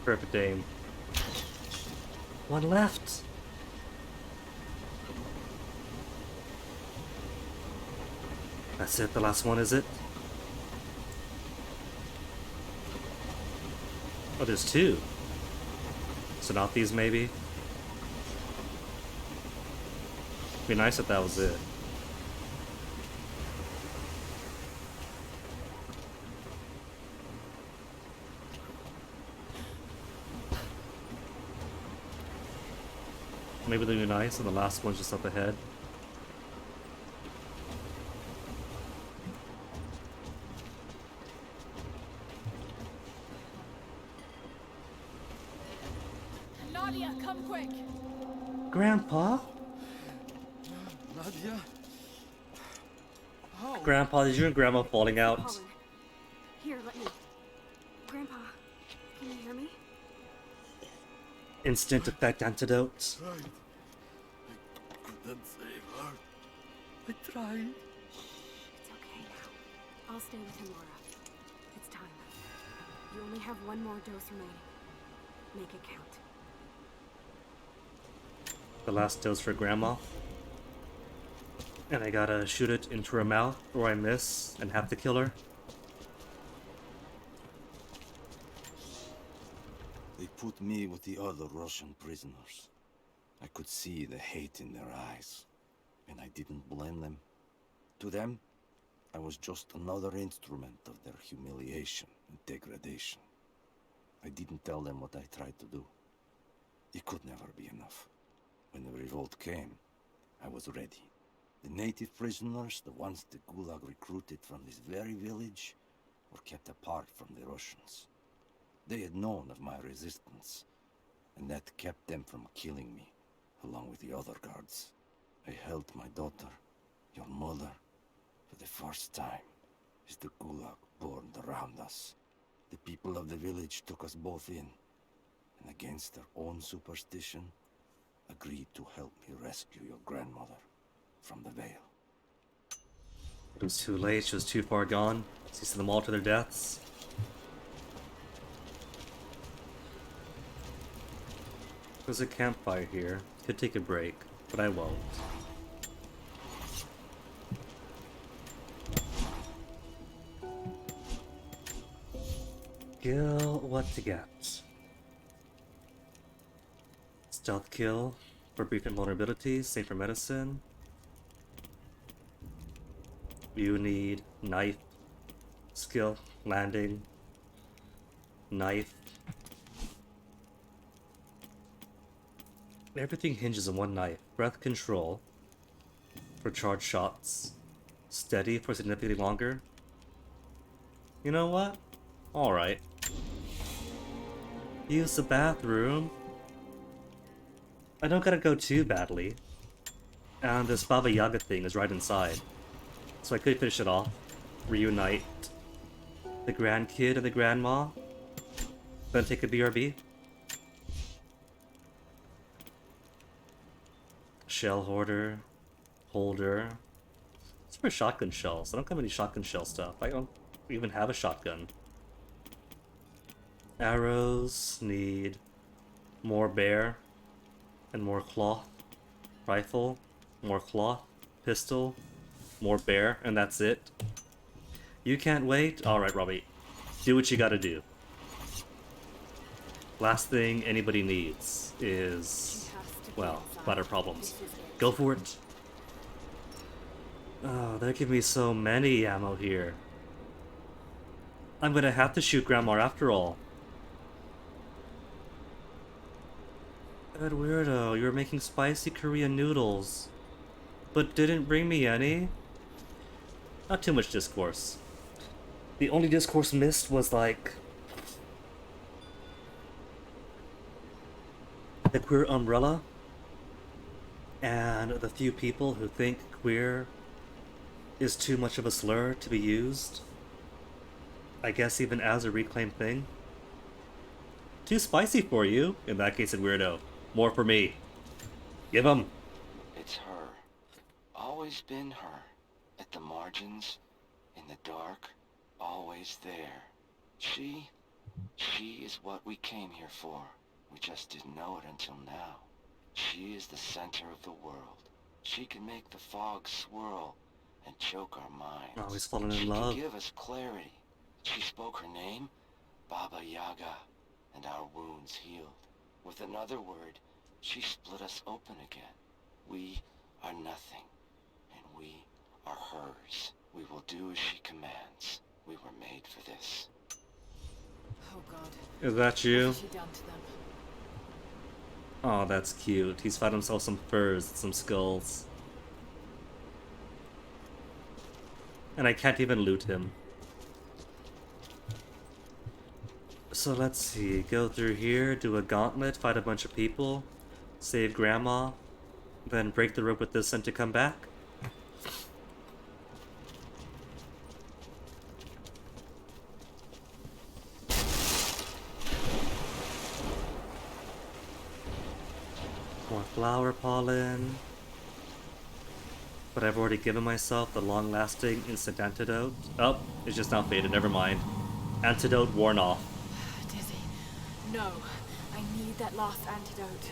Perfect aim. One left. That's it, the last one, is it? Oh, there's two. So not these, maybe? Be nice if that was it. Maybe they'll be nice and the last one's just up ahead. Nadia, come quick! Grandpa? Nadia? Grandpa, is your grandma falling out? Pollen. Here, let me. Grandpa, can you hear me? Instant effect antidote. Tried. I couldn't save her. I tried. It's okay now. I'll stay with him, Laura. It's time. You only have one more dose remaining. Make it count. The last dose for Grandma. And I gotta shoot it into her mouth, or I miss and have to kill her. They put me with the other Russian prisoners. I could see the hate in their eyes, and I didn't blame them. To them, I was just another instrument of their humiliation and degradation. I didn't tell them what I tried to do. It could never be enough. When the revolt came, I was ready. The native prisoners, the ones the Gulag recruited from this very village, were kept apart from the Russians. They had known of my resistance, and that kept them from killing me, along with the other guards. I held my daughter, your mother, for the first time, as the Gulag burned around us. The people of the village took us both in, and against their own superstition, agreed to help me rescue your grandmother from the Veil. It was too late, she was too far gone. She sent them all to their deaths. There's a campfire here. Could take a break, but I won't. Kill what to get. Stealth kill for brief invulnerability, safe for medicine. You need knife, skill, landing, knife. Everything hinges on one knife. Breath control for charged shots. Steady for significantly longer. You know what? Alright. Use the bathroom. I don't gotta go too badly. And this Baba Yaga thing is right inside. So I could finish it off. Reunite the grandkid and the grandma. Then take a BRB. Shell hoarder. Holder. It's for shotgun shells. I don't have any shotgun shell stuff. I don't even have a shotgun. Arrows. Need more bear. And more cloth. Rifle. More cloth. Pistol. More bear. And that's it. You can't wait? Alright, Robbie. Do what you gotta do. Last thing anybody needs is, well, bladder problems. Go for it. Oh, they give me so many ammo here. I'm gonna have to shoot Grandma after all. That weirdo, you were making spicy Korean noodles, but didn't bring me any? Not too much discourse. The only discourse missed was like the queer umbrella and the few people who think queer is too much of a slur to be used. I guess even as a reclaimed thing. Too spicy for you? In that case, weirdo. More for me. Give 'em. It's her. Always been her. At the margins, in the dark, always there. She is what we came here for. We just didn't know it until now. She is the center of the world. She can make the fog swirl and choke our minds. Always falling in love. She can give us clarity. She spoke her name, Baba Yaga, and our wounds healed. With another word, she split us open again. We are nothing, and we are hers. We will do as she commands. We were made for this. Oh God. Is that you? What has she done to them? Oh, that's cute. He's found himself some furs and some skulls. And I can't even loot him. So let's see, go through here, do a gauntlet, fight a bunch of people, save Grandma, then break the rope with this and to come back. flower pollen. But I've already given myself the long-lasting instant antidote. Oh, it's just now faded, never mind. Antidote worn off. Dizzy. No. I need that last antidote.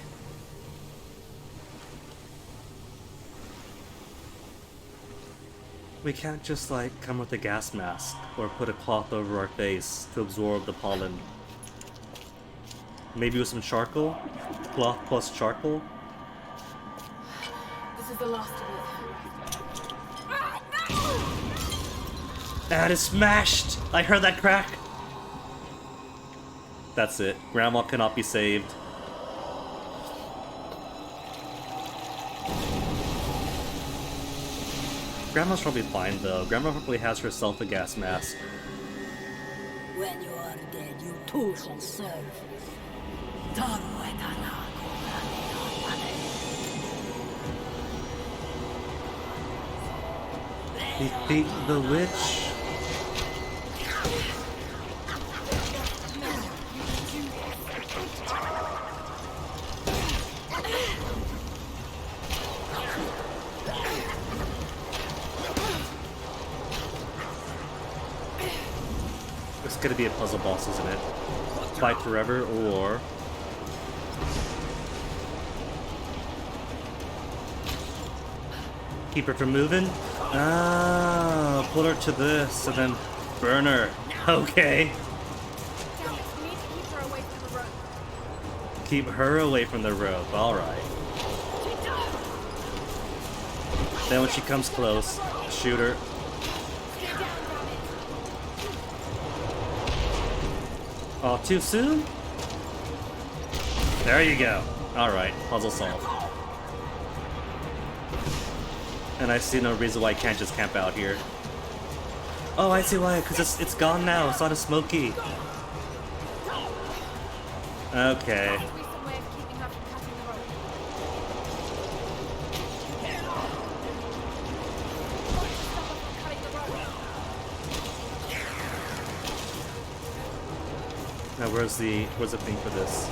We can't just, like, come with a gas mask or put a cloth over our face to absorb the pollen. Maybe with some charcoal? Cloth plus charcoal? This is the last of it. And it's smashed! I heard that crack! That's it. Grandma cannot be saved. Grandma's probably fine though. Grandma probably has herself a gas mask. When you are dead, you too shall serve. Defeat the witch. It's gonna be a puzzle boss, isn't it? Fight forever or... keep her from moving? Ah, pull her to this and then burn her. Okay. Damn it, we need to keep her away from the rope. Keep her away from the rope, alright. Then when she comes close, shoot her. Oh, too soon? There you go. Alright, puzzle solved. And I see no reason why I can't just camp out here. Oh, I see why, because it's gone now. It's not a smoky. Okay. Now where's the thing for this?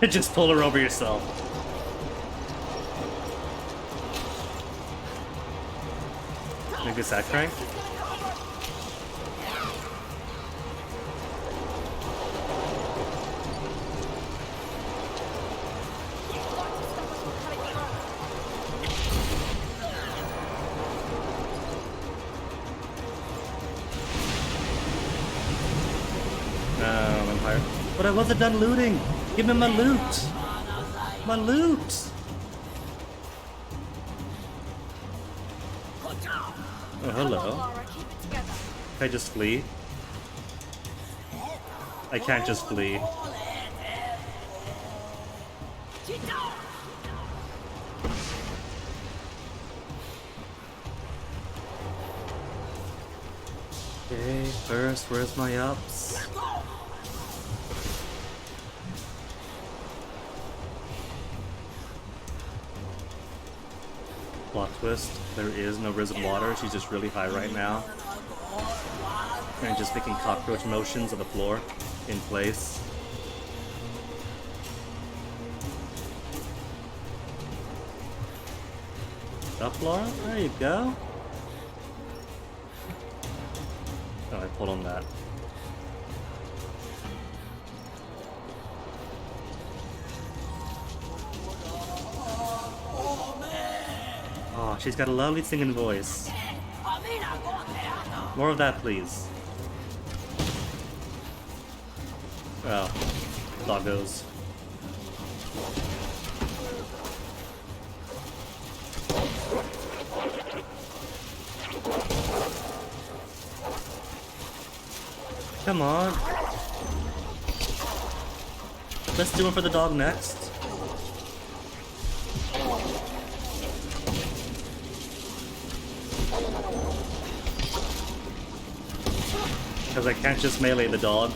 Just pull her over yourself. Maybe it's that crank? Empire. But I wasn't done looting! Give me my loot! My loot! Oh, hello. Can I just flee? I can't just flee. Okay, first, where's my ups? Plot twist, there is no risen water, she's just really high right now. And just making cockroach motions on the floor, in place. Up, Laura? There you go. Oh, I pulled on that. Oh, she's got a lovely singing voice. More of that, please. Oh, doggos. Come on. Let's do one for the dog next. Because I can't just melee the dog.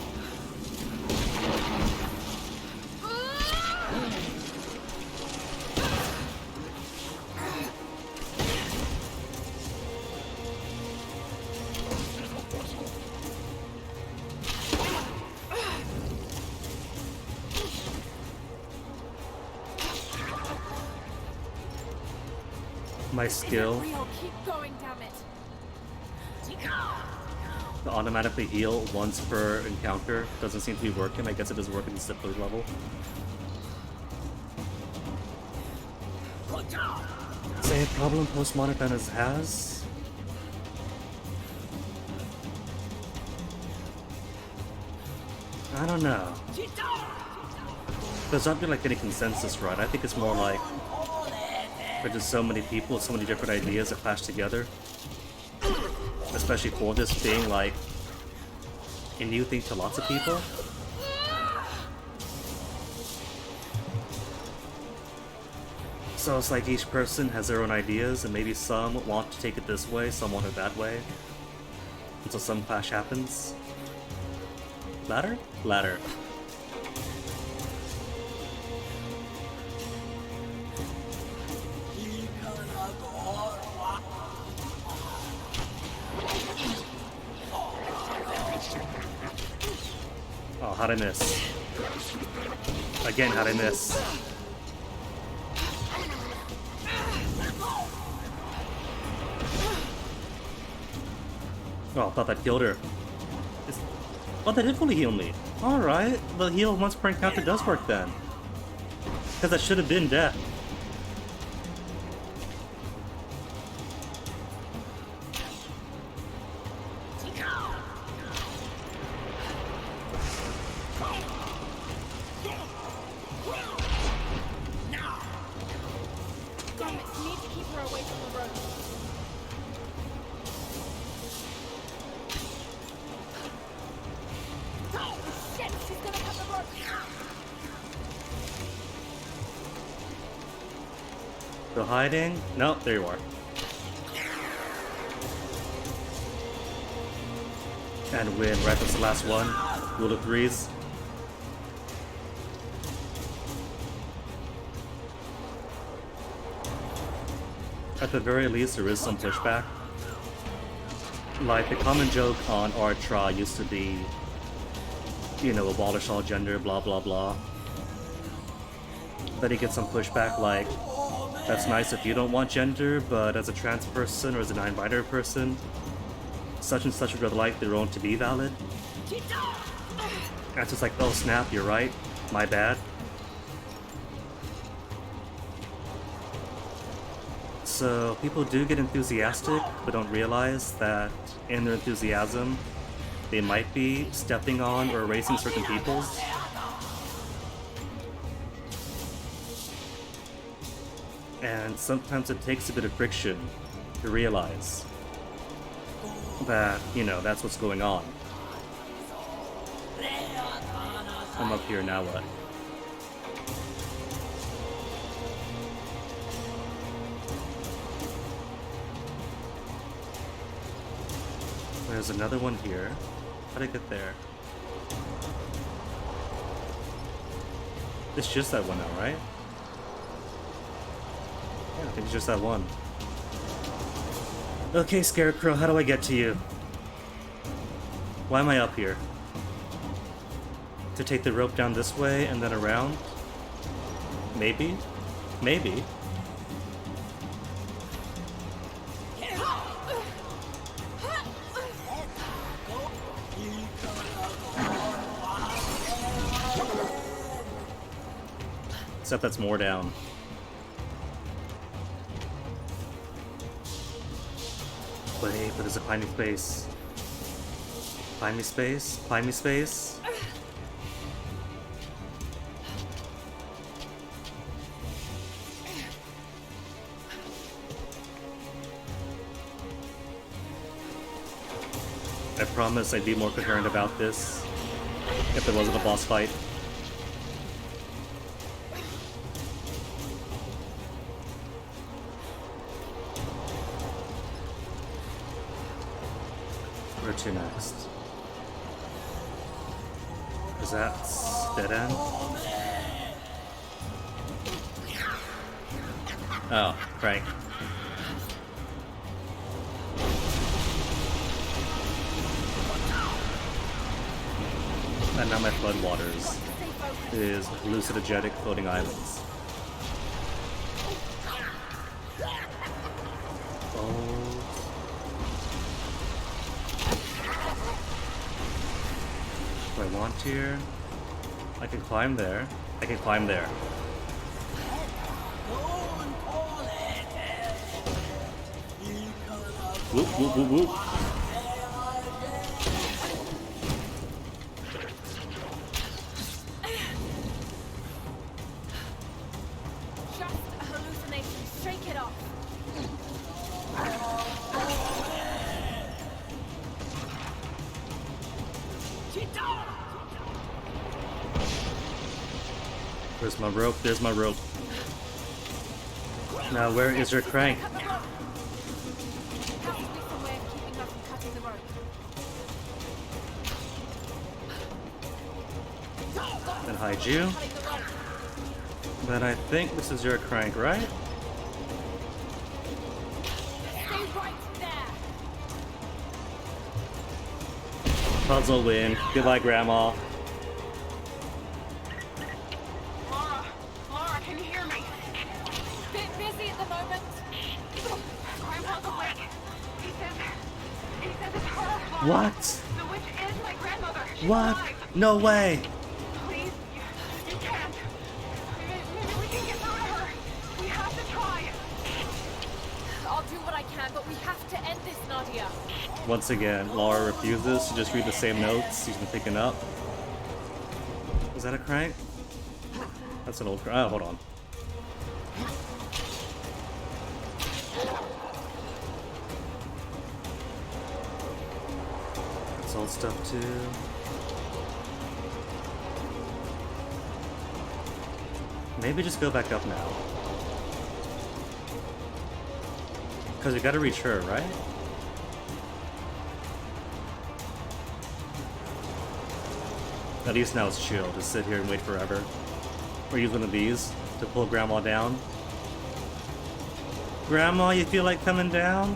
my skill Real, keep going, damn it. to automatically heal once per encounter doesn't seem to be working. I guess it doesn't work at the difficulty level. Same problem Postmodern Venice has. I don't know. There's not been like any consensus, right? I think it's more like there's just so many people, so many different ideas that clash together. Especially for this being like a new thing to lots of people. So it's like each person has their own ideas, and maybe some want to take it this way, some want it that way. Until some clash happens. Ladder? Ladder. Oh, how'd I miss? Again, how'd I miss? Oh, I thought that killed her. Oh, that did fully heal me. Alright, the heal once per encounter does work then. Because that should have been death. Damn it, you need to keep her away from the road. Oh, shit, she's gonna cut the rope. Still hiding? No, there you are. And win, right? That's the last one. Rule of threes. At the very least, there is some pushback. Like, the common joke on our trial used to be, you know, abolish all gender, blah blah blah. Then you get some pushback like, that's nice if you don't want gender, but as a trans person or as a non-binary person, such and such would rather like their own to be valid. And it's just like, oh snap, you're right, my bad. So people do get enthusiastic, but don't realize that in their enthusiasm, they might be stepping on or erasing certain peoples. And sometimes it takes a bit of friction to realize that, you know, that's what's going on. I'm up here, now what? There's another one here. How'd I get there? It's just that one now, right? Yeah, I think it's just that one. Okay, Scarecrow, how do I get to you? Why am I up here? To take the rope down this way and then around? Maybe? Maybe. Except that's more down. Wait, but there's a climbing space. Climb me space? Climb me space? I promise I'd be more coherent about this if there wasn't a boss fight. Where to next? Is that dead end? Oh, right. And now my floodwaters is hallucinogenic floating islands. Hold. What do I want here? I can climb there. I can climb there. Whoop, whoop, whoop, whoop. Just a hallucination. Shake it off. Where's my rope? There's my rope. Now, where is your crank? Cut the rope. Has to be some way of keeping her from cutting the rope. Then hide you. Cutting the rope. Then I think this is your crank, right? Stay right there. Puzzle win. Goodbye, Grandma. Laura, can you hear me? Bit busy at the moment. Grandpa's awake. He says it's her. Laura. What? The witch is my grandmother. She's What? alive. No way. Please, you can't. Maybe we can get through to her. We have to try. I'll do what I can, but we have to end this, Nadia. Once again, Laura refuses to just read the same notes she's been picking up. Is that a crank? That's an old crank. Oh, hold on. That's old stuff too. Maybe just go back up now. Because we gotta reach her, right? At least now it's chill. Just sit here and wait forever. Or use one of these to pull Grandma down. Grandma, you feel like coming down?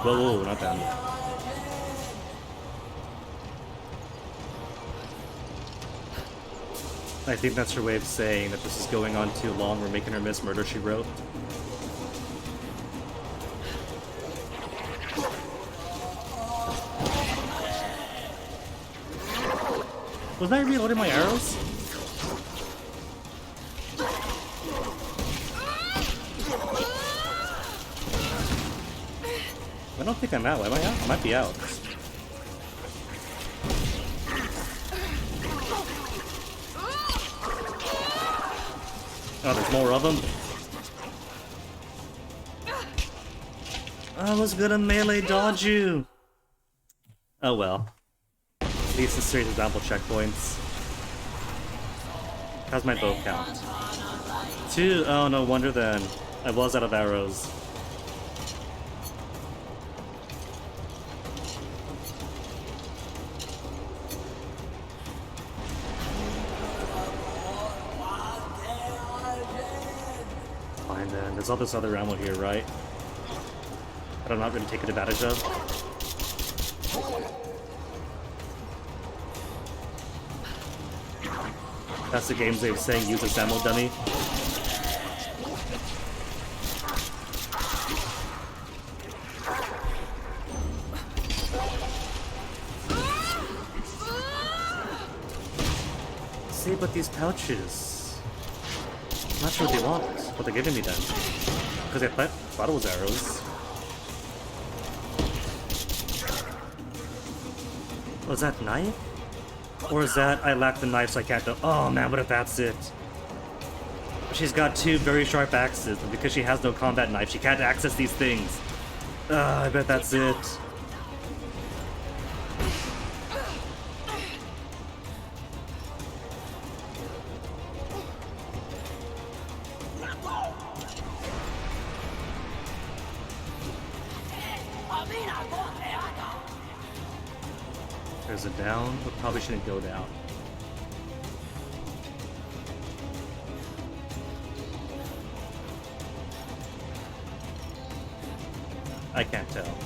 Whoa, whoa, not that. I think that's her way of saying that this is going on too long. We're making her miss Murder, She Wrote. Was I reloading my arrows? I don't think I'm out. Am I out? I might be out. Oh, there's more of them? I was gonna melee dodge you! Oh well. At least it's series of example checkpoints. How's my bow count? 2? Oh, no wonder then. I was out of arrows. Fine then. There's all this other ammo here, right? That I'm not really taking advantage of. That's the game's way of saying use this ammo, dummy. See, but these pouches. I'm not sure what they want. What they're giving me then. Because I thought it was arrows. Was that knife? Or is that I lack the knife so I can't do— oh man, what if that's it? She's got 2 very sharp axes, and because she has no combat knife, she can't access these things. I bet that's it. There's a down, but probably shouldn't go down. I can't tell.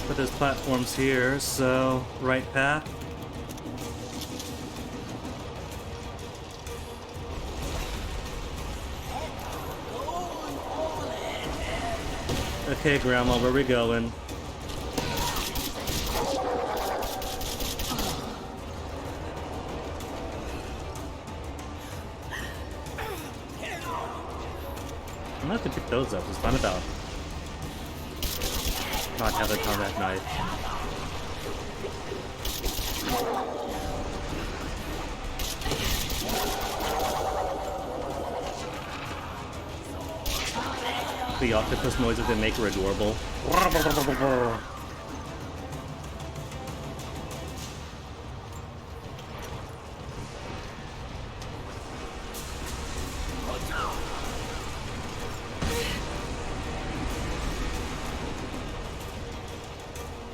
But there's platforms here, so right path. Okay, Grandma, where we going? I'm gonna have to pick those up. It's fun about not having on that knife. The octopus noises that make her adorable.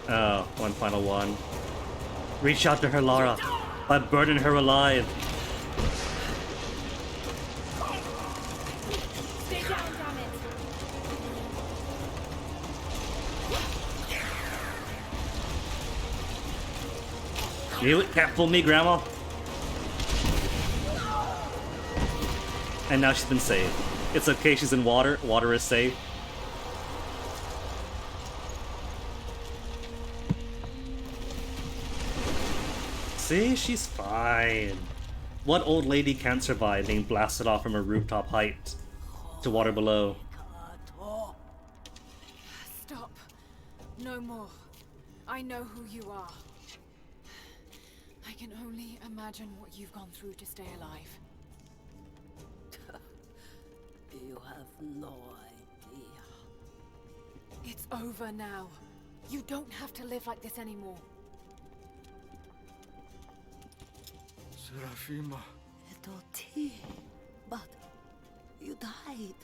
Oh, one final one. Reach out to her, Lara. But burden her alive. Stay down, damn it! You can't fool me, Grandma. And now she's been saved. It's okay, she's in water. Water is safe. See, she's fine. What old lady can't survive being blasted off from a rooftop height to water below? Stop. No more. I know who you are. I can only imagine what you've gone through to stay alive. You have no idea. It's over now. You don't have to live like this anymore. Serafima. Doti, but you died.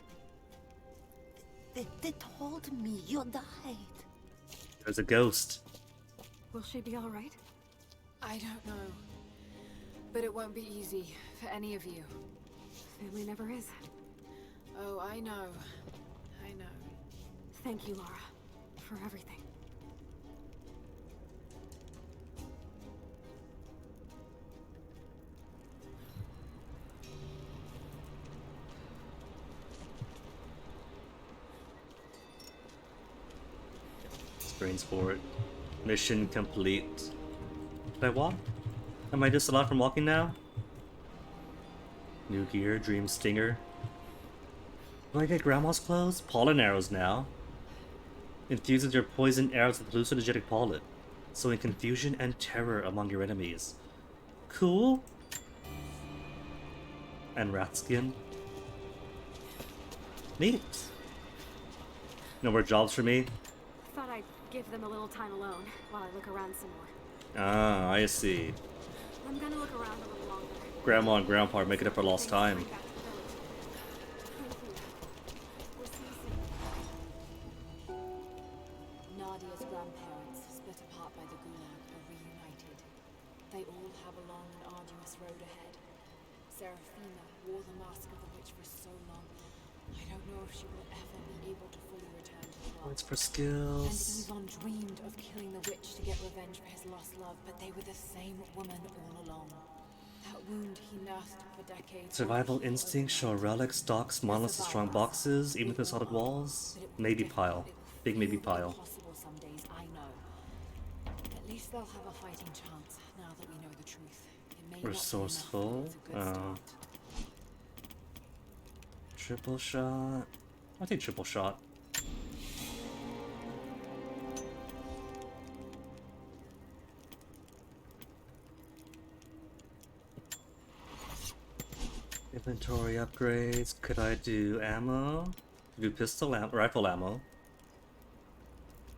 They told me you died. There's a ghost. Will she be all right? I don't know. But it won't be easy for any of you. Family never is. Oh, I know. I know. Thank you, Lara, for everything. Brains for it. Mission complete. Can I walk? Am I disallowed from walking now? New gear, Dream Stinger. Do I get Grandma's clothes? Pollen arrows now. Infuses your poison arrows with hallucinogenic pollen, sowing confusion and terror among your enemies. Cool. And rat skin. Neat. No more jobs for me? Thought I'd give them a little time alone while I look around some more. Ah, I see. I'm gonna look around a little longer. Grandma and Grandpa are making up for lost time. Nadia's grandparents, split apart by the Gulag, are reunited. They all have a long and arduous road ahead. Serafina wore the mask of the witch for so long. I don't know if she will ever be able to fully return to the world. Points for And skills. Yvonne dreamed of killing the witch to get revenge for his lost love, but they were the same woman all along. That wound he nursed for decades. Survival instincts show relics, docks, monoliths, and strong boxes, even with solid walls. Maybe pile. Big maybe pile. Possible some days, I know. At least they'll have a fighting chance now that we know the truth. It may not be enough, Resourceful. but it's a good start. Triple shot. I'll take triple shot. Inventory upgrades. Could I do ammo? Do pistol ammo, rifle ammo.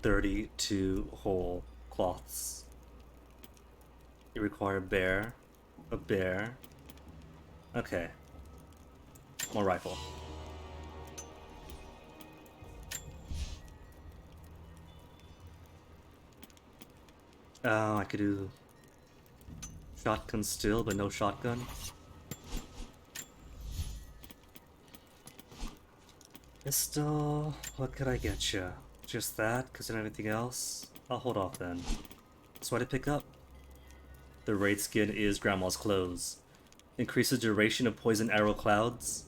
32 whole cloths. You require a bear. Okay. More rifle. Oh, I could do shotgun still, but no shotgun. Pistol, what could I get you? Just that, cause then anything else? I'll hold off then. So what did I pick up? The raid skin is Grandma's clothes. Increases duration of poison arrow clouds.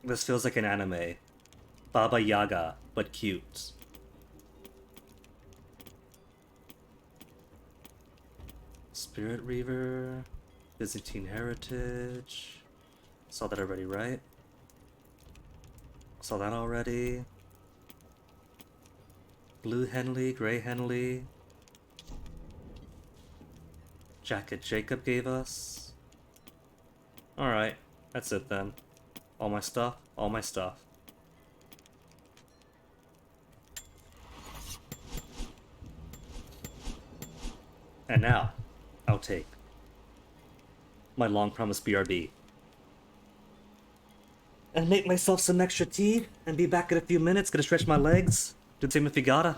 This feels like an anime. Baba Yaga, but cute. Spirit Reaver, Byzantine Heritage. Saw that already, right? Saw that already. Blue Henley, Grey Henley. Jacket Jacob gave us. Alright, that's it then. All my stuff, all my stuff. And now, I'll take my long promised BRB. And make myself some extra tea, and be back in a few minutes. Gonna stretch my legs. Do the same if you gotta.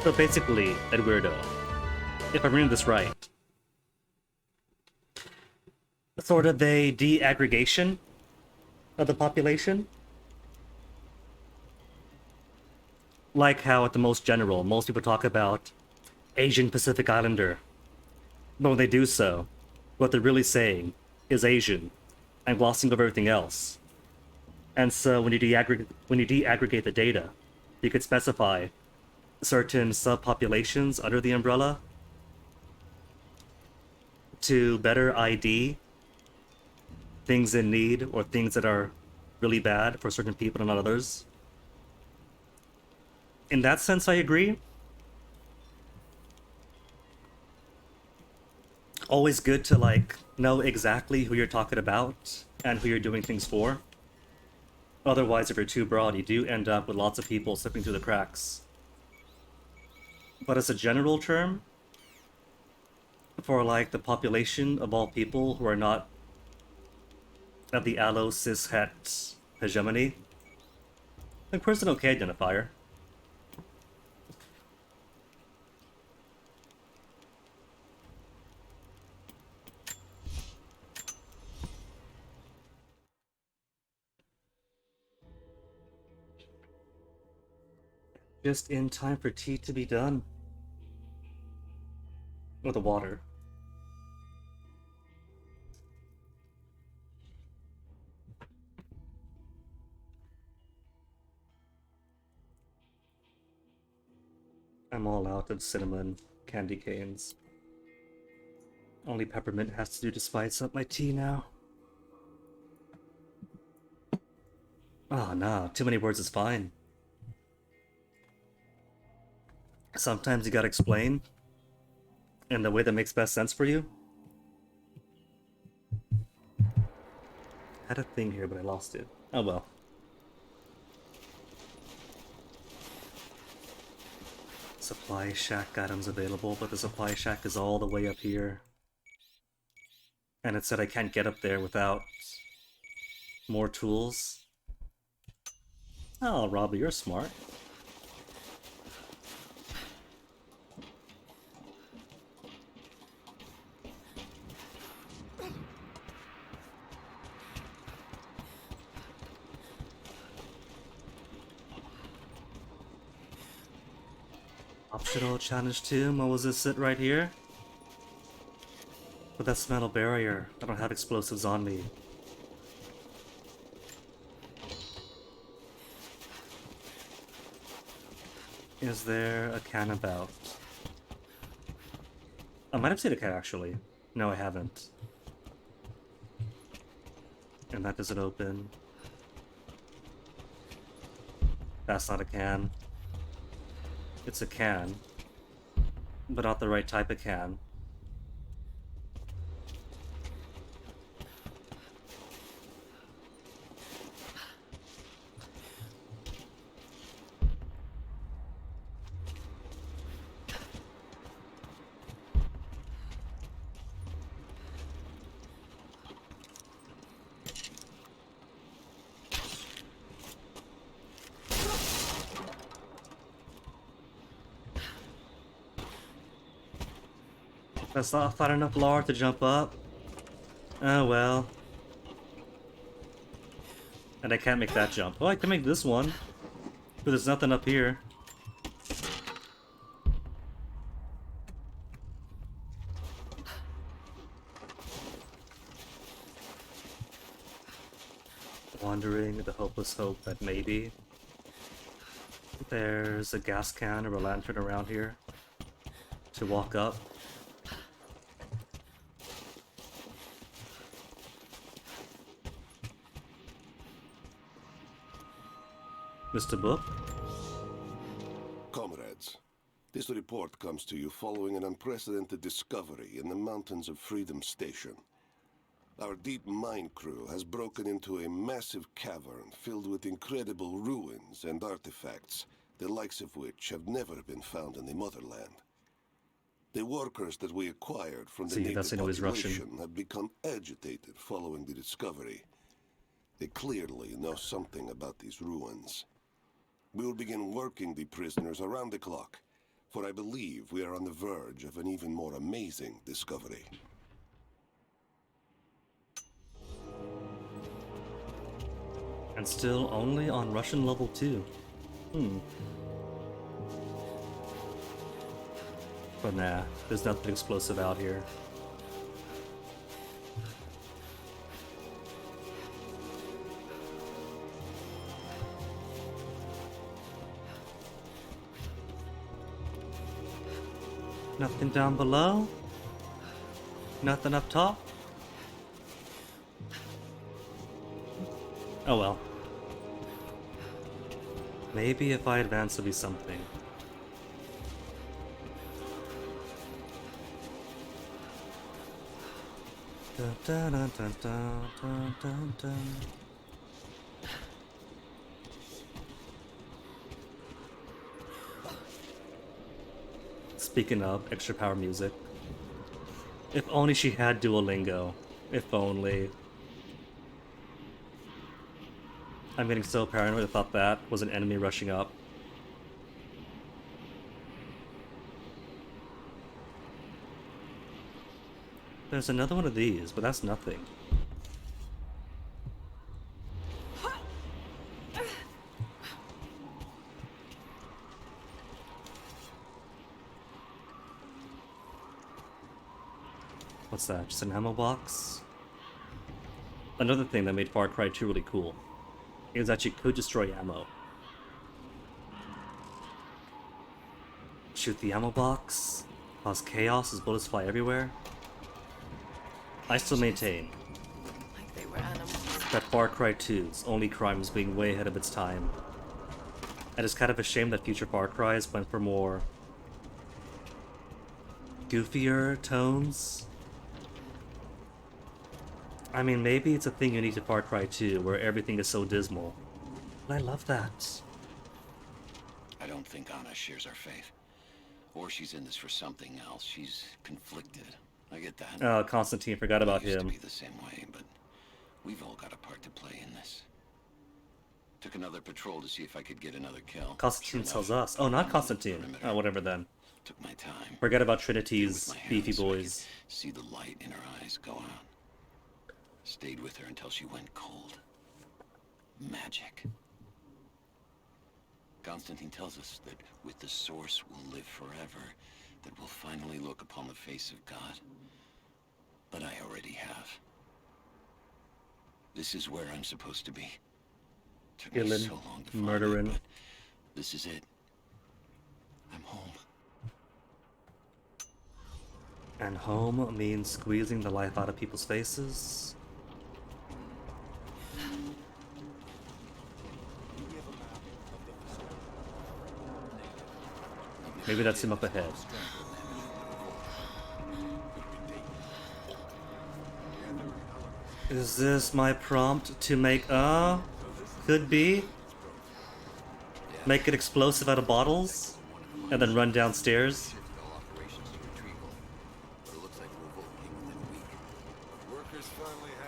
So basically, Eduardo, if I'm reading this right, sort of a de-aggregation of the population? Like how at the most general, most people talk about Asian Pacific Islander. But when they do so, what they're really saying is Asian and glossing over everything else. And so when you de-aggregate the data, you could specify certain subpopulations under the umbrella to better ID things in need or things that are really bad for certain people and not others. In that sense, I agree. Always good to like know exactly who you're talking about and who you're doing things for. Otherwise, if you're too broad, you do end up with lots of people slipping through the cracks. But as a general term, for like the population of all people who are not of the allo cis het hegemony, like personal K identifier. Just in time for tea to be done. Or the water. I'm all out of cinnamon candy canes. Only peppermint has to do to spice up my tea now. Oh no, too many words is fine. Sometimes you gotta explain in the way that makes best sense for you. Had a thing here, but I lost it. Oh well. Supply shack items available, but the supply shack is all the way up here. And it said I can't get up there without more tools. Oh, Robbie, you're smart. Optional challenge 2, what was this sit right here? But that's metal barrier. I don't have explosives on me. Is there a can about? I might have seen a can actually. No, I haven't. And that doesn't open. That's not a can. It's a can, but not the right type of can. That's not far enough lore to jump up. Oh well. And I can't make that jump. Oh, I can make this one. But there's nothing up here. Wandering the hopeless hope that maybe there's a gas can or a lantern around here to walk up. Mr. Book? Comrades, this report comes to you following an unprecedented discovery in the mountains of Freedom Station. Our deep mine crew has broken into a massive cavern filled with incredible ruins and artifacts, the likes of which have never been found in the motherland. The workers that we acquired from the native population have become agitated following the discovery. They clearly know something about these ruins. We will begin working the prisoners around the clock, for I believe we are on the verge of an even more amazing discovery. And still only on Russian level 2. But nah, there's nothing explosive out here. Nothing down below? Nothing up top? Oh well. Maybe if I advance there'll be something. Dun, dun, dun, dun, dun, dun, dun. Speaking of extra power music, if only she had Duolingo. If only. I'm getting so paranoid I thought that was an enemy rushing up. There's another one of these, but that's nothing. What's that? Just an ammo box? Another thing that made Far Cry 2 really cool is that you could destroy ammo. Shoot the ammo box. Cause chaos as bullets fly everywhere. I still maintain Like they were animals. that Far Cry 2's only crime is being way ahead of its time. And it's kind of a shame that future Far Cry's went for more goofier tones. I mean, maybe it's a thing unique to Far Cry 2, where everything is so dismal. But I love that. I don't think Anna shares our faith. Or she's in this for something else. She's conflicted. I get that. Oh, Constantine, forgot about used him. to be the same way, but we've all got a part to play in this. Took another patrol to see if I could get another kill. Constantine tells us. Oh, not Constantine. Oh, whatever then. Took my time. Forget about Trinity's beefy So I could boys. see the light in her eyes go out. Stayed with her until she went cold. Magic. Constantine tells us that with the Source we'll live forever, that we'll finally look upon the face of God. But I already have. This is where I'm supposed to be. Took me Killing, so long to find murdering. it, but this is it. I'm home. And home means squeezing the life out of people's faces. Maybe that's him up ahead. Is this my prompt to make could be? Make it explosive out of bottles? And then run downstairs?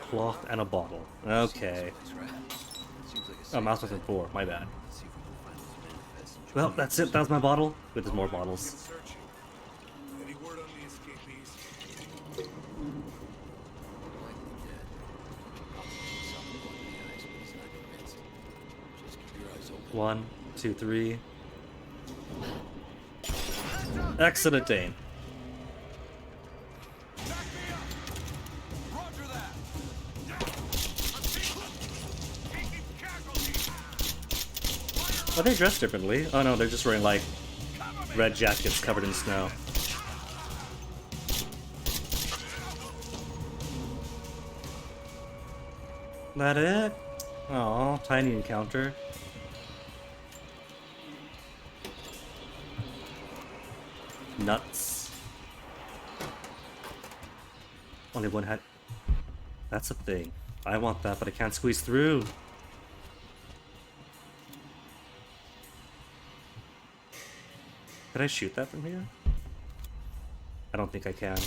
Cloth and a bottle. Okay. Oh, mouse wasn't 4, my bad. Well, that's it, that was my bottle. But there's more bottles. Any word on the escapees? 1, 2, 3. Excellent aim. Are they dressed differently? Oh no, they're just wearing like red jackets covered in snow. That it? Oh, tiny encounter. Nuts. Only one head. That's a thing. I want that, but I can't squeeze through. Could I shoot that from here? I don't think I can.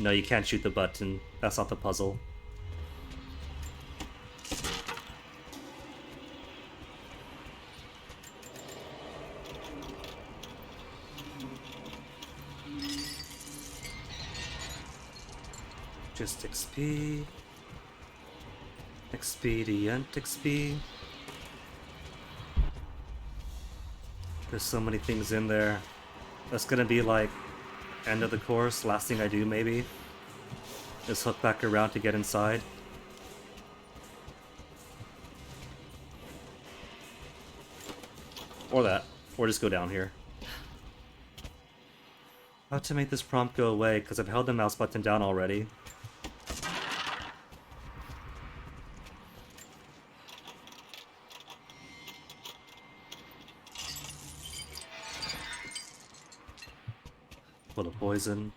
No, you can't shoot the button. That's not the puzzle. Just XP. Expedient XP. There's so many things in there. That's gonna be like end of the course, last thing I do maybe. Is hook back around to get inside. Or that. Or just go down here. How to make this prompt go away, because I've held the mouse button down already. Full of poison.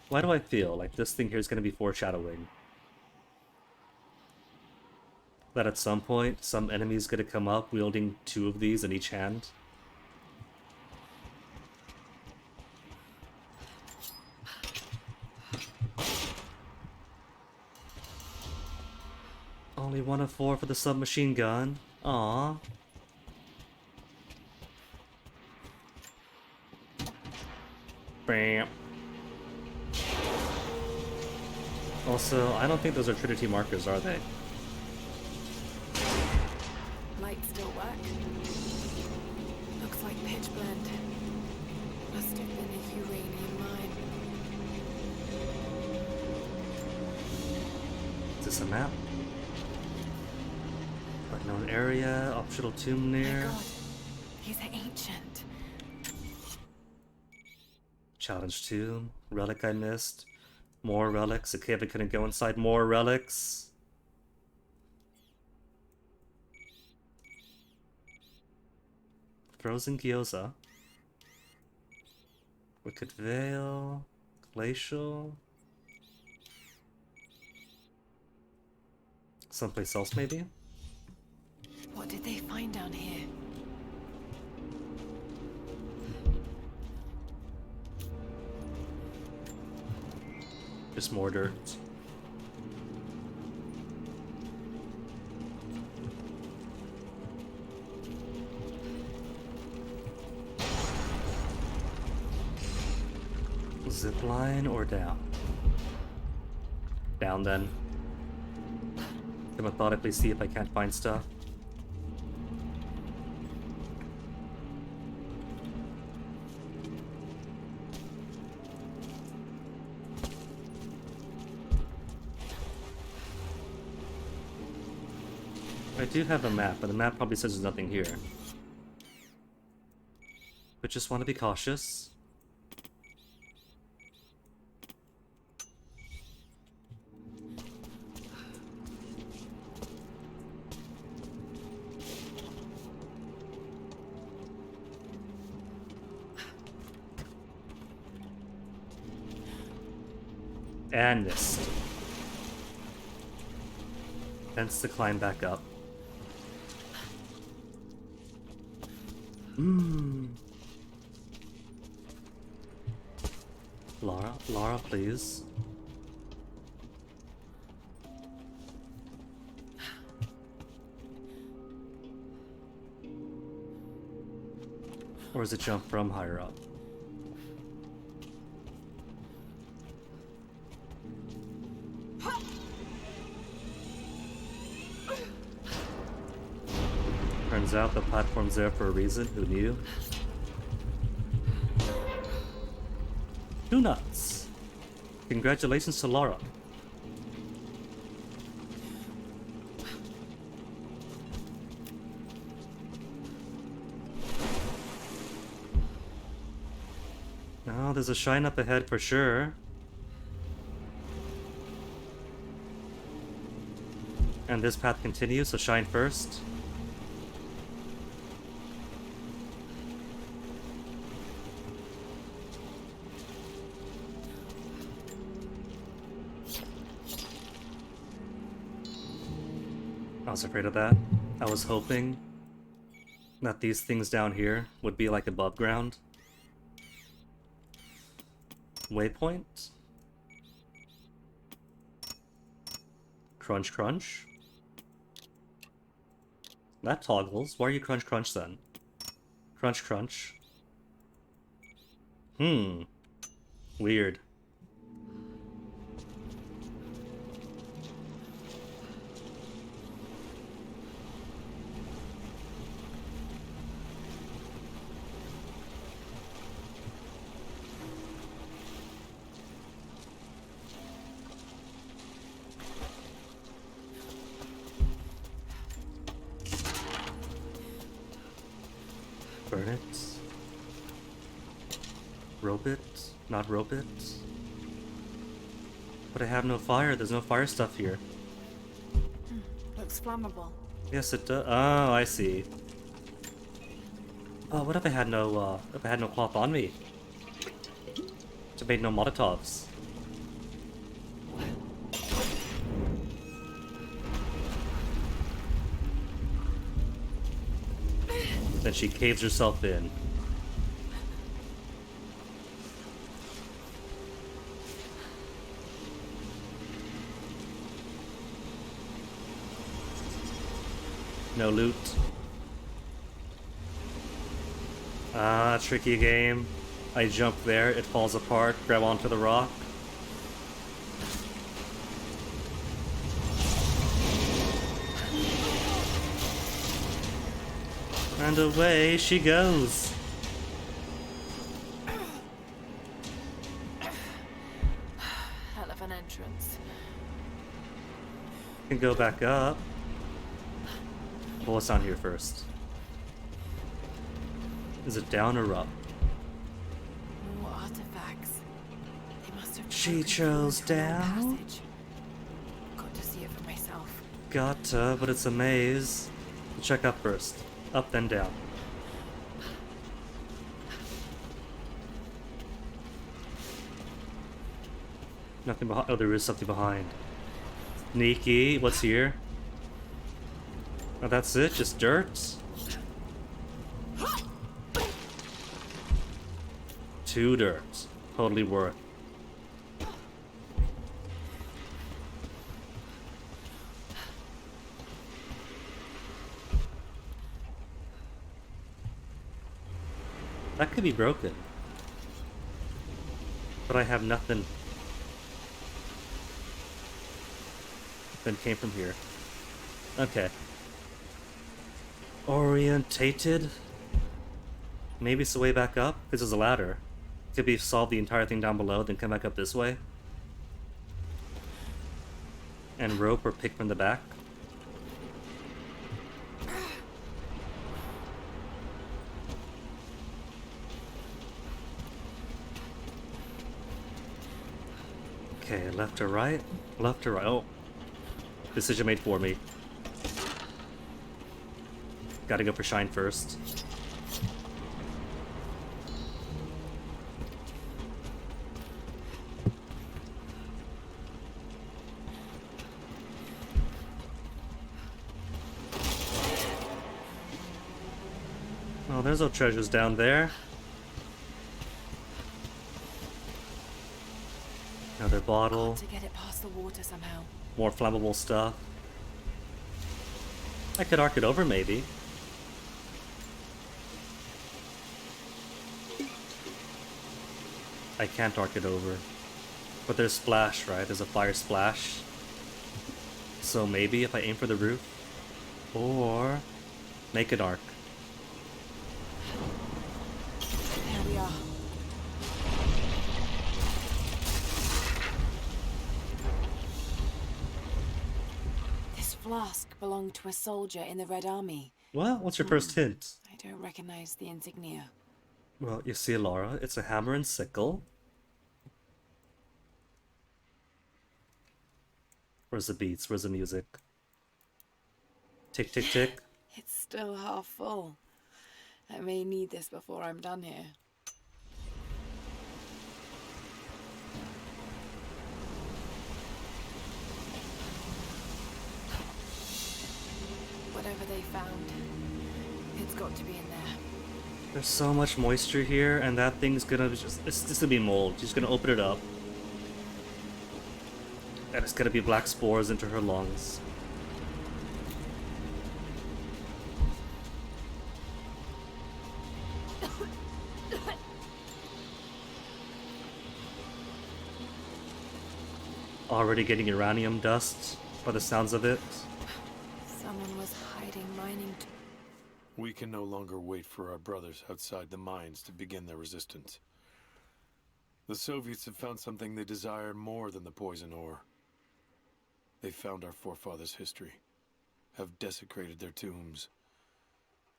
Why do I feel like this thing here is going to be foreshadowing? That at some point, some enemy is going to come up wielding 2 of these in each hand? Only 1 of 4 for the submachine gun. Aww. Bam. Also, I don't think those are Trinity markers, are they? Lights still work. Looks like pitch blend. Must have been a uranium mine. There's a map. Unknown area, optional tomb near. My God, he's ancient. Challenge tomb, relic I missed. More relics. A cave I couldn't go inside. More relics. Frozen gyoza. Wicked Vale. Glacial. Someplace else, maybe? What did they find down here? Just more dirt. Zip line or down? Down then. To methodically see if I can't find stuff. I do have a map, but the map probably says there's nothing here. But just want to be cautious. And missed. Hence to climb back up. Lara, please. Or is it jump from higher up? Turns out the platform's there for a reason. Who knew? Two nuts. Congratulations to Lara. Oh, there's a shrine up ahead for sure. And this path continues, so shine first. I was afraid of that. I was hoping that these things down here would be like above ground. Waypoint. Crunch crunch. That toggles. Why are you crunch crunch then? Crunch crunch. Weird. Burn it. Rope it. Not rope it. But I have no fire. There's no fire stuff here. Looks flammable. Yes, it does. Oh, I see. Oh, what if I had no cloth on me? I made no Molotovs. Then she caves herself in. No loot. Ah, tricky game. I jump there, it falls apart, grab onto the rock. And away she goes. Hell of an entrance. Can go back up. Well, what's down here first? Is it down or up? More artifacts. They must have She broken chose through into a down? passage. Got to see it for myself. Gotta, but it's a maze. Check up first. Up, then down. Nothing behind. Oh, there is something behind. Sneaky. What's here? Oh, that's it? Just dirt? 2 dirt. Totally worth. That could be broken. But I have nothing. Then came from here. Okay. Orientated? Maybe it's the way back up? Because there's a ladder. Could be solve the entire thing down below, then come back up this way. And rope or pick from the back. Okay, left or right? Left or right? Oh. Decision made for me. Gotta go for shine first. Oh, there's no treasures down there. Another bottle. To get it past the water somehow. More flammable stuff. I could arc it over, maybe. I can't arc it over. But there's splash, right? There's a fire splash. So maybe if I aim for the roof. Or make an arc. Here we are. This flask belonged to a soldier in the Red Army. Well, what's your first hint? I don't recognize the insignia. Well, you see, Laura, it's a hammer and sickle. Where's the beats? Where's the music? Tick, tick, tick. It's still half full. I may need this before I'm done here. Whatever they found, it's got to be in there. There's so much moisture here, and that thing's gonna it's just gonna be mold. She's gonna open it up. And it's gonna be black spores into her lungs. Already getting uranium dust by the sounds of it. Someone was hiding mining. We can no longer wait for our brothers outside the mines to begin their resistance. The Soviets have found something they desire more than the poison ore. They found our forefathers' history, have desecrated their tombs.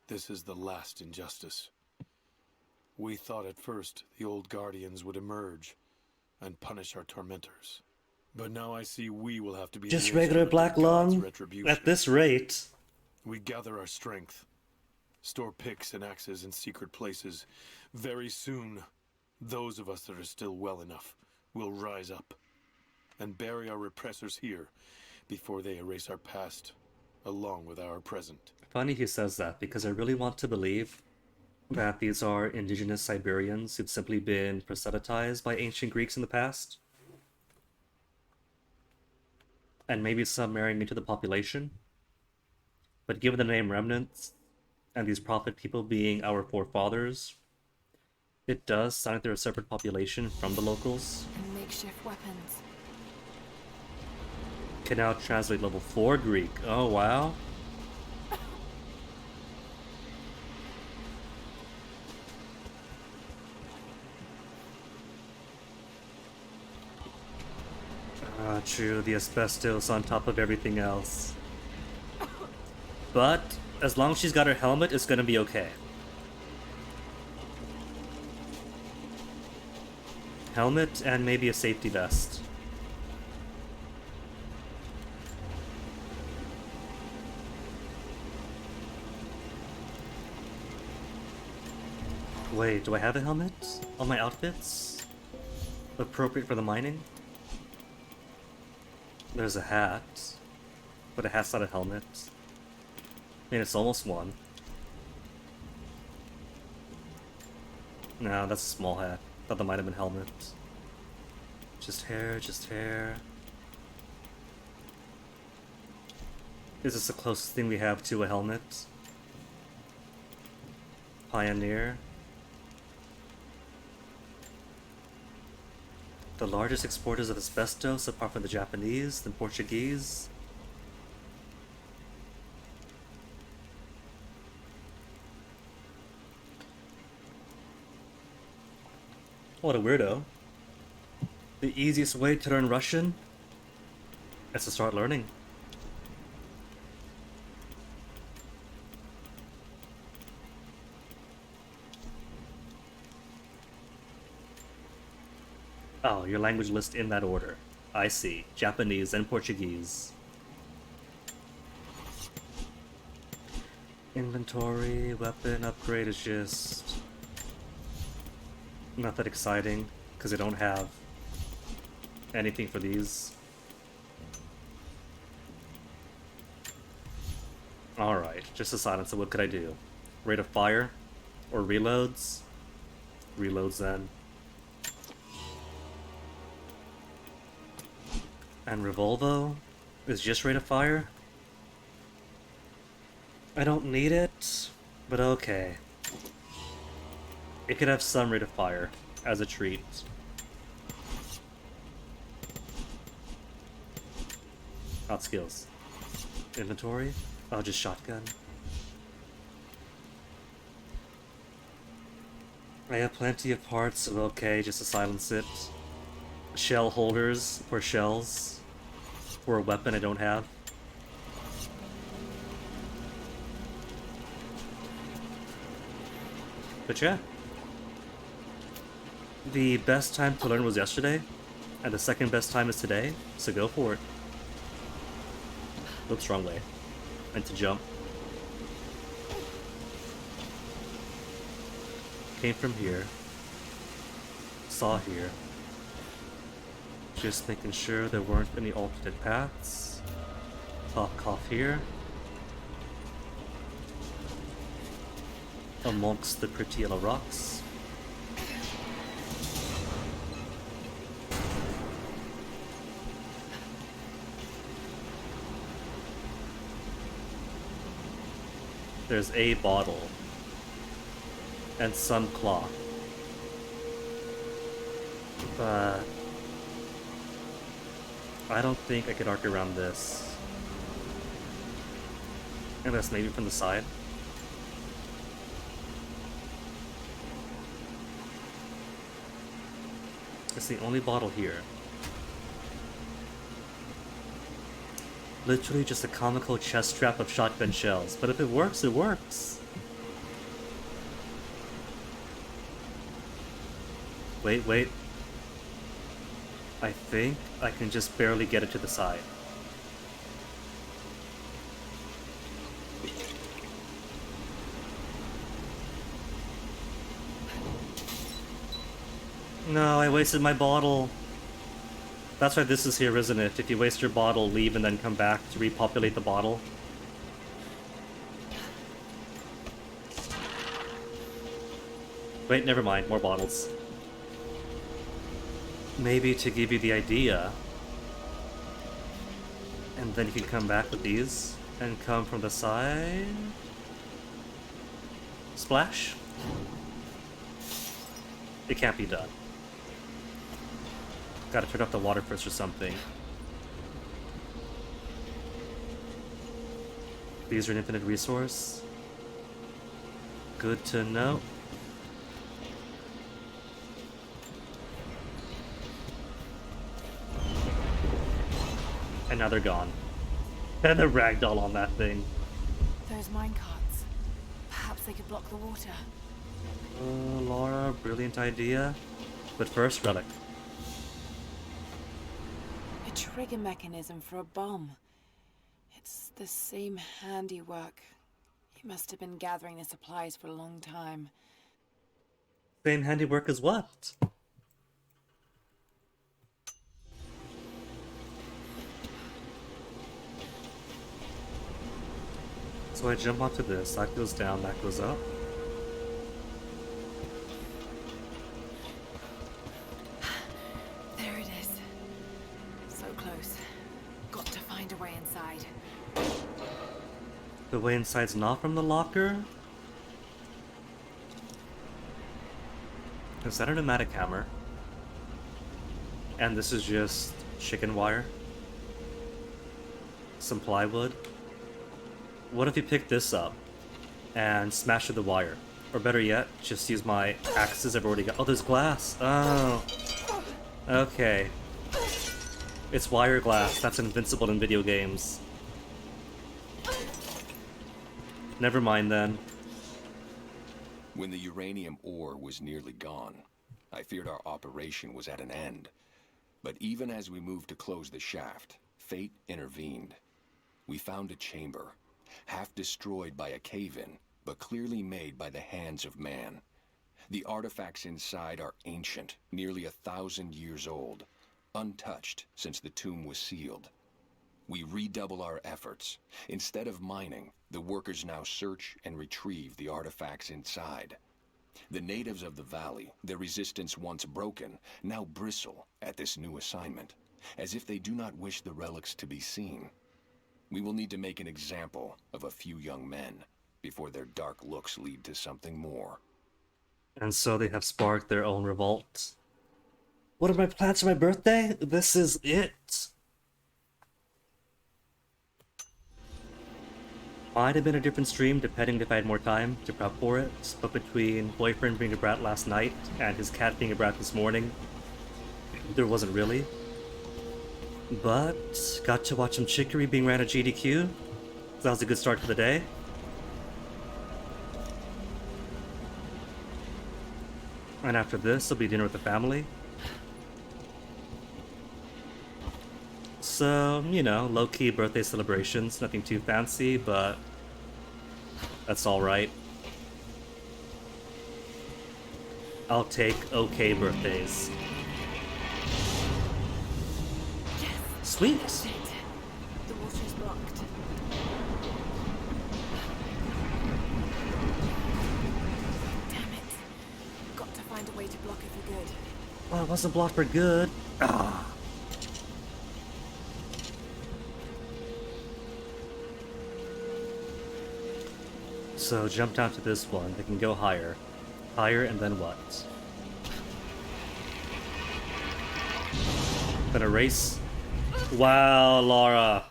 This is the last injustice. We thought at first the old guardians would emerge and punish our tormentors. But now I see we will have to be Just the regular instrument of black God's lung? retribution. At this rate. We gather our strength, store picks and axes in secret places. Very soon, those of us that are still well enough will rise up and bury our repressors here before they erase our past along with our present. Funny he says that, because I really want to believe that these are indigenous Siberians who've simply been proselytized by ancient Greeks in the past. And maybe some marrying into the population. But given the name Remnants, and these prophet people being our forefathers, it does sound like they're a separate population from the locals. And makeshift weapons. Can now translate level 4 Greek. Oh, wow. True, the asbestos on top of everything else. But as long as she's got her helmet, it's gonna be okay. Helmet and maybe a safety vest. Wait, do I have a helmet on my outfits? Appropriate for the mining? There's a hat, but a hat's not a helmet. I mean, it's almost one. No, that's a small hat. Thought that might have been helmet. Just hair, just hair. Is this the closest thing we have to a helmet? Pioneer. The largest exporters of asbestos, apart from the Japanese, the Portuguese. What a weirdo. The easiest way to learn Russian is to start learning. Oh, your language list in that order. I see. Japanese and Portuguese. Inventory, weapon upgrade is just not that exciting, because I don't have anything for these. Alright, just a silence, so what could I do? Rate of fire? Or reloads? Reloads then. And Revolvo is just rate of fire? I don't need it, but okay. It could have some rate of fire as a treat. Hot skills. Inventory? Oh, just shotgun. I have plenty of parts, so okay, just to silence it. Shell holders for shells. For a weapon I don't have. But yeah. The best time to learn was yesterday, and the second best time is today, so go for it. Oops, wrong way. Meant to jump. Came from here. Saw here. Just making sure there weren't any alternate paths. Talk off here. Amongst the pretty yellow rocks. There's a bottle. And some cloth. But I don't think I could arc around this. Unless maybe from the side. It's the only bottle here. Literally just a comical chest strap of shotgun shells. But if it works, it works. Wait. I think I can just barely get it to the side. No, I wasted my bottle. That's why this is here, isn't it? If you waste your bottle, leave and then come back to repopulate the bottle. Wait, never mind. More bottles. Maybe to give you the idea. And then you can come back with these. And come from the side. Splash? It can't be done. Gotta turn off the water first or something. These are an infinite resource. Good to know. And now they're gone. And a ragdoll on that thing. Those minecarts. Perhaps they could block the water. Laura, brilliant idea. But first, relic. A trigger mechanism for a bomb. It's the same handiwork. He must have been gathering the supplies for a long time. Same handiwork as what? So I jump onto this, that goes down, that goes up. There it is. So close. Got to find a way inside. The way inside's not from the locker? Is that a pneumatic hammer? And this is just chicken wire? Some plywood? What if you pick this up and smash through the wire? Or better yet, just use my axes I've already got. Oh, there's glass. Oh. Okay. It's wire glass. That's invincible in video games. Never mind then. When the uranium ore was nearly gone, I feared our operation was at an end. But even as we moved to close the shaft, fate intervened. We found a chamber, half destroyed by a cave-in, but clearly made by the hands of man. The artifacts inside are ancient, nearly 1,000 years old, untouched since the tomb was sealed. We redouble our efforts. Instead of mining, the workers now search and retrieve the artifacts inside. The natives of the valley, their resistance once broken, now bristle at this new assignment, as if they do not wish the relics to be seen. We will need to make an example of a few young men before their dark looks lead to something more. And so they have sparked their own revolt. What are my plans for my birthday? This is it. Might have been a different stream depending if I had more time to prep for it, but between boyfriend being a brat last night and his cat being a brat this morning, there wasn't really. But got to watch some chicory being ran at GDQ. So that was a good start to the day. And after this, there'll be dinner with the family. So, you know, low-key birthday celebrations, nothing too fancy, but that's alright. I'll take okay birthdays. Sweet! That's it. The water's blocked. Damn it. Got to find a way to block it for good. Oh, it wasn't blocked for good. Ah. So jump down to this one. They can go higher. Higher and then what? Then erase. Wow, Laura.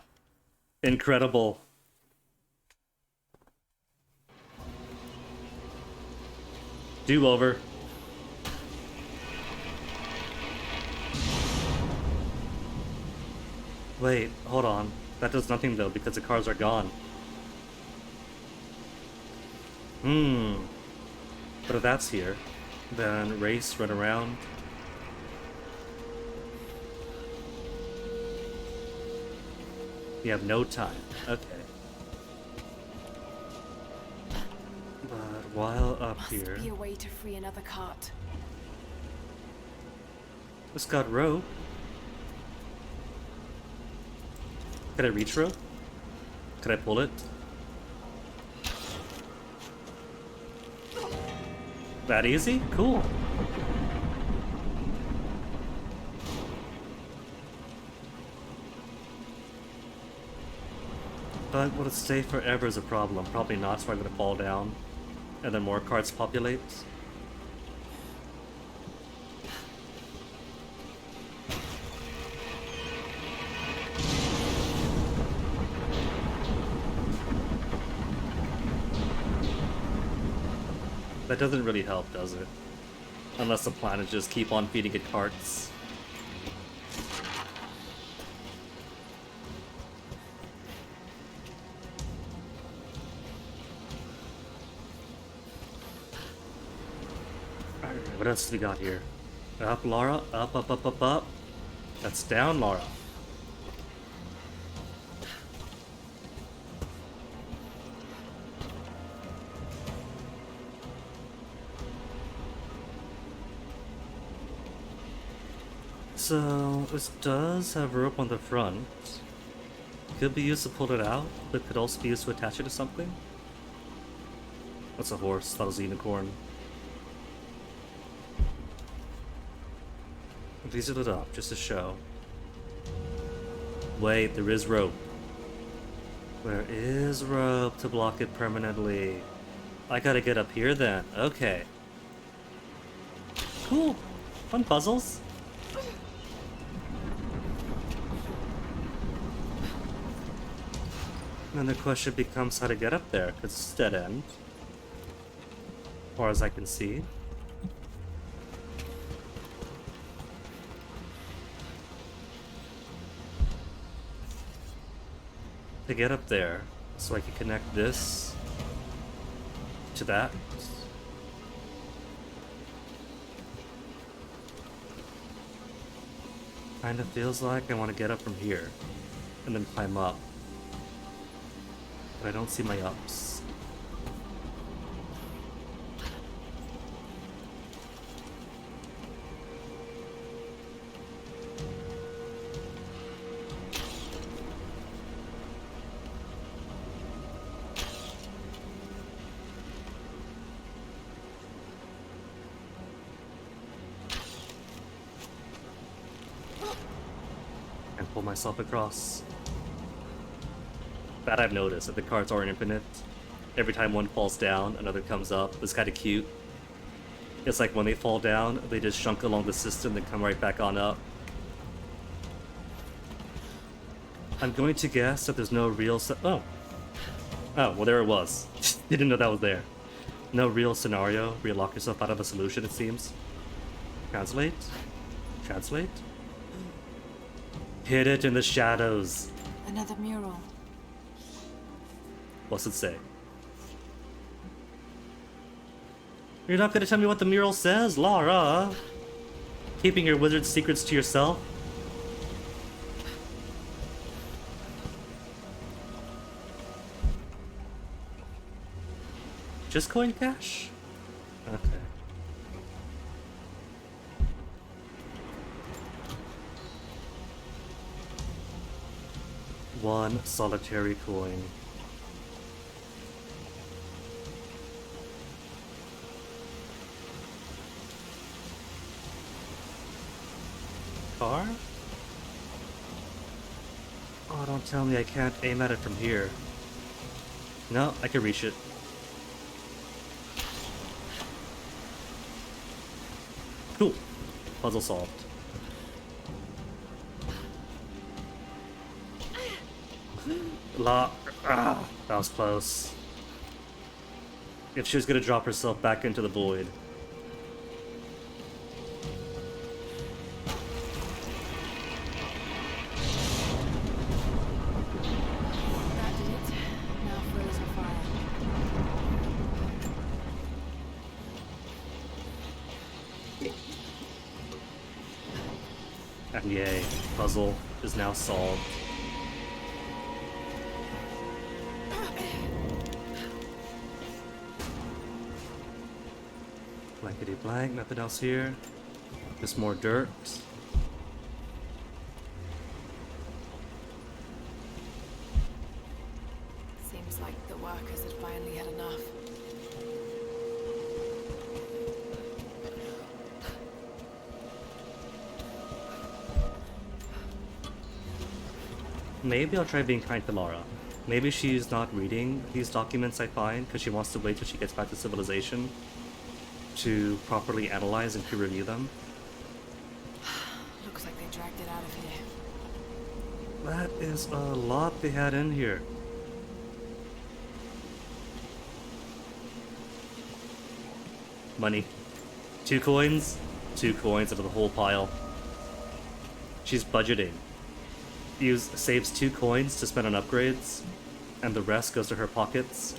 Incredible. Do-over. Wait, hold on. That does nothing though because the cars are gone. But if that's here, then race, run around. You have no time. Okay. But while up here... Must be a way to free another cart. It's got rope. Can I reach rope? Can I pull it? That easy? Cool. But will it stay forever is a problem. Probably not, so I'm gonna fall down. And then more carts populate. That doesn't really help, does it? Unless the plan is just keep on feeding it carts. What else do we got here? Up, Laura. Up, up, up, up, up. That's down, Laura. So, this does have rope on the front. Could be used to pull it out, but could also be used to attach it to something. That's a horse. That was a unicorn. These are lit up, just to show. Wait, there is rope. There is rope to block it permanently. I gotta get up here then. Okay. Cool. Fun puzzles. And then the question becomes how to get up there, because it's dead end. As far as I can see. To get up there, so I can connect this to that. Kinda feels like I want to get up from here and then climb up. But I don't see my ups. And pull myself across. That I've noticed, that the cards aren't infinite. Every time one falls down, another comes up. It's kind of cute. It's like when they fall down, they just chunk along the system, then come right back on up. I'm going to guess that there's no real oh, well there it was. Didn't know that was there. No real scenario where you lock yourself out of a solution, it seems. Translate? Translate? Hid it in the shadows. Another mural. What's it say? You're not gonna tell me what the mural says, Laura? Keeping your wizard secrets to yourself? Just coin cash? Okay. One solitary coin. Car? Oh, don't tell me I can't aim at it from here. No, I can reach it. Cool. Puzzle solved. That was close. If she was gonna drop herself back into the void. That did it. Now froze her fire. And yay, puzzle is now solved. Blankety blank, nothing else here. Just more dirt. Seems like the workers had finally had enough. Maybe I'll try being kind to Lara. Maybe she's not reading these documents I find because she wants to wait till she gets back to civilization to properly analyze and peer review them. Looks like they dragged it out of here. That is a lot they had in here. Money. 2 coins? 2 coins out of the whole pile. She's budgeting. Saves 2 coins to spend on upgrades, and the rest goes to her pockets.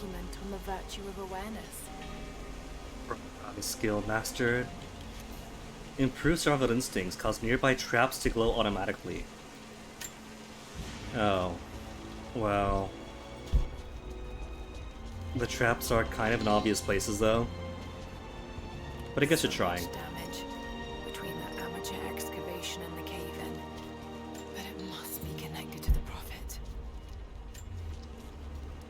document on the virtue of awareness. Skill mastered. Improve survival instincts, cause nearby traps to glow automatically. Oh. Well. The traps are kind of in obvious places though. But I guess you're trying. Damage between the amateur excavation and the cave-in. But it must be connected to the Prophet.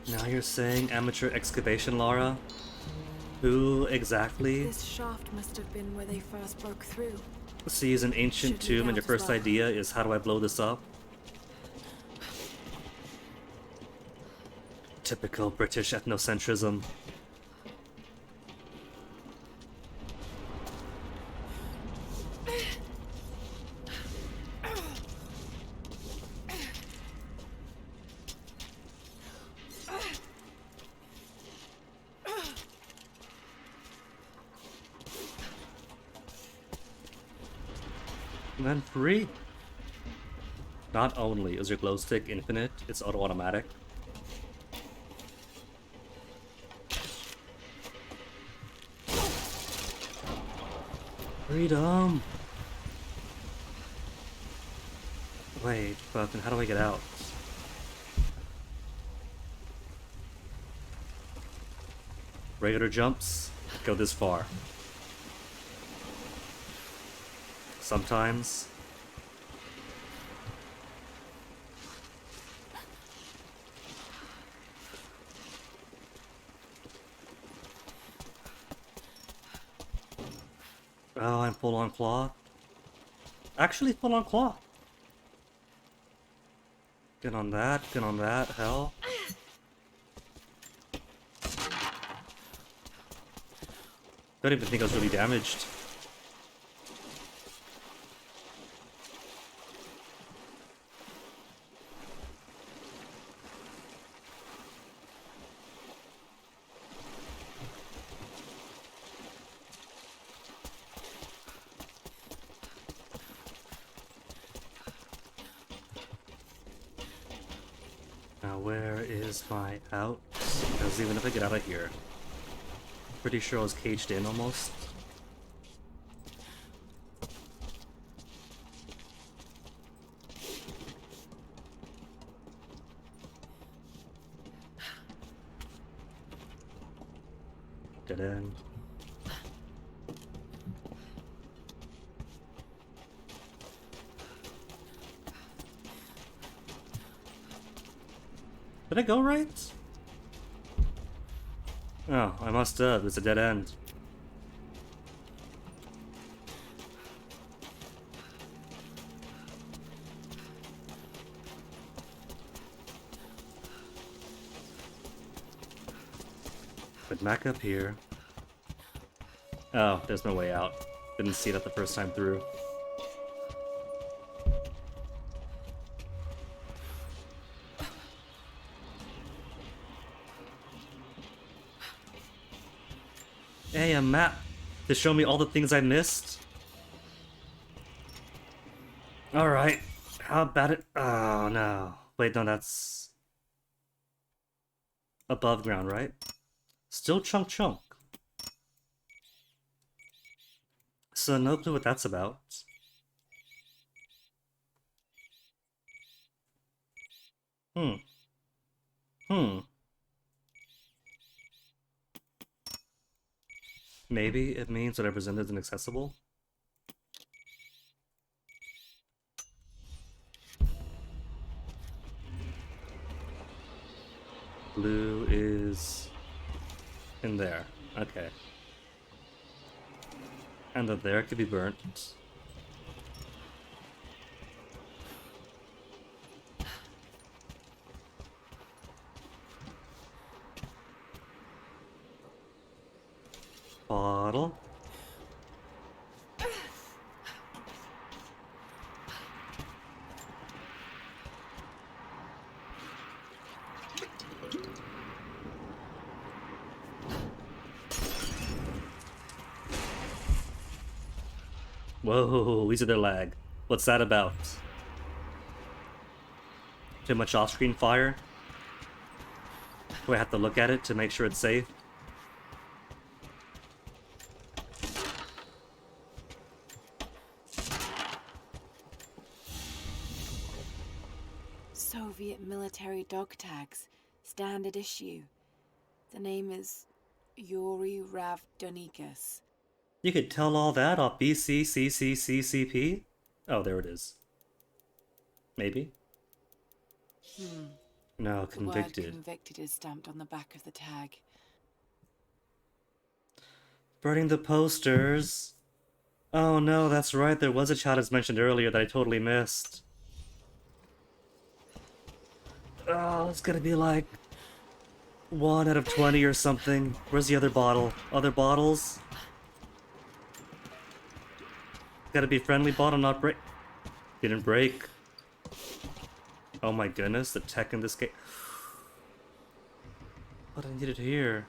Now you're saying amateur excavation, Lara? Who exactly? This shaft must have been where they first broke through. Sees an ancient tomb and your first idea is how do I blow this up? Typical British ethnocentrism. And then free. Not only is your glow stick infinite, it's auto-automatic. Freedom! Wait, but then how do I get out? Regular jumps go this far. Sometimes. Oh, I'm full on claw. Actually, full on claw. Get on that, hell. Don't even think I was really damaged. Now where is my out? Because even if I get out of here, pretty sure I was caged in almost. Dead end. Did I go right? Oh, I must have. It's a dead end. But back up here. Oh, there's no way out. Didn't see that the first time through. Hey, a map to show me all the things I missed. Alright, how about it? Oh no. Wait, no, that's above ground, right? Still chunk chunk. So no clue what that's about. Maybe it means whatever's in it is inaccessible. Blue is in there. Okay. And that there could be burnt. Bottle. Whoa, these are their lag. What's that about? Too much off-screen fire? Do I have to look at it to make sure it's safe? Soviet military dog tags. Standard issue. The name is Yuri Ravdonikas. You could tell all that off BCCCCCP? Oh, there it is. Maybe? No, The word convicted. convicted is stamped on the back of the tag. Burning the posters. Oh no, that's right, there was a child as mentioned earlier that I totally missed. Oh, it's gonna be like 1 out of 20 or something. Where's the other bottle? Other bottles? Gotta be friendly bottle, not break. Didn't break. Oh my goodness, the tech in this game. But I need it here.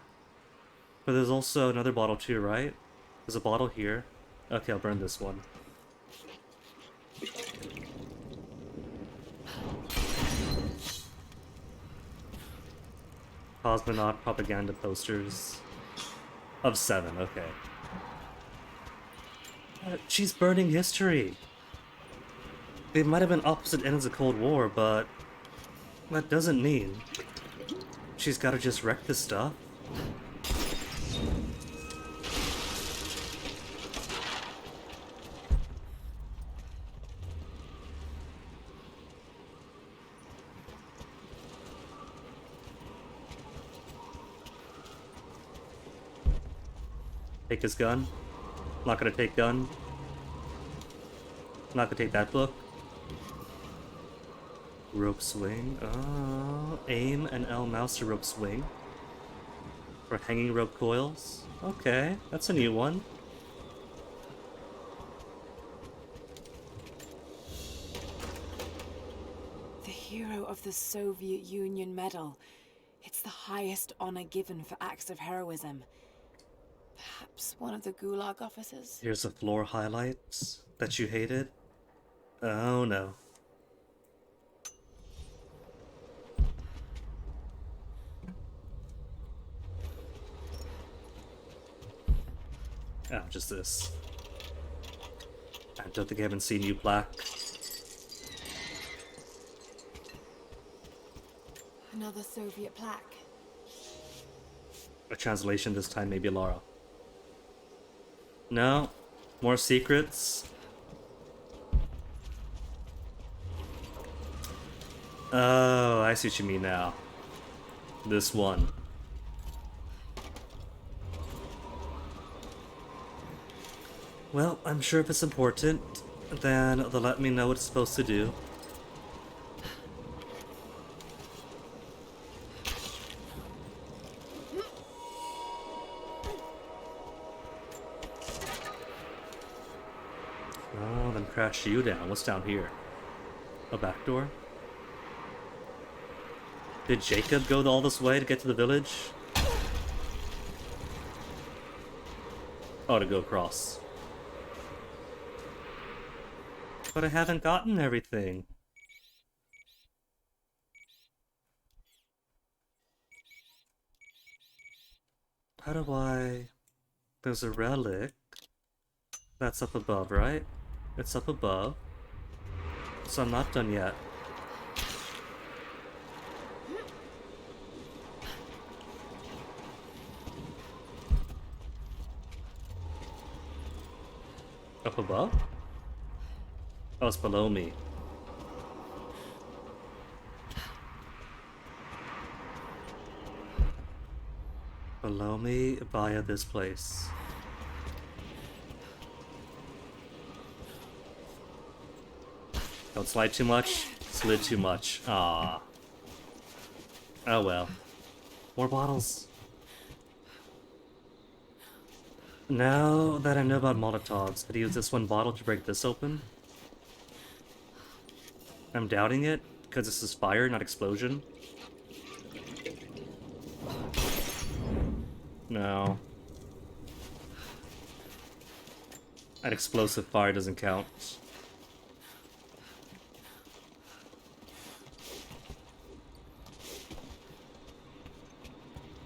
But there's also another bottle too, right? There's a bottle here. Okay, I'll burn this one. Cosmonaut propaganda posters. Of 7, okay. She's burning history. They might have been opposite ends of the Cold War, but that doesn't mean she's gotta just wreck this stuff. Take his gun. Not gonna take gun. Not gonna take that book. Rope swing. Oh, aim and L mouse to rope swing. For hanging rope coils. Okay, that's a new one. The Hero of the Soviet Union Medal. It's the highest honor given for acts of heroism. Perhaps one of the Gulag officers? Here's the floor highlights that you hated. Oh no. Oh, just this. I don't think I haven't seen you, Black. Another Soviet plaque. A translation this time, maybe Laura. No. More secrets. Oh, I see what you mean now. This one. Well, I'm sure if it's important, then they'll let me know what it's supposed to do. Oh, then crash you down. What's down here? A back door? Did Jacob go all this way to get to the village? Oh, to go across. But I haven't gotten everything. How do I... There's a relic. That's up above, right? It's up above. So I'm not done yet. Up above? Oh, it's below me. Below me via this place. Don't slide too much. Slid too much. Ah. Oh well. More bottles. Now that I know about Molotovs, could I use this one bottle to break this open? I'm doubting it, because this is fire, not explosion. No. An explosive fire doesn't count.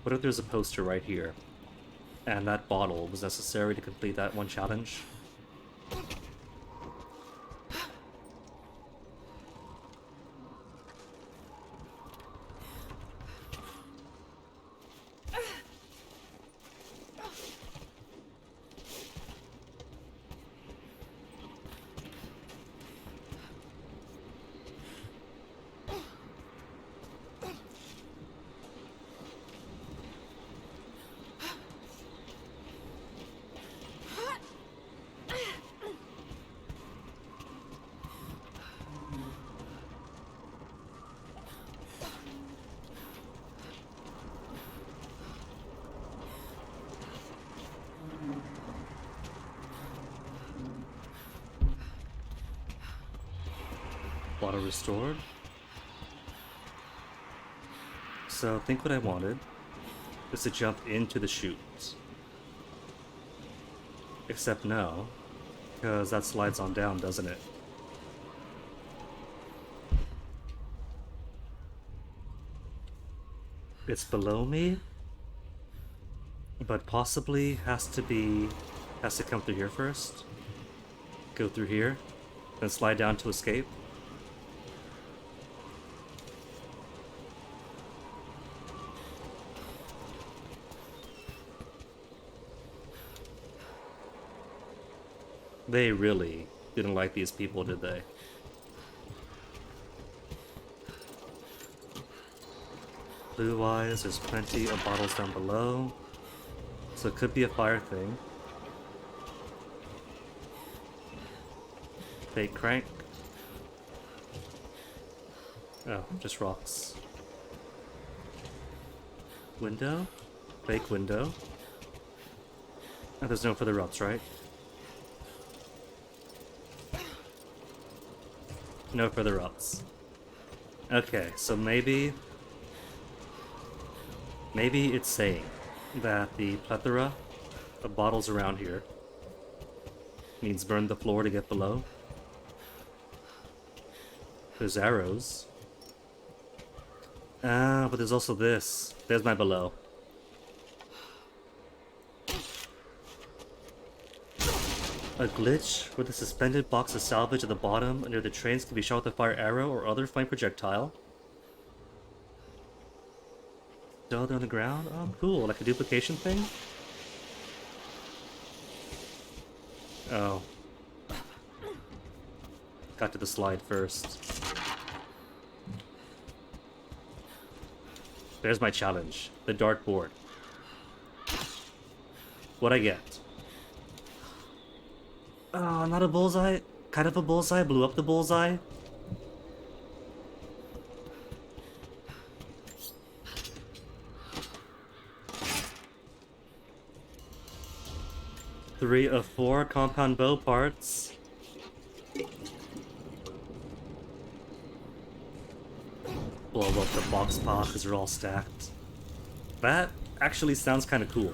What if there's a poster right here? And that bottle was necessary to complete that one challenge? Bottle restored. So, think what I wanted is to jump into the chute. Except no, because that slides on down, doesn't it? It's below me, but possibly has to come through here first. Go through here, then slide down to escape. They really didn't like these people, did they? Blue eyes, there's plenty of bottles down below. So it could be a fire thing. Fake crank. Oh, just rocks. Window? Fake window. And there's no further ups, right? No further ups. Okay, so maybe it's saying that the plethora of bottles around here means burn the floor to get below. There's arrows. But there's also this. There's my below. A glitch where the suspended box of salvage at the bottom and near the trains can be shot with a fire arrow or other flame projectile. Still on the ground? Oh, cool. Like a duplication thing? Oh. Got to the slide first. There's my challenge. The dartboard. What'd I get? Oh, not a bullseye? Kind of a bullseye? Blew up the bullseye? Three of 4 compound bow parts. Blow up the box pod because they're all stacked. That actually sounds kind of cool.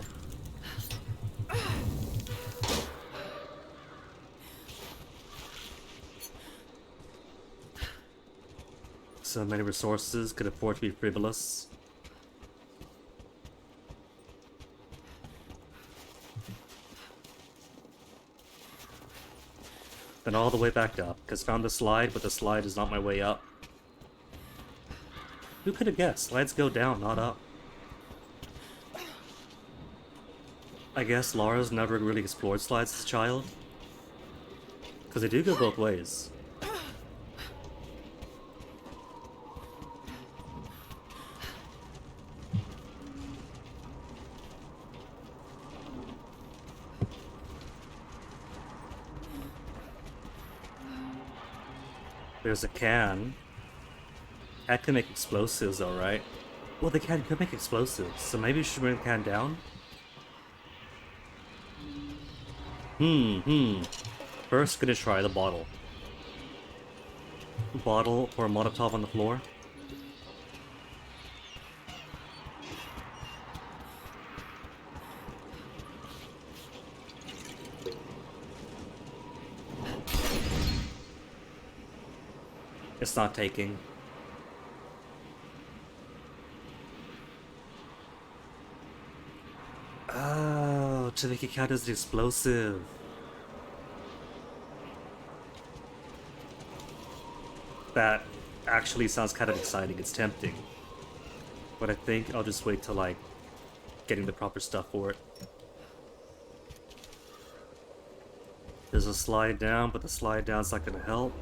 So many resources, could afford to be frivolous. Then all the way back up, because found the slide, but the slide is not my way up. Who could have guessed? Slides go down, not up. I guess Lara's never really explored slides as a child. Because they do go both ways. There's a can. That can make explosives, though, right? Well, the can could make explosives, so maybe we should bring the can down? First, gonna try the bottle. Bottle or Molotov on the floor. It's not taking. to make it count as an explosive. That actually sounds kind of exciting. It's tempting. But I think I'll just wait till, like, getting the proper stuff for it. There's a slide down, but the slide down's not gonna help.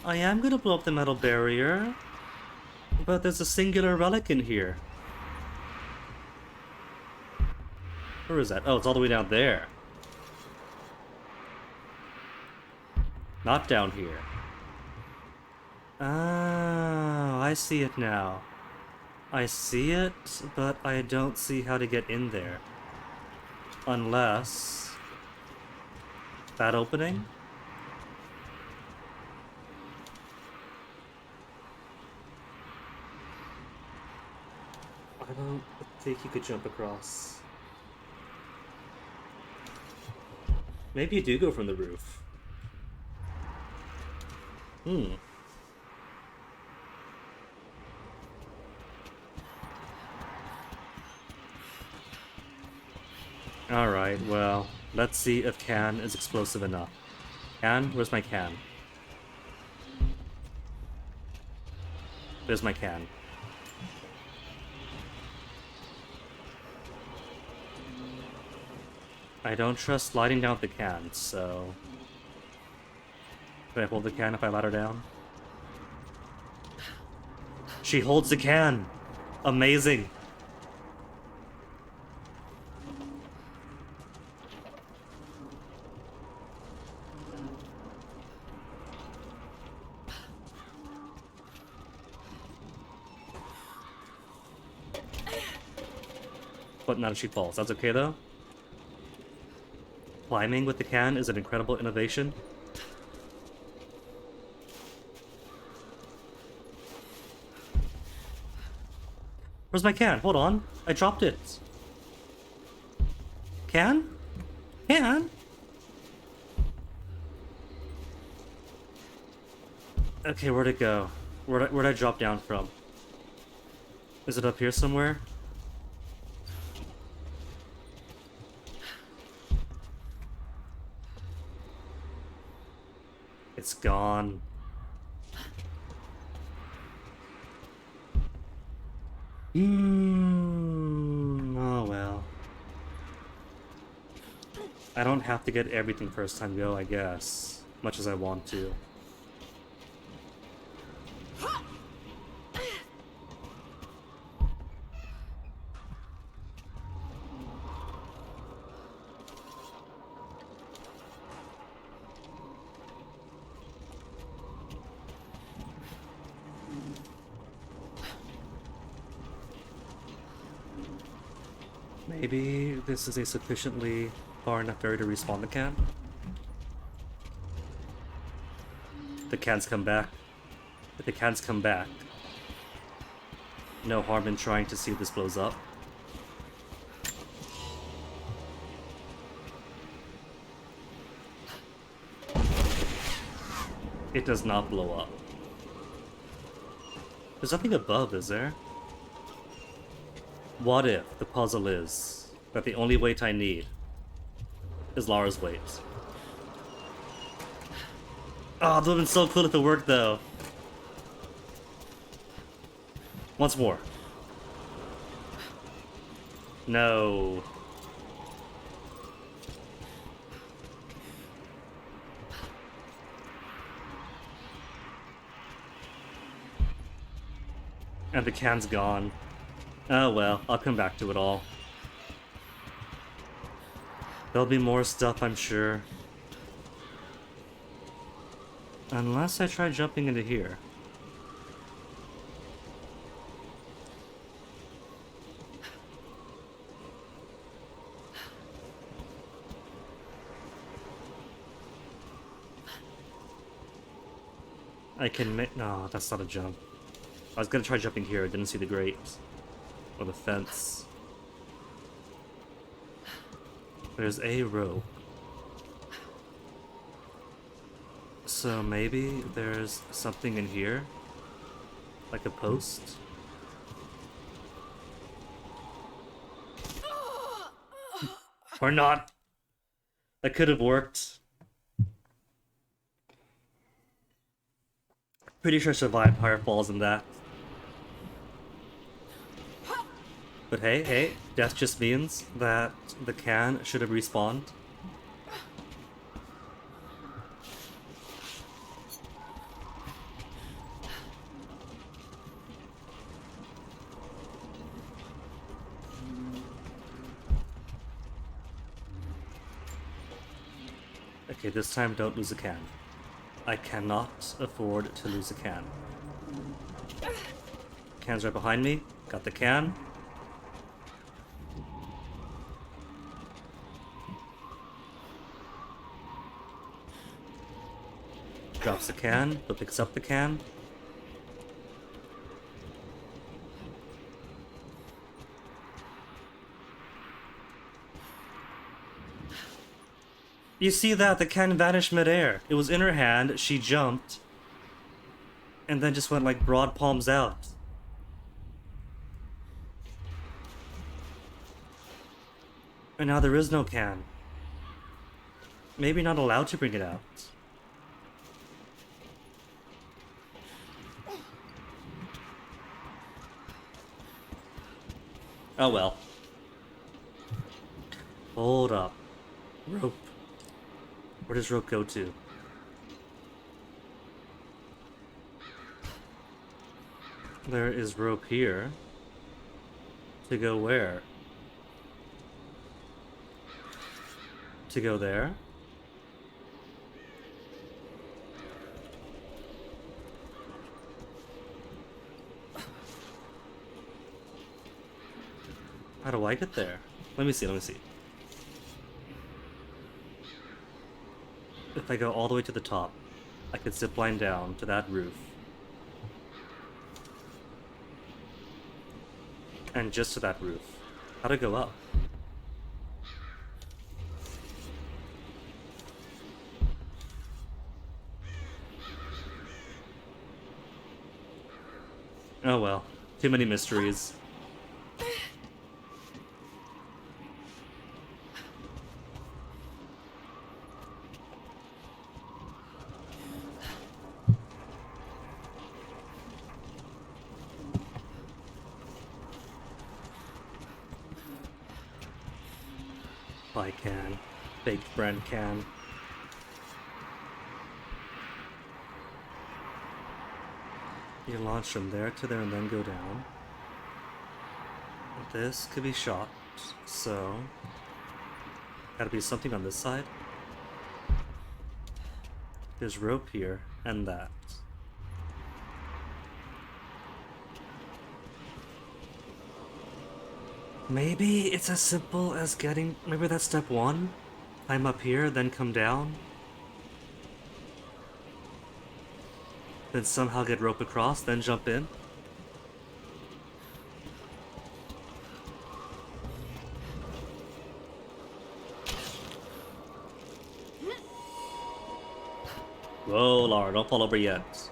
I am gonna blow up the metal barrier, but there's a singular relic in here. Where is that? Oh, it's all the way down there. Not down here. Oh, I see it now. I see it, but I don't see how to get in there. Unless... that opening? I don't think you could jump across. Maybe you do go from the roof. Alright, well, let's see if can is explosive enough. Can? Where's my can? There's my can. I don't trust sliding down with the can, so... Can I hold the can if I let her down? She holds the can! Amazing! But not if she falls. That's okay though? Climbing with the can is an incredible innovation. Where's my can? Hold on. I dropped it. Can? Can? Okay, where'd it go? Where'd I drop down from? Is it up here somewhere? It's gone. Oh well. I don't have to get everything first time go, I guess. Much as I want to. Maybe this is a sufficiently far enough area to respawn the can. The cans come back. If the cans come back, no harm in trying to see if this blows up. It does not blow up. There's nothing above, is there? What if the puzzle is that the only weight I need is Lara's weight? Oh, that would have been so cool if it worked though. Once more. No. And the can's gone. Oh well, I'll come back to it all. There'll be more stuff, I'm sure. Unless I try jumping into here. I can make... No, that's not a jump. I was gonna try jumping here, I didn't see the grate. Or the fence. There's a rope. So maybe there's something in here? Like a post? Or not. That could have worked. Pretty sure I survived higher falls than that. But hey, death just means that the can should have respawned. Okay, this time don't lose a can. I cannot afford to lose a can. Can's right behind me. Got the can. Drops the can, but picks up the can. You see that? The can vanished midair. It was in her hand, she jumped, and then just went like broad palms out. And now there is no can. Maybe not allowed to bring it out. Oh well. Hold up. Rope. Where does rope go to? There is rope here. To go where? To go there? How do I get there? Let me see. If I go all the way to the top, I could zipline down to that roof. And just to that roof. How to go up? Oh well, too many mysteries. I can. Baked bread can. You launch from there to there and then go down. This could be shot, so gotta be something on this side. There's rope here and that. Maybe it's as simple as getting... Maybe that's step one? Climb up here, then come down? Then somehow get rope across, then jump in? Whoa, Lara, don't fall over yet.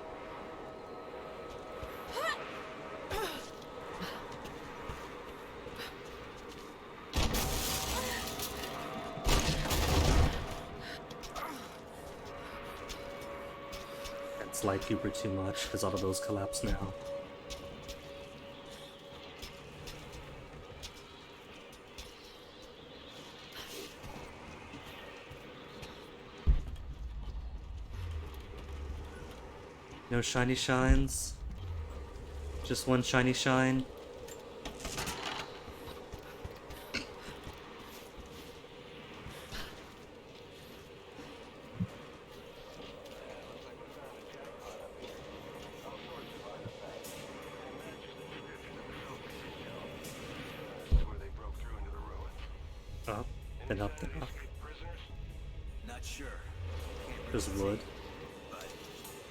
Like Cooper too much because all of those collapse now. No shiny shines. Just one shiny shine. Up, then up, then up. Not sure. There's wood.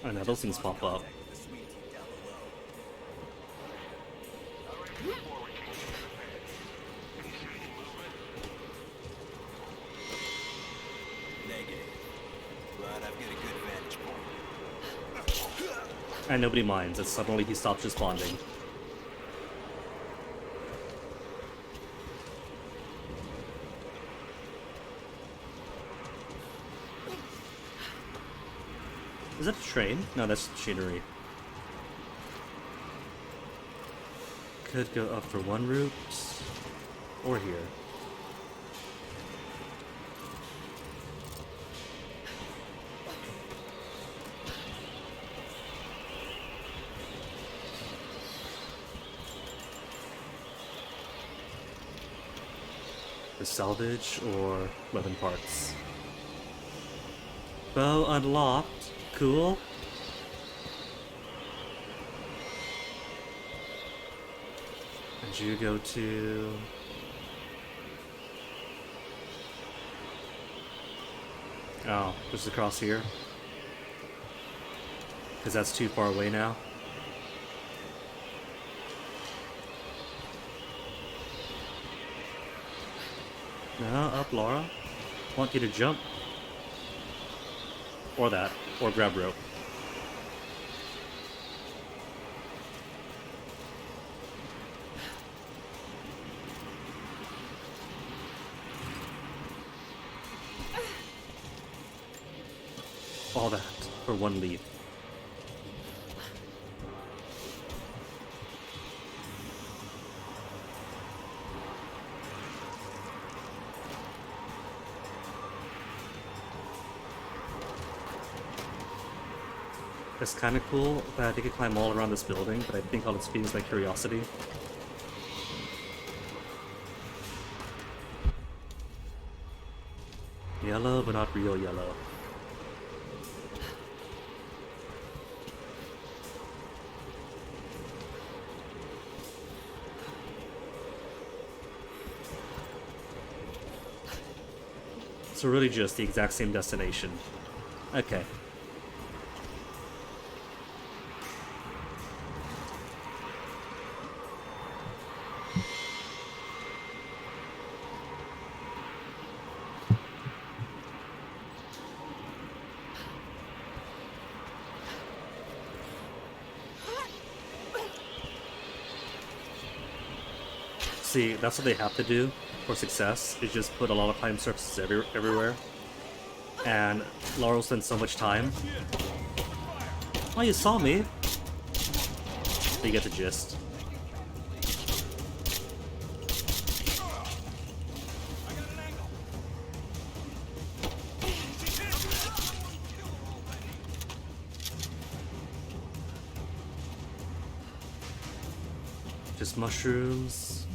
Oh no, those things pop up. Negative. But I've got a good vantage point. And nobody minds, as suddenly he stops responding. Is that a train? No, that's machinery. Could go up for one route, or here. The salvage or weapon parts. Bow unlocked. Cool. And you go to... Oh, just across here. Because that's too far away now. No, up, Laura. I want you to jump. Or that. Or grab rope. All that for one lead. It's kind of cool that you can climb all around this building, but I think all it's feeding is my curiosity. Yellow, but not real yellow. So really just the exact same destination. Okay. See, that's what they have to do for success, is just put a lot of time surfaces everywhere. And Laurel spends so much time. Oh, you saw me! You get the gist. Just mushrooms.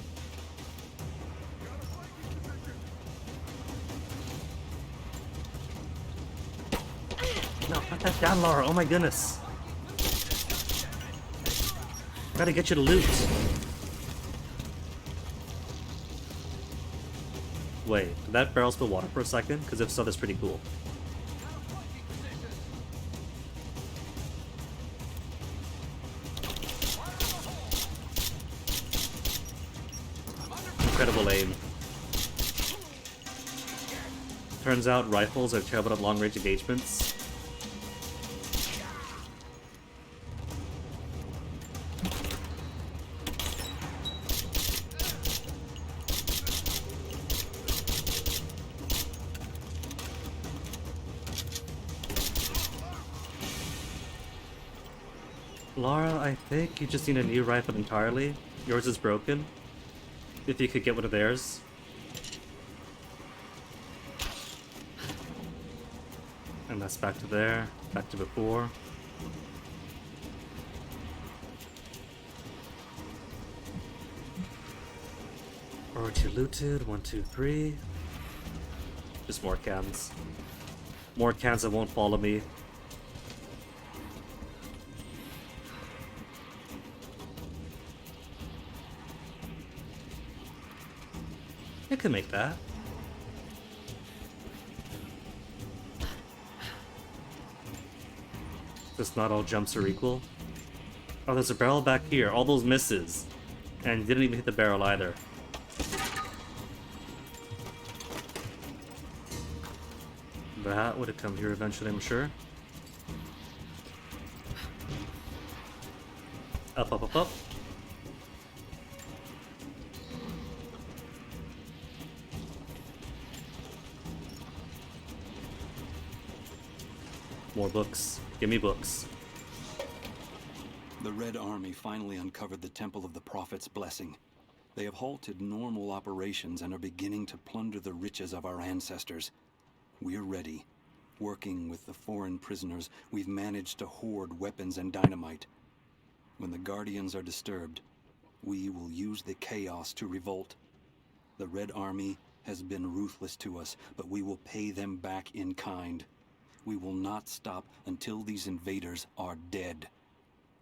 No, put that down, Laura. Oh my goodness. Gotta get you to loot. Wait, did that barrel spill water for a second? Because if so, that's pretty cool. Incredible aim. Turns out rifles are terrible at long-range engagements. Laura, I think you just need a new rifle entirely. Yours is broken. If you could get one of theirs. And that's back to there, back to before. Already looted, 1, 2, 3. Just more cans. More cans that won't follow me. I can make that. Just not all jumps are equal. Oh, there's a barrel back here. All those misses. And didn't even hit the barrel either. That would have come here eventually, I'm sure. Up, up, up, up. More books. Give me books. The Red Army finally uncovered the Temple of the Prophet's Blessing. They have halted normal operations and are beginning to plunder the riches of our ancestors. We're ready. Working with the foreign prisoners, we've managed to hoard weapons and dynamite. When the Guardians are disturbed, we will use the chaos to revolt. The Red Army has been ruthless to us, but we will pay them back in kind. We will not stop until these invaders are dead.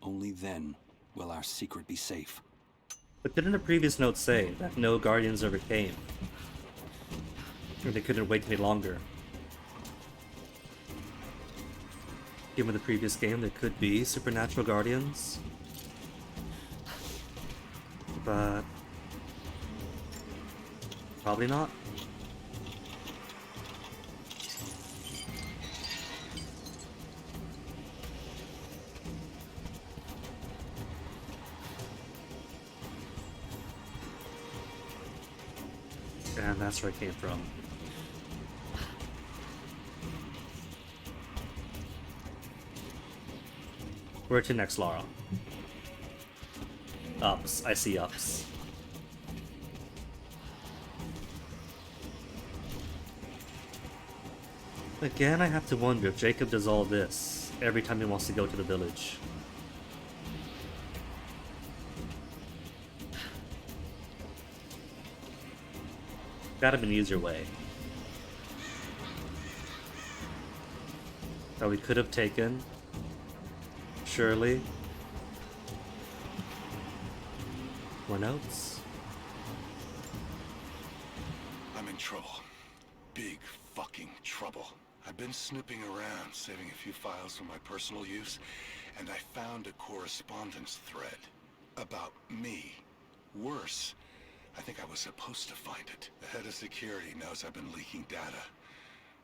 Only then will our secret be safe. But didn't the previous note say that no Guardians ever came? Or they couldn't wait any longer? Given the previous game, there could be supernatural Guardians. But probably not. And that's where it came from. Where to next, Lara? Ups. I see ups. Again, I have to wonder if Jacob does all this every time he wants to go to the village. Gotta be an easier way. That we could have taken. Surely. More notes? I'm in trouble. Big fucking trouble. I've been snooping around, saving a few files for my personal use, and I found a correspondence thread about me. Worse, I think I was supposed to find it. The head of security knows I've been leaking data.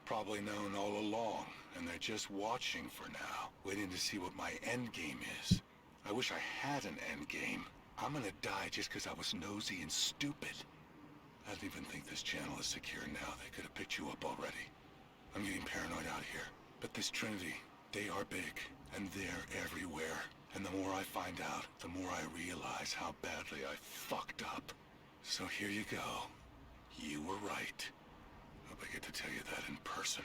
Probably known all along, and they're just watching for now, waiting to see what my endgame is. I wish I had an endgame. I'm gonna die just because I was nosy and stupid. I don't even think this channel is secure now. They could have picked you up already. I'm getting paranoid out here. But this Trinity, they are big, and they're everywhere. And the more I find out, the more I realize how badly I fucked up. So here you go. You were right. Hope I get to tell you that in person.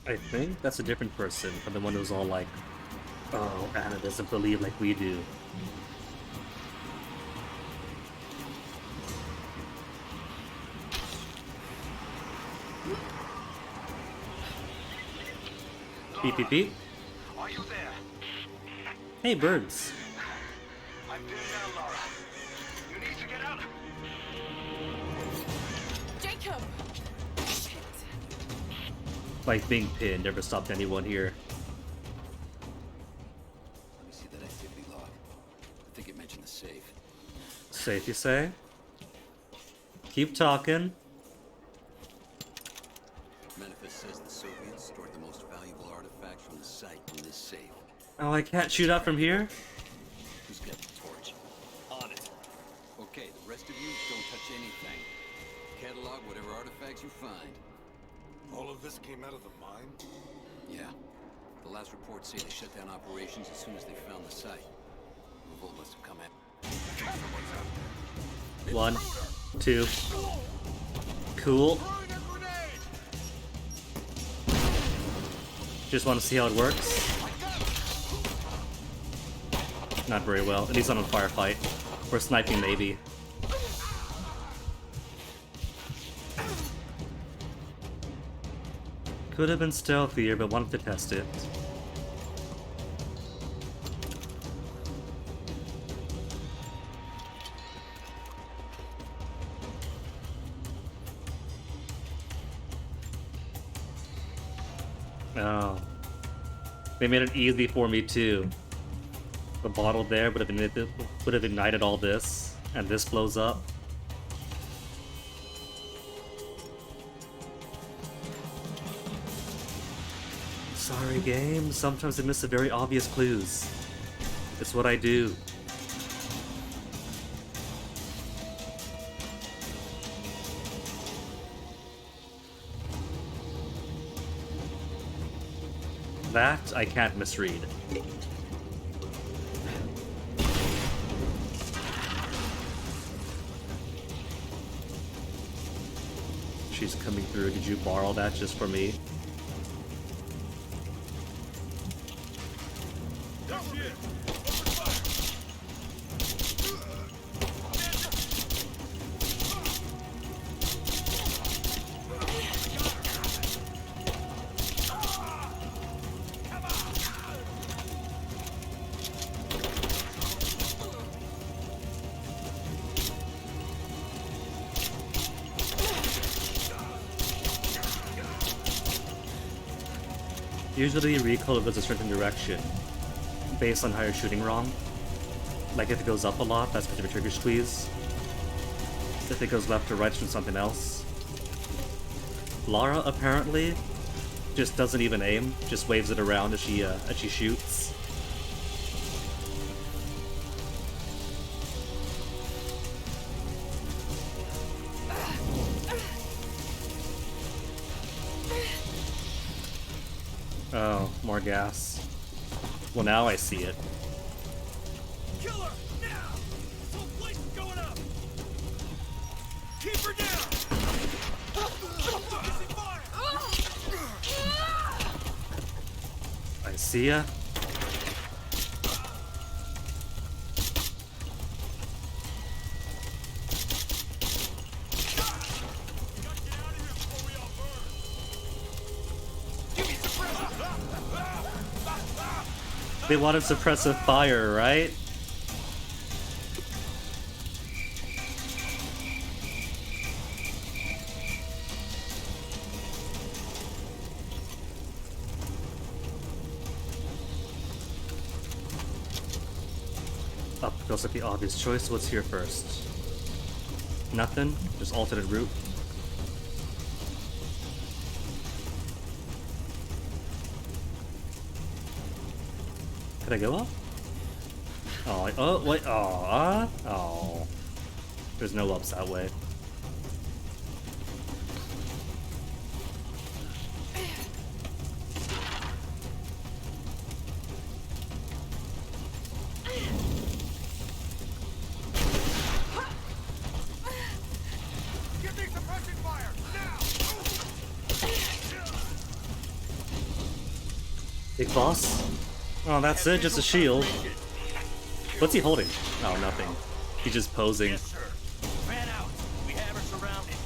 I think that's a different person from the one who's all like, oh, Anna doesn't believe like we do. Beep beep beep. Are you there? Hey, birds. I'm pinned down, Lara. You need to get out. Jacob! Shit. Like being pinned never stopped anyone here. Let me see that activity log. I think it mentioned the safe. Safe, you say? Keep talking. Manifest says the Soviets stored the most valuable artifacts from the site in this safe. Oh, I can't shoot out from here? Who's got the torch? On it. Okay, the rest of you don't touch anything. Catalog whatever artifacts you find. All of this came out of the mine? Yeah. The last reports say they shut down operations as soon as they found the site. Revolt must have come in. 1, 2. Cool. Just want to see how it works. Not very well. At least on a firefight. Or sniping, maybe. Could have been stealthier, but wanted to test it. Oh. They made it easy for me too. The bottle there would have ignited all this, and this blows up. Sorry, game. Sometimes I miss the very obvious clues. It's what I do. That I can't misread. She's coming through. Did you borrow that just for me? Usually recoil goes a certain direction, based on how you're shooting wrong. Like if it goes up a lot, that's because of a trigger squeeze. If it goes left or right, it's from something else. Lara apparently just doesn't even aim, just waves it around as she shoots. Oh, more gas. Well, now I see it. Kill her now! This whole place is going up. Keep her down. I see ya. They wanted suppressive fire, right? Up goes like the obvious choice. What's here first? Nothing? Just alternate route? Could I go up? Oh, oh, wait, oh. There's no ups that way. Give me suppressing fire now. Big boss? Oh, that's it, just a shield. What's he holding? Oh, nothing. He's just posing. Man out. We have her surrounded.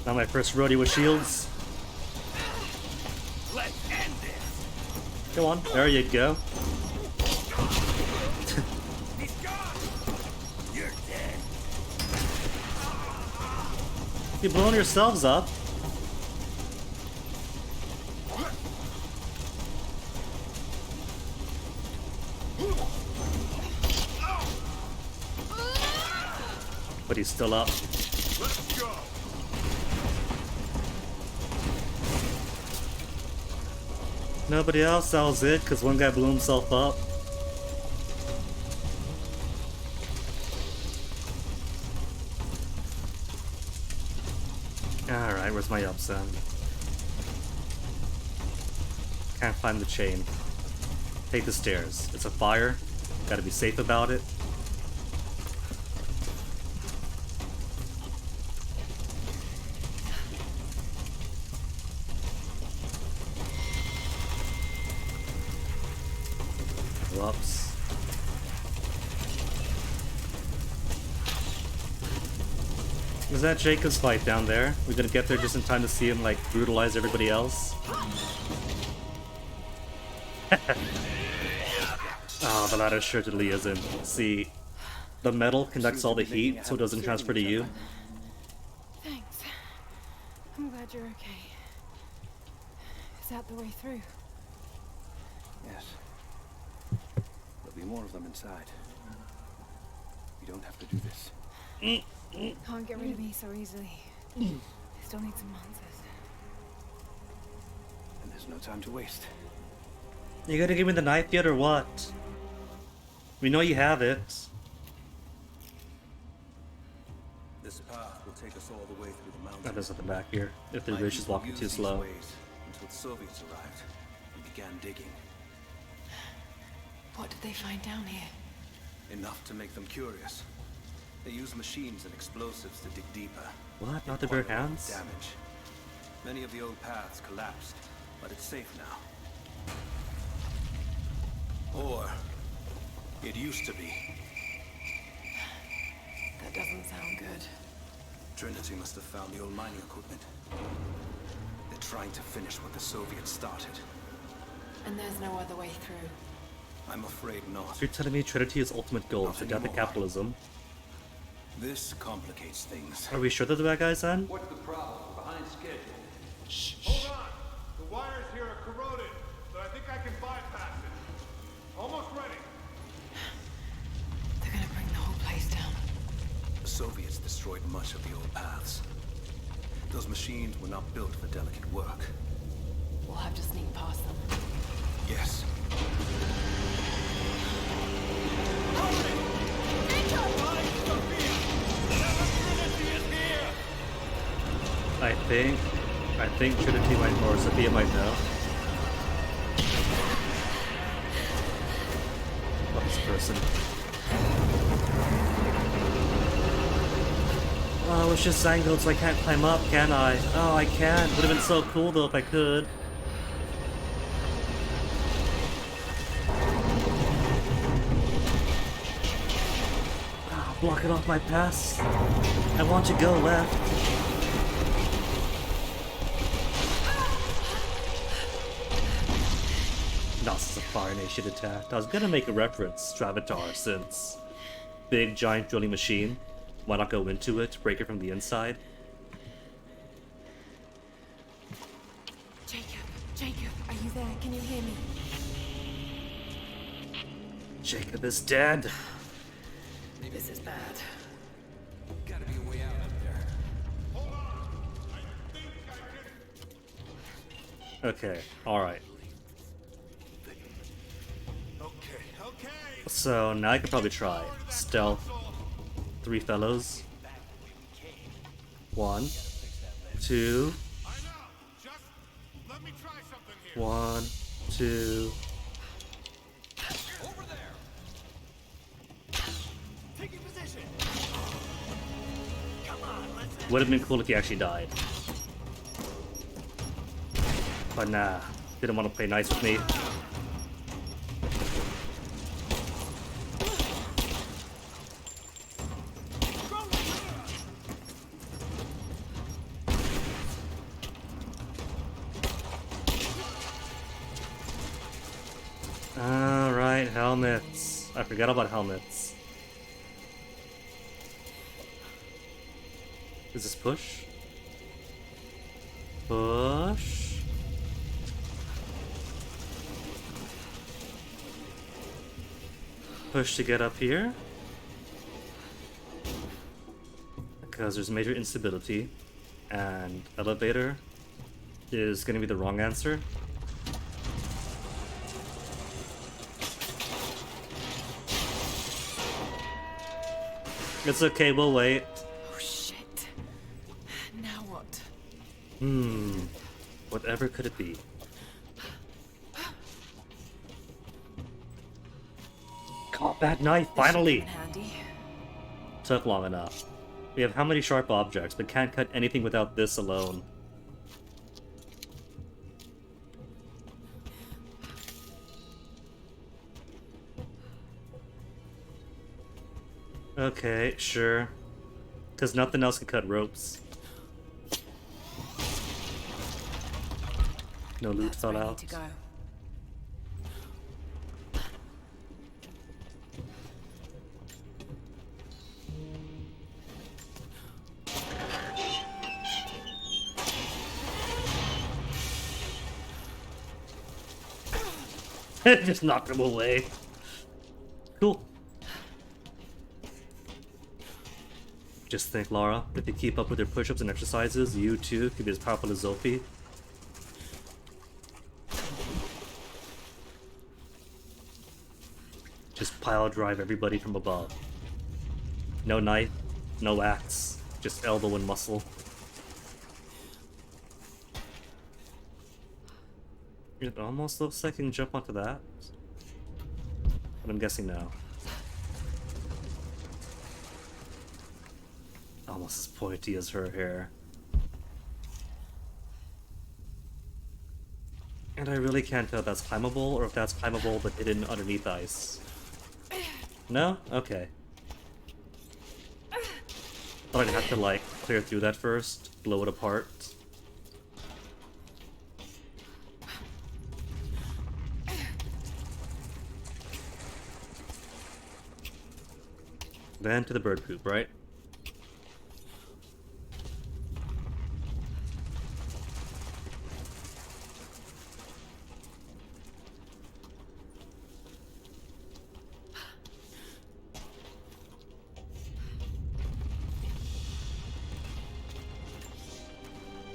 Not my first rodeo with shields. Let's end this. Come on, there you go. You're blowing yourselves up. But he's still up. Let's go. Nobody else, that was it, because one guy blew himself up. Alright, where's my ups then? Can't find the chain. Take the stairs. It's a fire. Gotta be safe about it. Ups. Is that Jacob's fight down there? We're gonna get there just in time to see him, like, brutalize everybody else? Oh, but that assuredly isn't. See, the metal conducts all the heat, so it doesn't transfer to you. Thanks. I'm glad you're okay. Is that the way through? Yes. There'll be more of them inside. We don't have to do this. Can't get rid of me so easily. Still need some answers. And there's no time to waste. You gonna give me the knife yet or what? We know you have it. This path will take us all the way through the mountains. That is at the back here. If the My bridge is people walking used too these slow. ways until the Soviets arrived and began digging. What did they find down here? Enough to make them curious. They use machines and explosives to dig deeper. What? Not the bare hands? Damage. Many of the old paths collapsed, but it's safe now. Or it used to be. That doesn't sound good. Trinity must have found the old mining equipment. They're trying to finish what the Soviets started. And there's no other way through. I'm afraid not. So you're telling me Trinity's ultimate goal is the death of capitalism? This complicates things. Are we sure they're the bad guys then? What's the problem? Behind schedule. Hold on! The wires here are corroded, but I think I can bypass it. Almost ready. They're gonna bring the whole place down. The Soviets destroyed much of the old paths. Those machines were not built for delicate work. We'll have to sneak past them. Yes. I think Trinity might, or Sophia might know. Not this person. Oh, it's just angled, so I can't climb up, can I? Oh, I can. Would have been so cool though if I could. Oh, blocking off my pass. I want to go left. This is a Fire Nation attack. I was gonna make a reference to Avatar since big giant drilling machine. Why not go into it, break it from the inside? Jacob, are you there? Can you hear me? Jacob is dead. This is bad. Gotta be a way out up there. Okay, alright. So now I could probably try stealth. 3 fellows. 1, 2. 1, 2. Over there. Taking position. Come on, let's. Would have been cool if he actually died. But nah, didn't want to play nice with me. Alright, helmets. I forgot about helmets. Is this push? Push. Push to get up here. Because there's major instability. And elevator is going to be the wrong answer. It's okay, we'll wait. Oh shit. Now what? Whatever could it be? Caught that knife, finally! Handy. Took long enough. We have how many sharp objects, but can't cut anything without this alone. Okay, sure. Because nothing else can cut ropes. No loot fell out. To go. Just knocked him away. Cool. Just think, Lara, if you keep up with your push-ups and exercises, you too could be as powerful as Zophie. Just pile drive everybody from above. No knife, no axe, Just elbow and muscle. It almost looks like you can jump onto that. But I'm guessing no. Almost as pointy as her hair. And I really can't tell if that's climbable or if that's climbable but hidden underneath ice. No? Okay. Thought I'd have to like clear through that first, blow it apart. Then to the bird poop, right?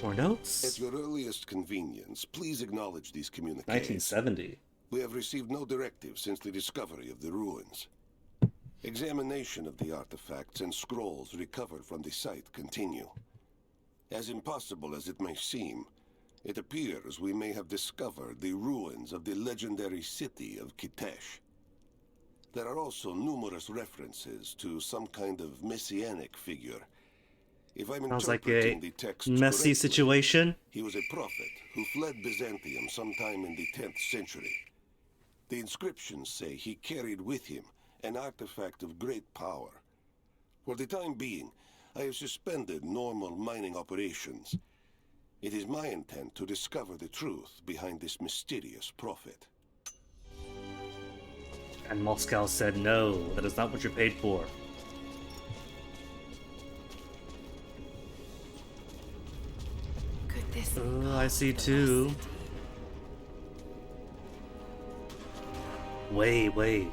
More notes? At your earliest convenience, please acknowledge these communiques. 1970. We have received no directive since the discovery of the ruins. Examination of the artifacts and scrolls recovered from the site continue. As impossible as it may seem, it appears we may have discovered the ruins of the legendary city of Kitezh. There are also numerous references to some kind of messianic figure. If I'm Sounds like interpreting a the text messy correctly, situation. he was a prophet who fled Byzantium sometime in the 10th century. The inscriptions say he carried with him an artifact of great power. For the time being, I have suspended normal mining operations. It is my intent to discover the truth behind this mysterious prophet. And Moscow said no, that is not what you're paid for. Could this Oh, I see two. Wait.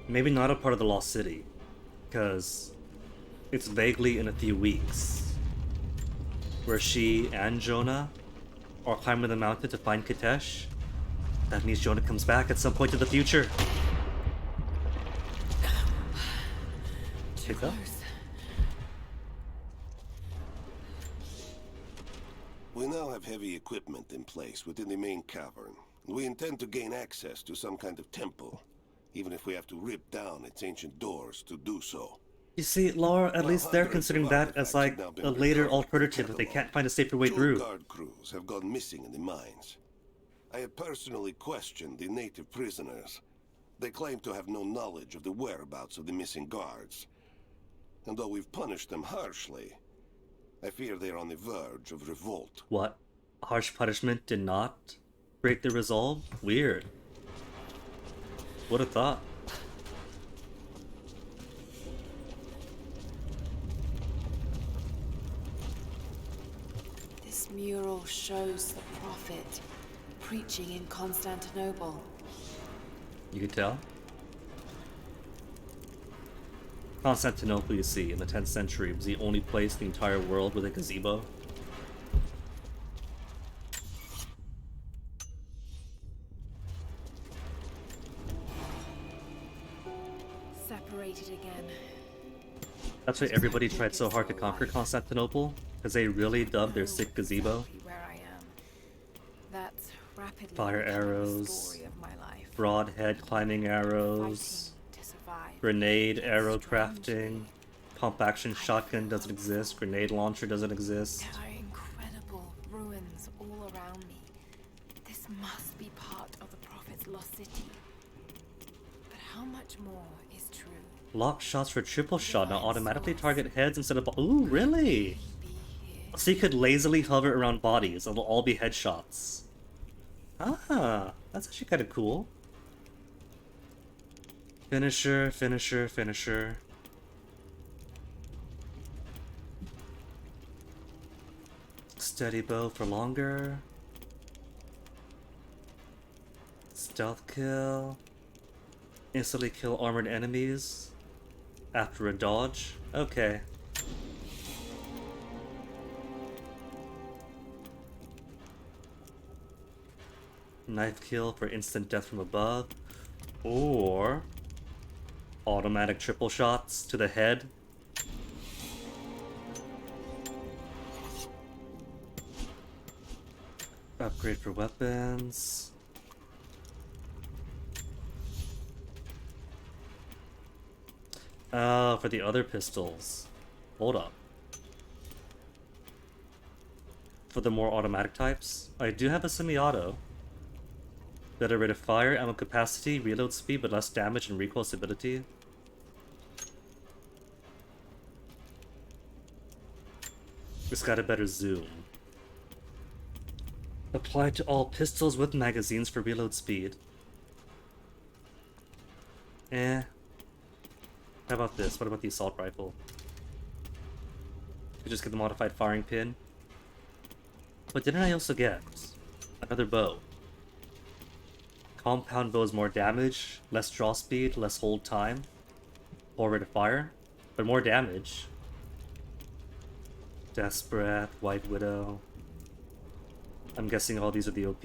Maybe not a part of the Lost City, because it's vaguely in a few weeks, where she and Jonah are climbing the mountain to find Kitezh. That means Jonah comes back at some point in the future. Pick up. We now have heavy equipment in place within the main cavern. We intend to gain access to some kind of temple, even if we have to rip down its ancient doors to do so. You see, Laura, at least they're considering that as like a later alternative if they can't find a safer way through. Guard crews have gone missing in the mines. I have personally questioned the native prisoners. They claim to have no knowledge of the whereabouts of the missing guards. And though we've punished them harshly, I fear they're on the verge of revolt. What? Harsh punishment did not break the resolve? Weird. Would have thought. This mural shows the prophet preaching in Constantinople. You could tell. Constantinople, you see, in the 10th century was the only place in the entire world with a gazebo. Separated again. That's why everybody tried so hard to conquer Constantinople, because they really dubbed their sick gazebo. Where I am. That's rapidly Fire becoming the arrows, story of my life. broadhead climbing arrows, To survive. grenade arrow crafting, pump action shotgun doesn't exist, grenade launcher doesn't exist. There are incredible ruins all around me. This must be part of the prophet's lost city. But how much more is true? Lock shots for triple shot now automatically target heads instead of ooh, really? So you could lazily hover around bodies, it'll all be headshots. Ah, that's actually kind of cool. Finisher, finisher, finisher. Steady bow for longer. Stealth kill. Instantly kill armored enemies after a dodge. Okay. Knife kill for instant death from above. Or automatic triple shots to the head. Upgrade for weapons. Oh, for the other pistols. Hold up. For the more automatic types, I do have a semi-auto. Better rate of fire, ammo capacity, reload speed, but less damage and recoil stability. It's got a better zoom. Apply to all pistols with magazines for reload speed. Eh. How about this? What about the assault rifle? You just get the modified firing pin. But didn't I also get another bow? Compound bow is more damage, less draw speed, less hold time, more rate of fire, but more damage. Death's Breath, White Widow. I'm guessing all these are the OP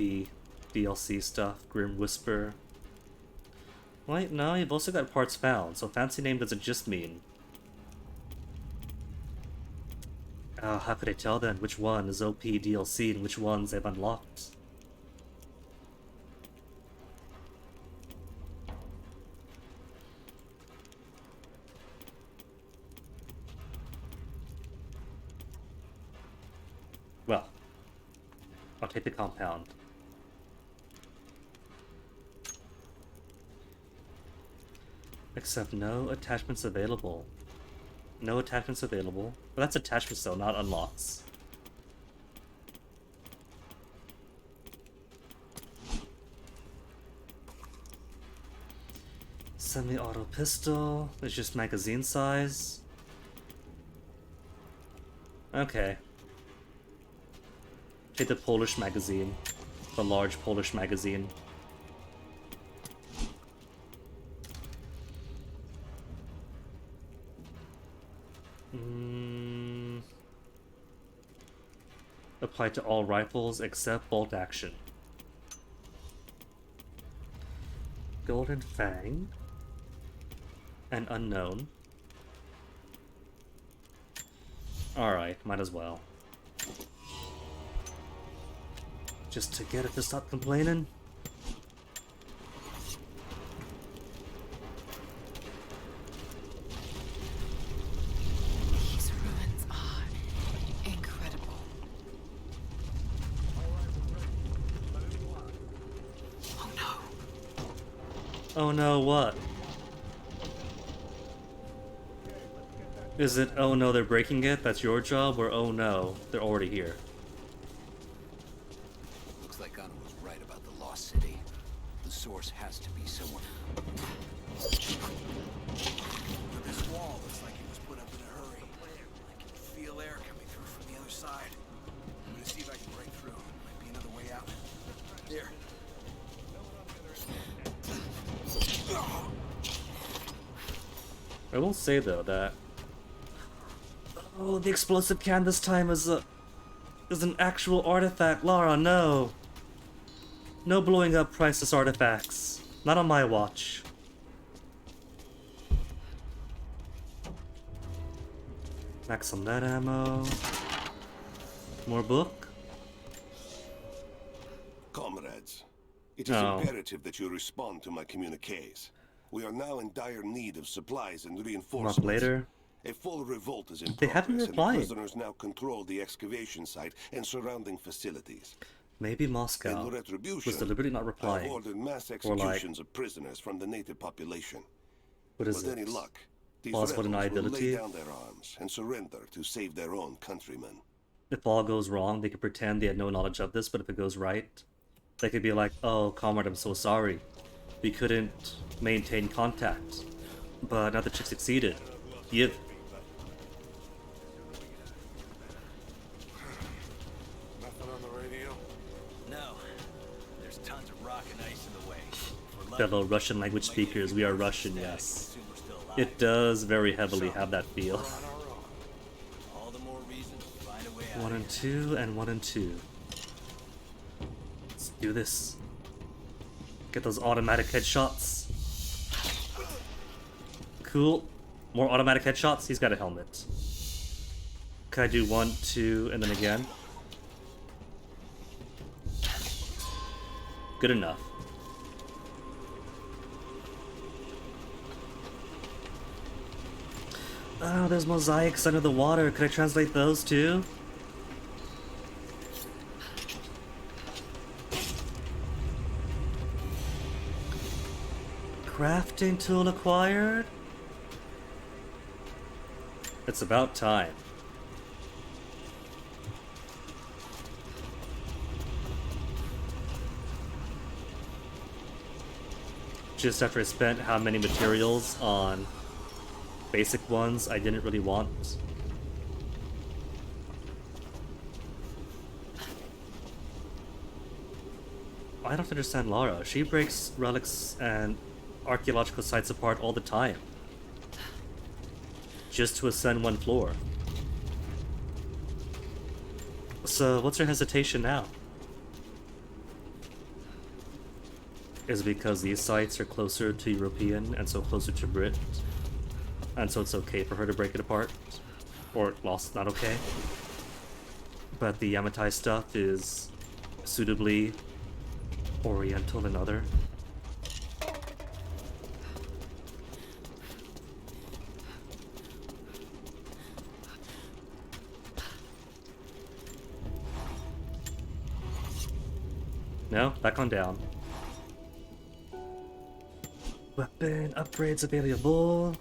DLC stuff. Grim Whisper. Wait, no, you've also got parts found, so fancy name doesn't just mean. How could I tell then which one is OP DLC and which ones I've unlocked? Well, I'll take the compound. Except no attachments available. No attachments available. But that's attachments though, not unlocks. Semi-auto pistol. It's just magazine size. Okay. Take the Polish magazine. The large Polish magazine. Apply to all rifles except bolt action. Golden Fang. And unknown. Alright, might as well. Just to get it to stop complaining. These ruins are incredible. Oh no. Oh no, what? Is it, oh no, they're breaking it? That's your job? Or oh no, they're already here? Looks like Anna was right about the lost city. The source has to be somewhere. This wall looks like it was put up in a hurry. I can feel air coming through from the other side. I'm gonna see if I can break through. Might be another way out. Here. I will say though that oh, the explosive can this time is an actual artifact. Lara, no. No blowing up priceless artifacts. Not on my watch. Max on that ammo. More book. Comrades, it is imperative that you respond to my communiques. We are now in dire need of supplies and reinforcements. Month later. A full revolt is in They progress, haven't and replied. prisoners now control the excavation site and surrounding facilities. Maybe Moscow In retribution, was deliberately not I've replying. ordered mass Or executions like, of prisoners from the native population. what is With it? any luck, these Plausible rebels will lay deniability? down their arms and surrender to save their own countrymen. If all goes wrong, they could pretend they had no knowledge of this, but if it goes right, they could be like, oh, comrade, I'm so sorry. We couldn't maintain contact. But now that you succeeded, you've... Nothing on the radio? No. There's tons of rock and ice in the way. If we're fellow Russian language speakers, we are Russian, yes. It does very heavily have that feel. all the more reason to find a way out. 1 and 2 and 1 and 2. Let's do this. Get those automatic headshots. Cool. More automatic headshots. He's got a helmet. Can I do 1, 2, and then again? Good enough. Oh, there's mosaics under the water. Could I translate those too? Crafting tool acquired? It's about time. Just after I spent how many materials on basic ones I didn't really want. I don't understand Lara. She breaks relics and archaeological sites apart all the time. Just to ascend 1 floor. So what's her hesitation now? Is it because these sites are closer to European and so closer to Brit? And so it's okay for her to break it apart? Or lost, not okay? But the Yamatai stuff is suitably Oriental and other? No? Back on down. Weapon upgrades available.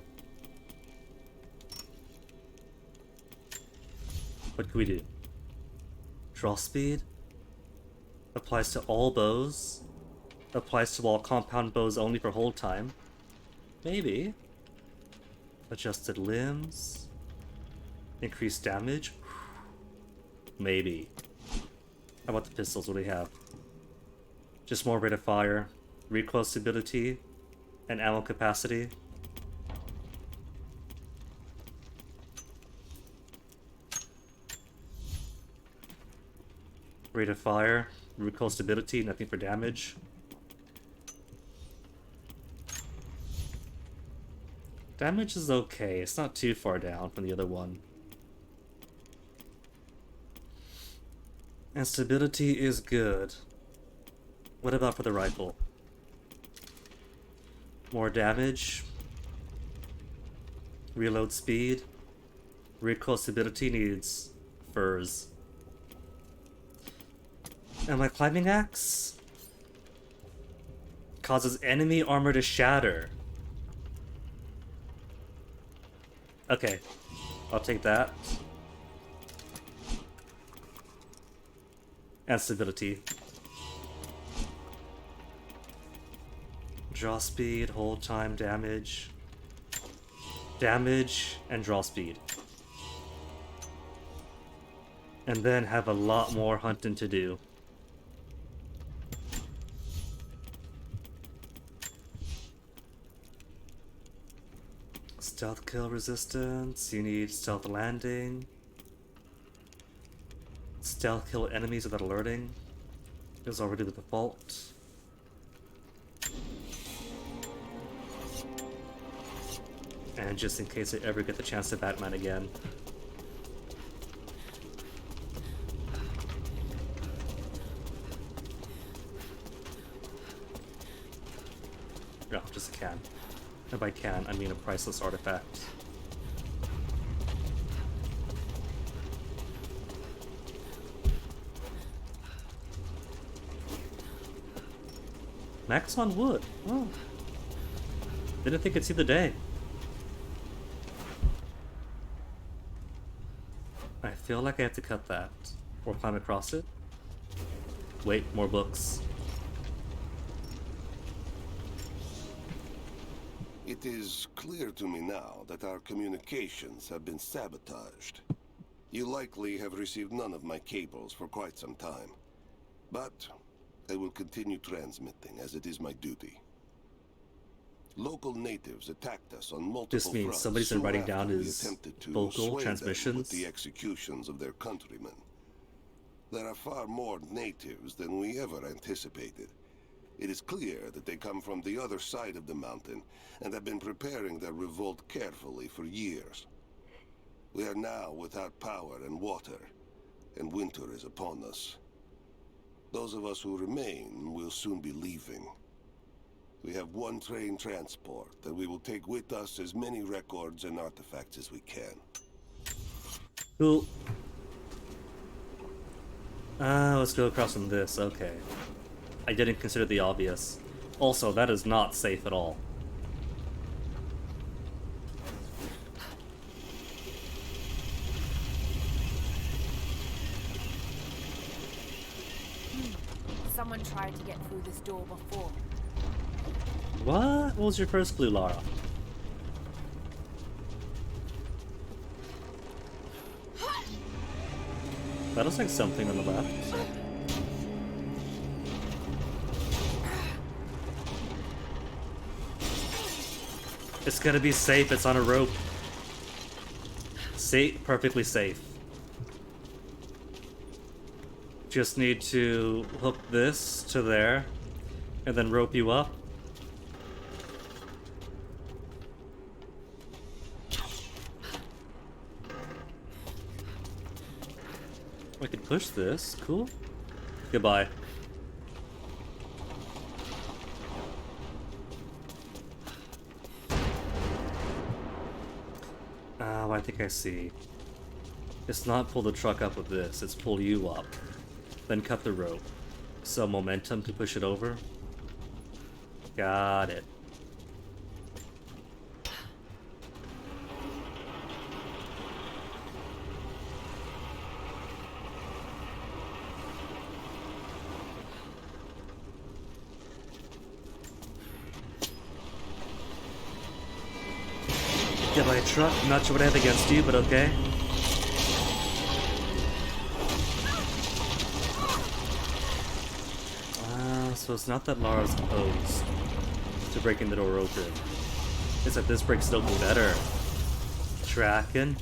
What can we do? Draw speed. Applies to all bows. Applies to all compound bows only for hold time. Maybe. Adjusted limbs. Increased damage. Maybe. How about the pistols? What do we have? Just more rate of fire. Recoil stability. And ammo capacity. Rate of fire, recoil stability, nothing for damage. Damage is okay, it's not too far down from the other one. And stability is good. What about for the rifle? More damage. Reload speed. Recoil stability needs furs. And my climbing axe causes enemy armor to shatter. Okay, I'll take that. And stability. Draw speed, hold time, damage. Damage and draw speed. And then have a lot more hunting to do. Stealth kill resistance, you need stealth landing. Stealth kill enemies without alerting is already the default. And just in case I ever get the chance to Batman again. No, just a can. And by can, I mean a priceless artifact. Max on wood. Oh. Didn't think it'd see the day. I feel like I have to cut that. Or climb across it. Wait, more books. It is clear to me now that our communications have been sabotaged. You likely have received none of my cables for quite some time. But I will continue transmitting as it is my duty. Local natives attacked us on multiple This means fronts somebody's been soon writing after down we his attempted to vocal sway them transmissions. with the executions of their countrymen. There are far more natives than we ever anticipated. It is clear that they come from the other side of the mountain and have been preparing their revolt carefully for years. We are now without power and water, and winter is upon us. Those of us who remain will soon be leaving. We have one train transport, and we will take with us as many records and artifacts as we can. Cool. Let's go across from this, okay. I didn't consider the obvious. Also, that is not safe at all. Someone tried to get through this door before. What was your first clue, Lara? That looks like something on the left. It's gonna be safe, it's on a rope. Safe, perfectly safe. Just need to hook this to there, and then rope you up. I can push this, cool. Goodbye. I think I see. It's not pull the truck up with this, it's pull you up. Then cut the rope. So momentum to push it over. Got it. Get by a truck. I'm not sure what I have against you, but okay. So it's not that Lara's opposed to breaking the door open. It's that this breaks it open better. Tracking.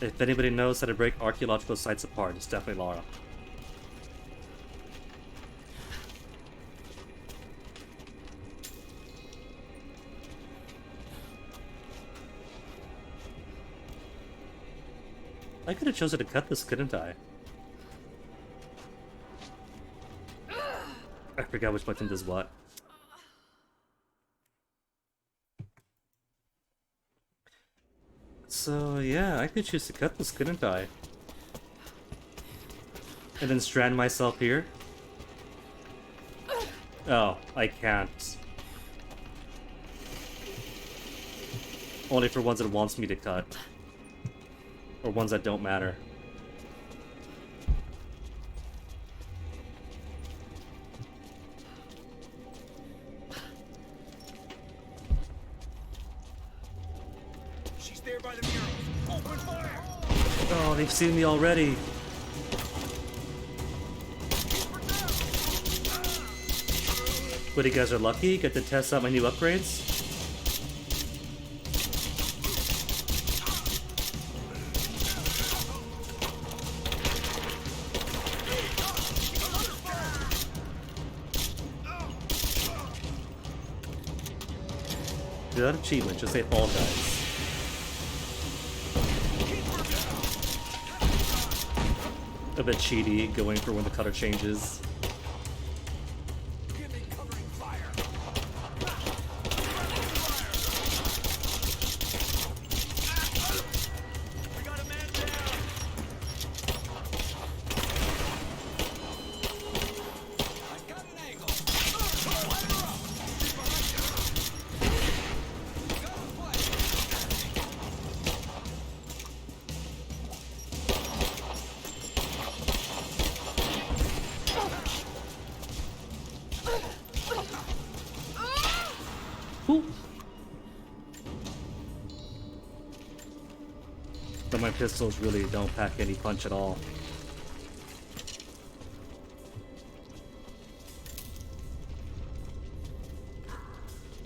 If anybody knows how to break archaeological sites apart, it's definitely Lara. I could have chosen to cut this, couldn't I? I forgot which button does what. So yeah, I could choose to cut this, couldn't I? And then strand myself here? Oh, I can't. Only for ones it wants me to cut. Or ones that don't matter. She's there by the murals. Open fire! Oh, they've seen me already. But you guys are lucky, get to test out my new upgrades. That achievement, just say Fall Guys. A bit cheaty, going for when the cutter changes. But my pistols really don't pack any punch at all.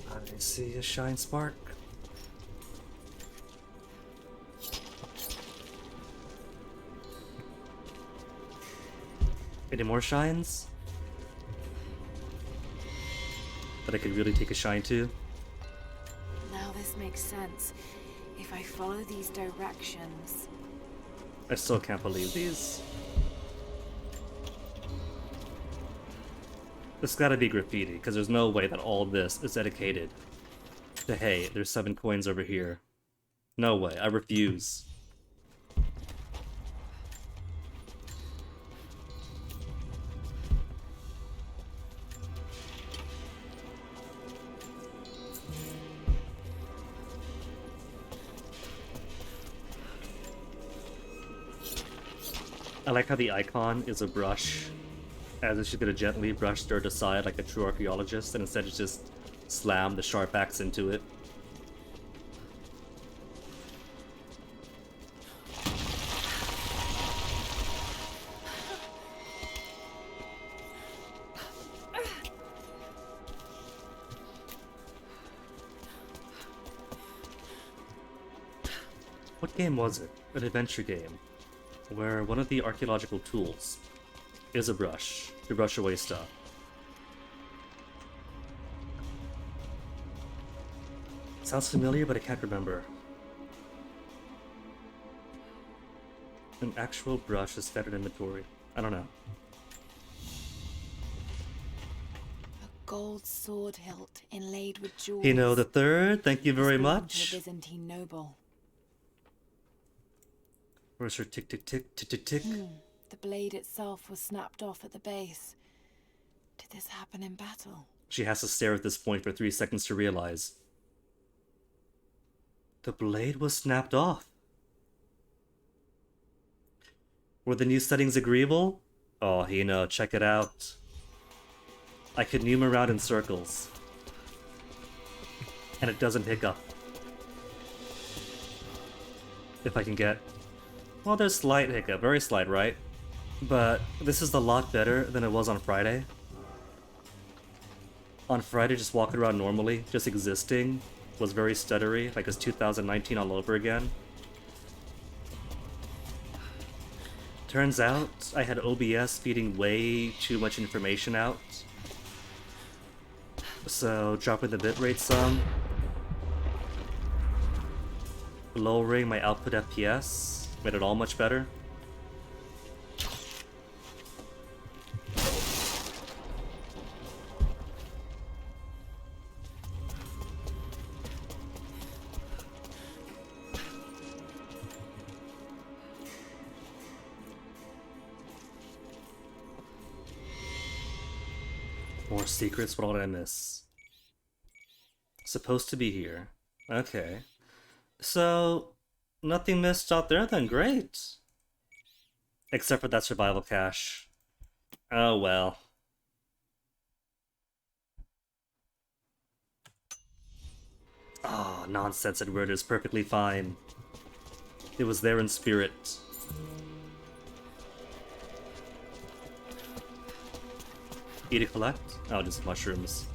I see a shine spark. Any more shines? that I could really take a shine to. Now this makes sense. If I follow these directions... I still can't believe these. This gotta be graffiti, because there's no way that all this is dedicated to, hey, there's 7 coins over here. No way, I refuse. I like how the icon is a brush, as if she's gonna gently brush dirt aside like a true archaeologist, and instead it's just slam the sharp axe into it. What game was it? An adventure game, where one of the archaeological tools is a brush to brush away stuff. Sounds familiar, but I can't remember. An actual brush is standard inventory. I don't know. A gold sword hilt inlaid with jewels. Hino the Third, thank you very much. To a Byzantine noble. Where's her tick tick tick tick tick tick? The blade itself was snapped off at the base. Did this happen in battle? She has to stare at this point for 3 seconds to realize. The blade was snapped off. Were the new settings agreeable? Oh, Hino, check it out. I could noom around in circles. And it doesn't hiccup. If I can get... Well, there's slight hiccup, very slight, right? But this is a lot better than it was on Friday. On Friday, just walking around normally, just existing, was very stuttery, like it's 2019 all over again. Turns out, I had OBS feeding way too much information out. So, dropping the bitrate some. Lowering my output FPS. Made it all much better. More secrets? What did I miss? Supposed to be here. Okay. So... nothing missed out there then, great. Except for that survival cache. Oh well. Oh, nonsense, Edward, is perfectly fine. It was there in spirit. Eat to collect? Oh, just mushrooms.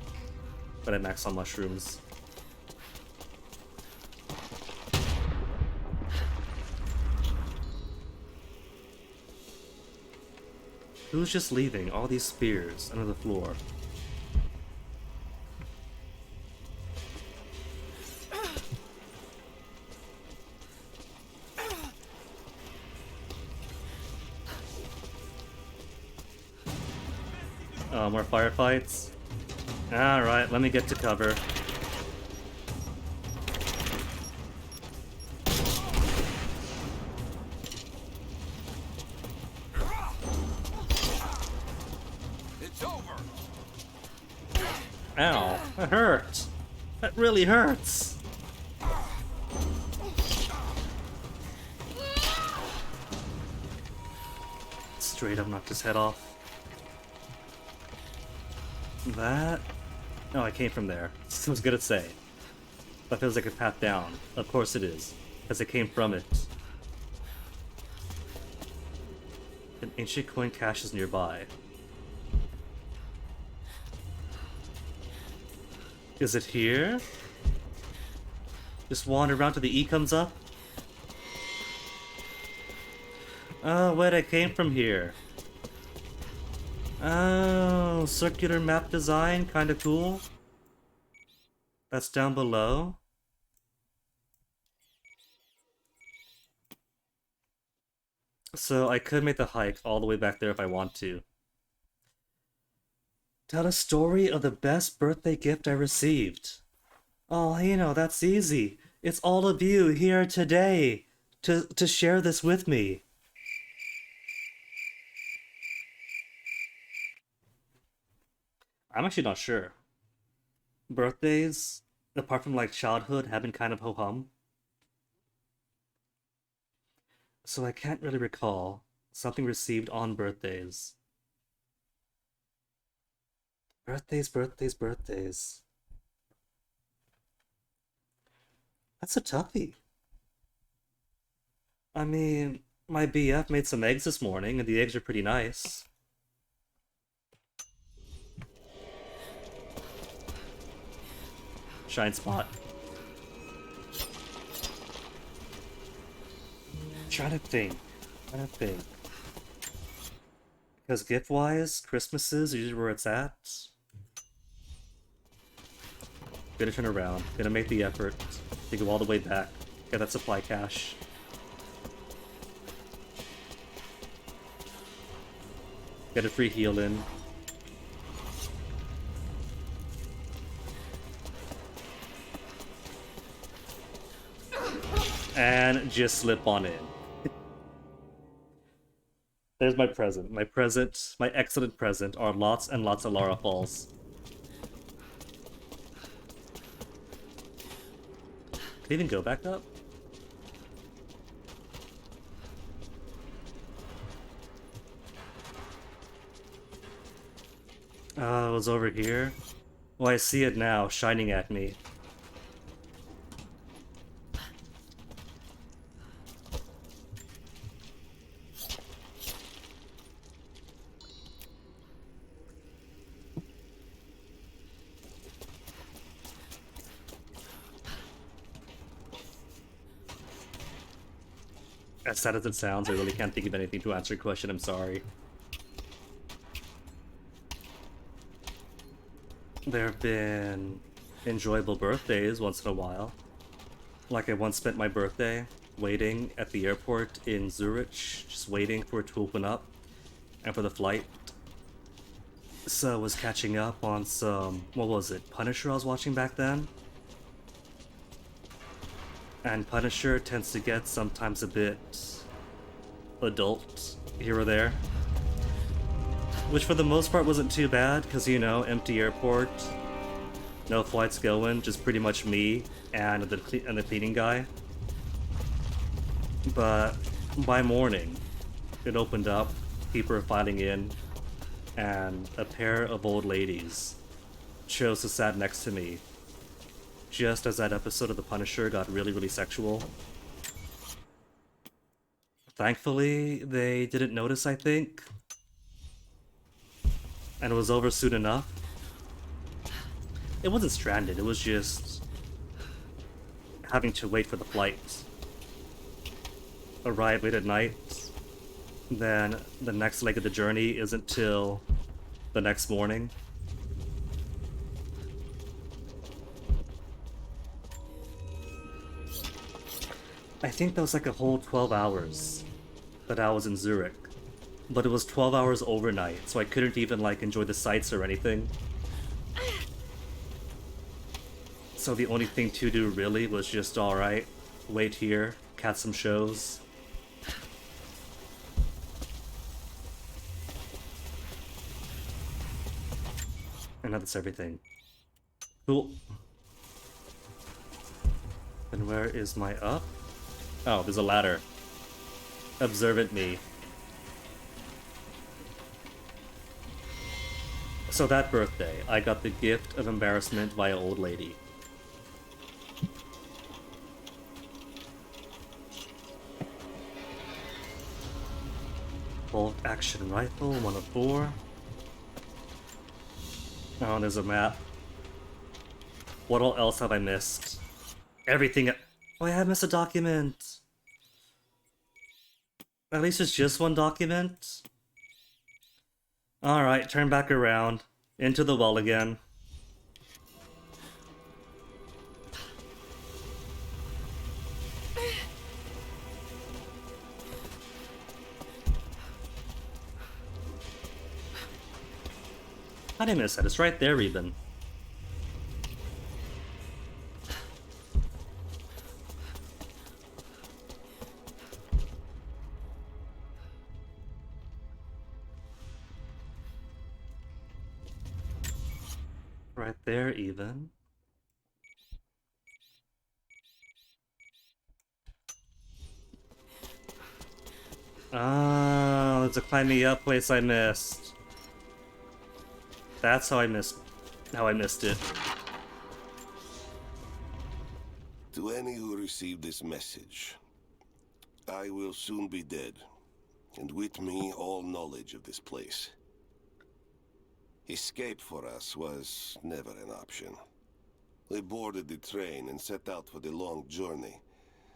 But I max on mushrooms. Who's just leaving all these spears under the floor? Oh, more firefights? Alright, let me get to cover. Ow, that hurt. That really hurts. Straight up knocked his head off. That... Oh, I came from there. I was gonna say. That feels like a path down. Of course it is, because I came from it. An ancient coin cache is nearby. Is it here? Just wander around till the E comes up? Oh, wait, I came from here. Oh, circular map design, kinda cool. That's down below. So I could make the hike all the way back there if I want to. Tell a story of the best birthday gift I received. Oh, you know, that's easy. It's all of you here today to share this with me. I'm actually not sure. Birthdays, apart from like childhood, have been kind of ho-hum. So I can't really recall something received on birthdays. Birthdays. That's a toughie. I mean, my BF made some eggs this morning, and the eggs are pretty nice. Shine spot. Trying to think. Because gift-wise, Christmas is usually where it's at. Gonna turn around. Gonna make the effort to go all the way back. Get that supply cache. Get a free heal in. And just slip on in. There's my present. My excellent present are lots and lots of Lara Falls. Can it even go back up? Oh, it was over here? Oh, I see it now, shining at me. As sad as it sounds, I really can't think of anything to answer your question, I'm sorry. There have been enjoyable birthdays once in a while. Like I once spent my birthday waiting at the airport in Zurich, just waiting for it to open up and for the flight. So I was catching up on some, what was it, Punisher I was watching back then? And Punisher tends to get sometimes a bit adult here or there. Which for the most part wasn't too bad, because you know, empty airport, no flights going, just pretty much me and the cleaning guy. But by morning, it opened up, people were filing in, and a pair of old ladies chose to sat next to me. Just as that episode of The Punisher got really, really sexual. Thankfully, they didn't notice, I think. And it was over soon enough. It wasn't stranded, it was just having to wait for the flight. Arrive late at night. Then the next leg of the journey isn't till the next morning. I think that was like a whole 12 hours that I was in Zurich. But it was 12 hours overnight, so I couldn't even like enjoy the sights or anything. So the only thing to do really was just, alright, wait here, catch some shows. And that's everything. Cool. And where is my up? Oh, there's a ladder. Observant me. So that birthday, I got the gift of embarrassment by an old lady. Bolt action rifle, 1 of 4. Oh, there's a map. What all else have I missed? Everything. Oh, I have missed a document. At least it's just one document. Alright, turn back around. Into the well again. How did I miss that? It's right there even. Right there even. Oh, it's a climb me up place I missed. That's how I missed it. To any who receive this message, I will soon be dead, and with me all knowledge of this place. Escape for us was never an option. We boarded the train and set out for the long journey,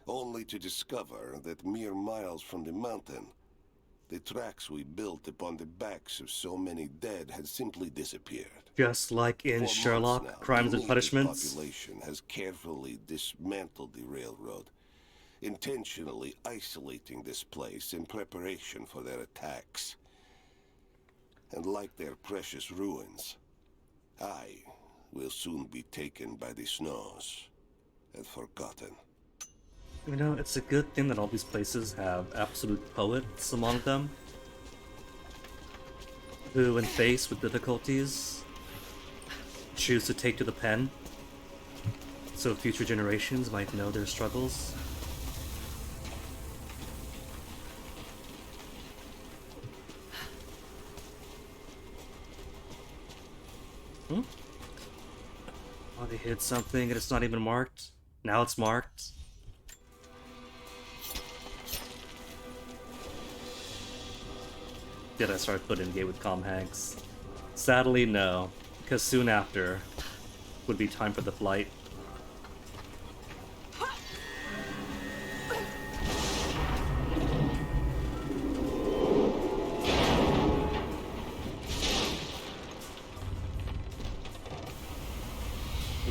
only to discover that mere miles from the mountain, the tracks we built upon the backs of so many dead had simply disappeared. Just like in For Sherlock, months now, Crimes the and native Punishments. population has carefully dismantled the railroad, intentionally isolating this place in preparation for their attacks. And like their precious ruins, I will soon be taken by the snows and forgotten. You know, it's a good thing that all these places have absolute poets among them, who, when faced with difficulties, choose to take to the pen, so future generations might know their struggles. Hmm? Oh, they hid something and it's not even marked. Now it's marked. Did I start Puddingate with Tom Hanks? Sadly, no, because soon after would be time for the flight.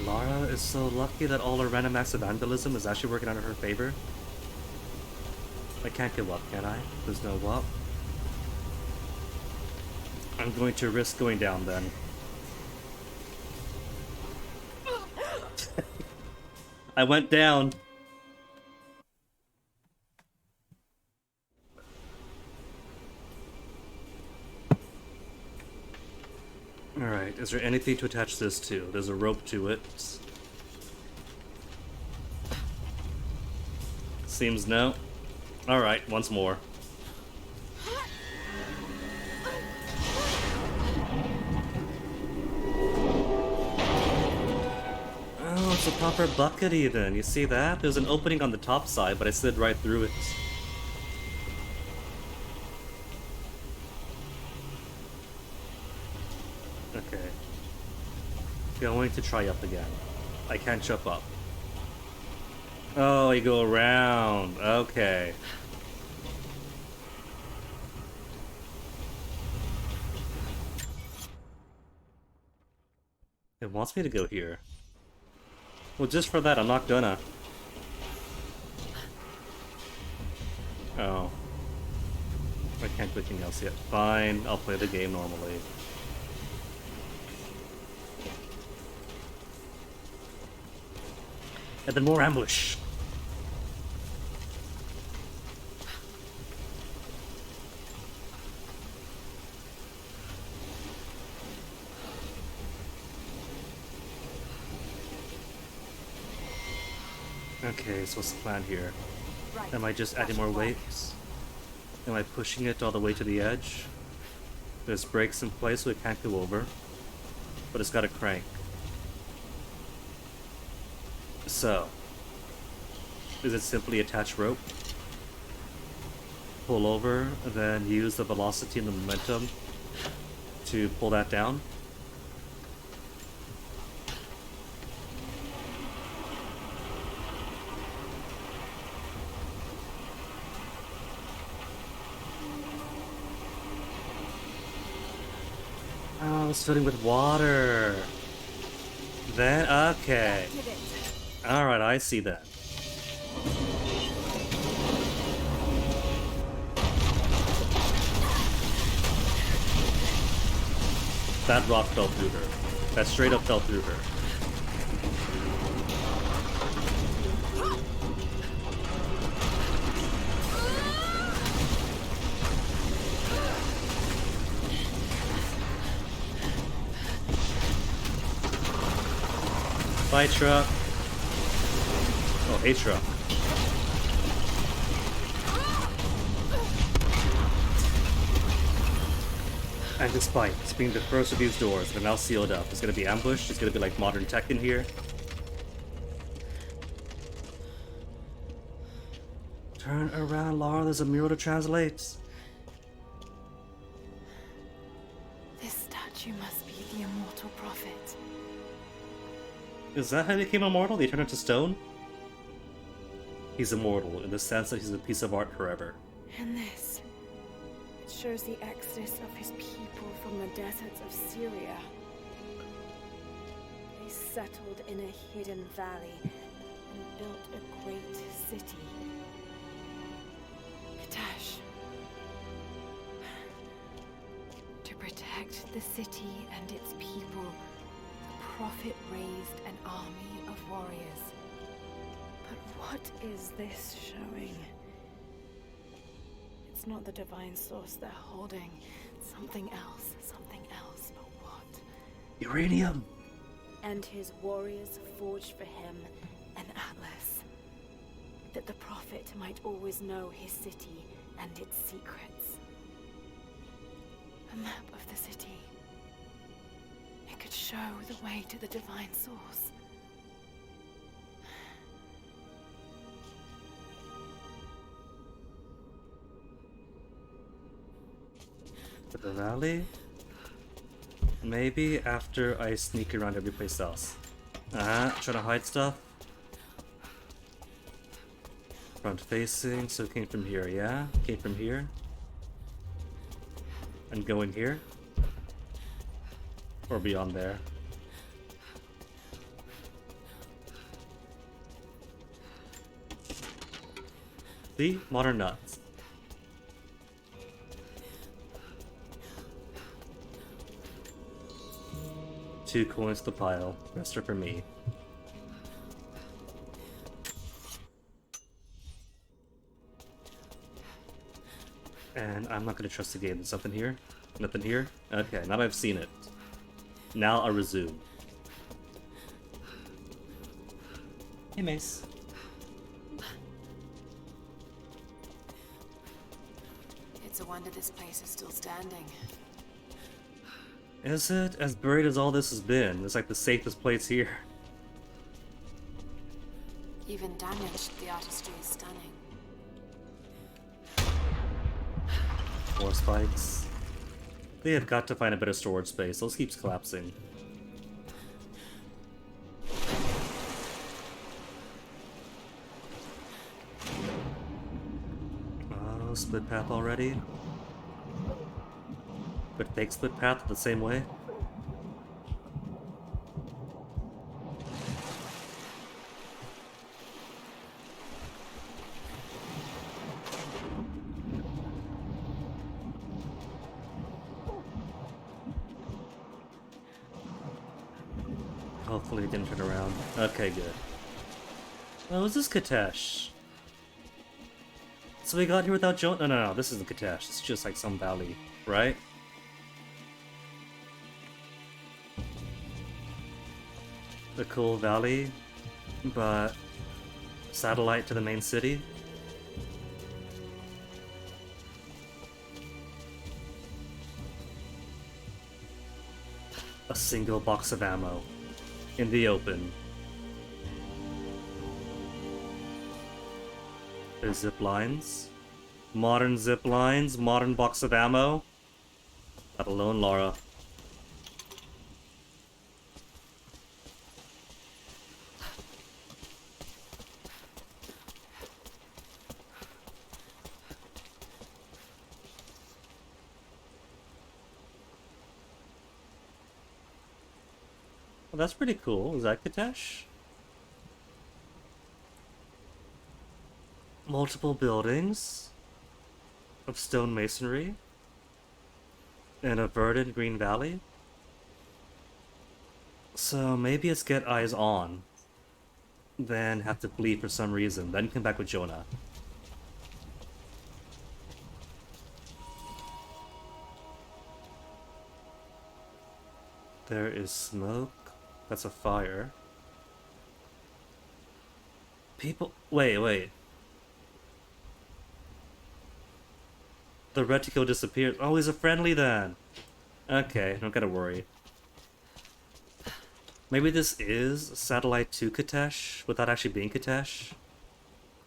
Lara is so lucky that all her random acts of vandalism is actually working out in her favor. I can't go up, can I? There's no up. I'm going to risk going down then. I went down. Alright, is there anything to attach this to? There's a rope to it. Seems no. Alright, once more. Oh, it's a proper bucket even. You see that? There's an opening on the top side, but I slid right through it. Okay. Going to try up again. I can't jump up. Oh, you go around. Okay. It wants me to go here. Well, just for that, I'm not gonna. Oh. I can't do anything else yet. Fine, I'll play the game normally. And then more ambush. Okay, so what's the plan here? Am I just adding more weights? Am I pushing it all the way to the edge? There's brakes in place so it can't go over, but it's got a crank. So, is it simply attach rope, pull over, and then use the velocity and the momentum to pull that down? Oh, it's filling with water. Then, okay. Alright, I see that. That rock fell through her. That straight up fell through her. Bye, truck. Oh, a truck. And despite being the first of these doors, they're now sealed up. It's gonna be ambushed. It's gonna be like modern tech in here. Turn around, Lara. There's a mural to translate. This statue must be the immortal prophet. Is that how he became immortal? They turned into stone? He's immortal in the sense that he's a piece of art forever. And this, it shows the exodus of his people from the deserts of Syria. They settled in a hidden valley and built a great city. Katash. To protect the city and its people, the prophet raised an army of warriors. But what is this showing? It's not the divine source they're holding. Something else, but what? Uranium! And his warriors forged for him an atlas. That the prophet might always know his city and its secrets. A map of the city. It could show the way to the divine source. To the valley? Maybe after I sneak around every place else. Trying to hide stuff. Front facing, so it came from here, yeah? Came from here. And go in here. Or beyond there. See? Modern nuts. Two coins to the pile. Rest are for me. And I'm not gonna trust the game. There's something here? Nothing here? Okay, now that I've seen it. Now I resume. Hey, Mace. It's a wonder this place is still standing. Is it? As buried as all this has been, it's like the safest place here. Even damaged, the artistry is stunning. More spikes. They have got to find a better storage space. Those keeps collapsing. Oh, split path already? But fake split path the same way? Hopefully it didn't turn around. Okay, good. Oh, is this Katash? So we got here without Joan? No, this isn't Katash. It's just like some valley, right? The cool valley, but satellite to the main city. A single box of ammo in the open. There's zip lines. Modern zip lines, modern box of ammo. Not alone, Lara. Well, that's pretty cool. Is that Katash? Multiple buildings of stone masonry in a verdant green valley. So maybe it's get eyes on, then have to flee for some reason, then come back with Jonah. There is smoke. That's a fire. People. Wait. The reticle disappeared. Oh, he's a friendly then. Okay, don't gotta worry. Maybe this is satellite to Katesh without actually being Katesh,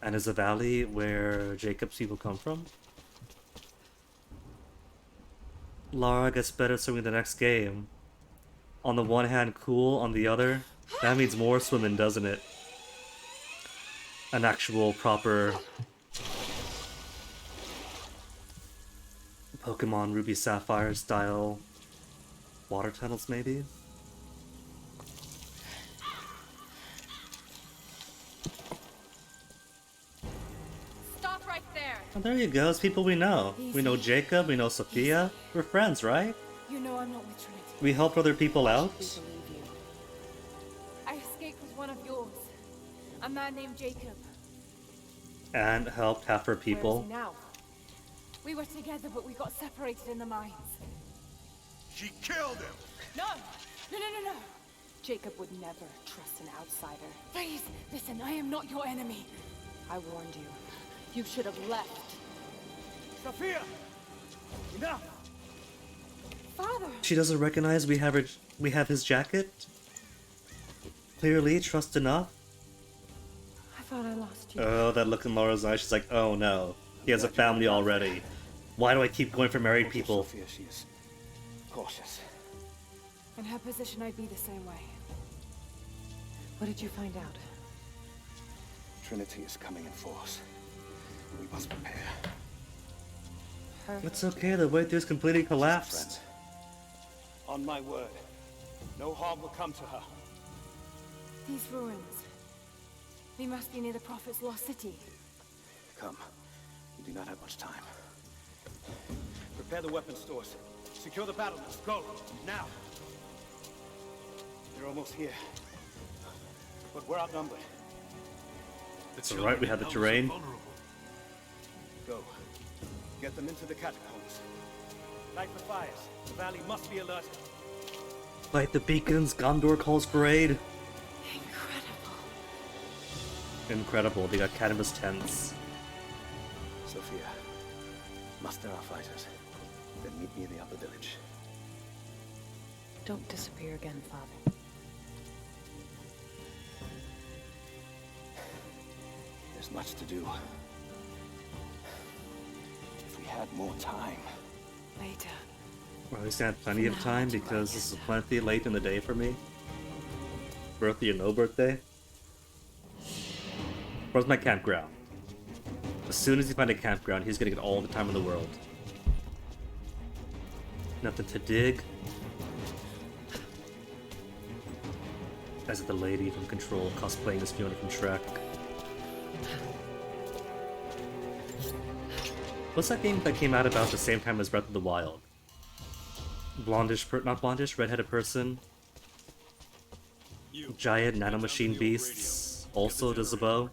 and is a valley where Jacob's people come from. Lara gets better swimming the next game. On the one hand, cool. On the other, that means more swimming, doesn't it? An actual proper Pokemon Ruby Sapphire style water tunnels, maybe? Stop right there. Oh, there you go. It's people we know. We know Jacob, we know Sophia. We're friends, right? You know I'm not with Trinity. We help other people out. I escaped with one of yours. A man named Jacob. And helped half her Where is people. he now? We were together, but we got separated in the mines. She killed him! No! No! Jacob would never trust an outsider. Please, listen, I am not your enemy. I warned you. You should have left. Sophia! Enough! Father! She doesn't recognize we have his jacket? Clearly, trust enough? I thought I lost you. Oh, that look in Laura's eyes. She's like, oh no. He has a family already. Why do I keep going for married people? Sophia, she is cautious. In her position, I'd be the same way. What did you find out? Trinity is coming in force. We must prepare. It's okay, the way through's completely collapsed. On my word, no harm will come to her. These ruins. We must be near the Prophet's lost city. Come. We do not have much time. Prepare the weapon stores. Secure the battlements. Go! Now! They're almost here. But we're outnumbered. It's alright, we have the terrain. Go. Get them into the catacombs. Light the fires. The valley must be alerted. Light the beacons, Gondor calls for aid. Incredible, they got canvas tents. Sophia, muster our fighters. Then meet me in the upper village. Don't disappear again, Father. There's much to do. If we had more time. Later. Well, at least I had plenty of time because this is plenty late in the day for me. Birthday or no birthday. Where's my campground? As soon as you find a campground, he's gonna get all the time in the world. Nothing to dig. As the lady from Control cosplaying as Fiona from Shrek. What's that game that came out about the same time as Breath of the Wild? Not blondish, redheaded person. Giant nanomachine beasts. Also does a bow.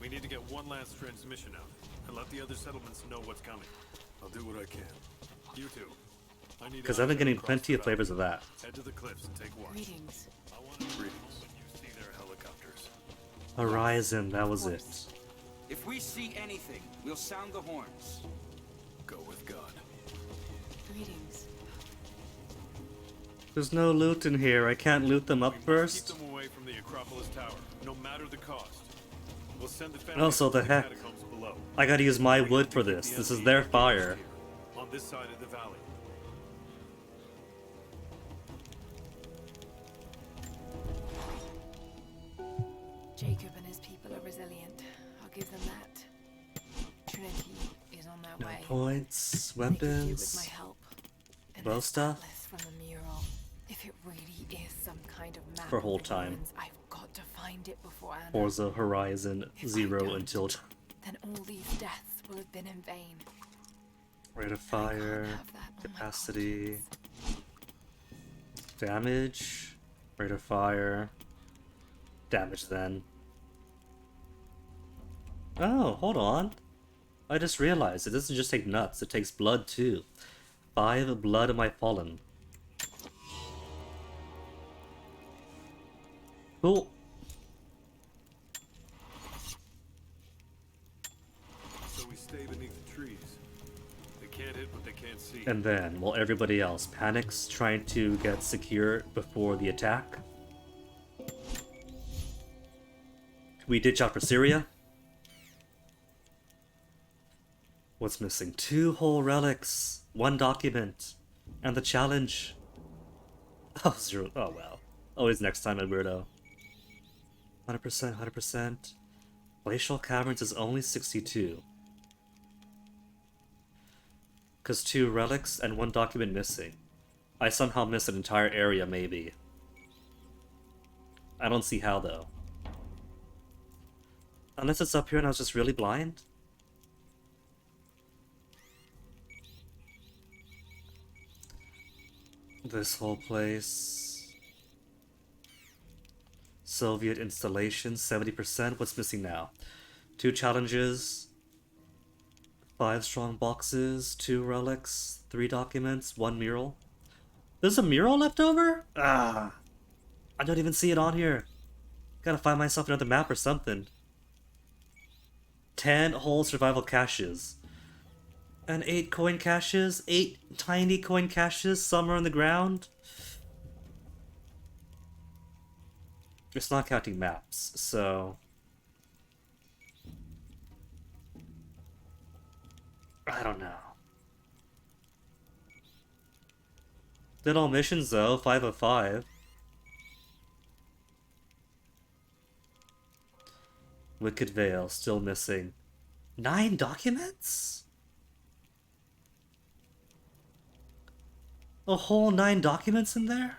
We need to get one last transmission out, and let the other settlements know what's coming. I'll do what I can. You too. Because I've been getting plenty of flavors of that. Head to the cliffs and take watch. Greetings. I want greetings. When you see their helicopters. Horizon, that was it. If we see anything, we'll sound the horns. Go with God. Greetings. There's no loot in here. I can't loot them up first. Keep them away from the Acropolis Tower, no matter the cost. We'll send the family Also, the to heck. catacombs below. I gotta use my wood for this. This is their fire. On this side of the valley. Jacob and his people are resilient. I'll give them that. Trinity is on their No way. points, They could do with weapons, my help. And bow this stuff. atlas from the mural. If it really is some kind of map For of whole the time. ruins, I've got to find it before Anna. Forza Horizon If I 0 don't, until then all these deaths will have been in vain. rate of fire, capacity, damage. Rate of fire. Damage then. Oh, hold on. I just realized it doesn't just take nuts, it takes blood too. 5 blood of my fallen. Cool. So we stay beneath the trees. They can't hit what they can't see. And then, while everybody else panics, trying to get secure before the attack, we ditch out for Syria. What's missing? 2 whole relics, 1 document, and the challenge. Oh, 0. Oh, well. Always next time, Edwardo. 100%, 100%. Glacial Caverns is only 62. Because 2 relics and 1 document missing. I somehow missed an entire area, maybe. I don't see how, though. Unless it's up here and I was just really blind? This whole place. Soviet installation, 70%. What's missing now? 2 challenges. 5 strong boxes, 2 relics, 3 documents, 1 mural. There's a mural left over? Ah! I don't even see it on here. Gotta find myself another map or something. 10 whole survival caches. And 8 coin caches? 8 tiny coin caches somewhere on the ground? It's not counting maps, so... I don't know. Did all missions though, 5 of 5. Wicked Veil, still missing. 9 documents? A whole 9 documents in there?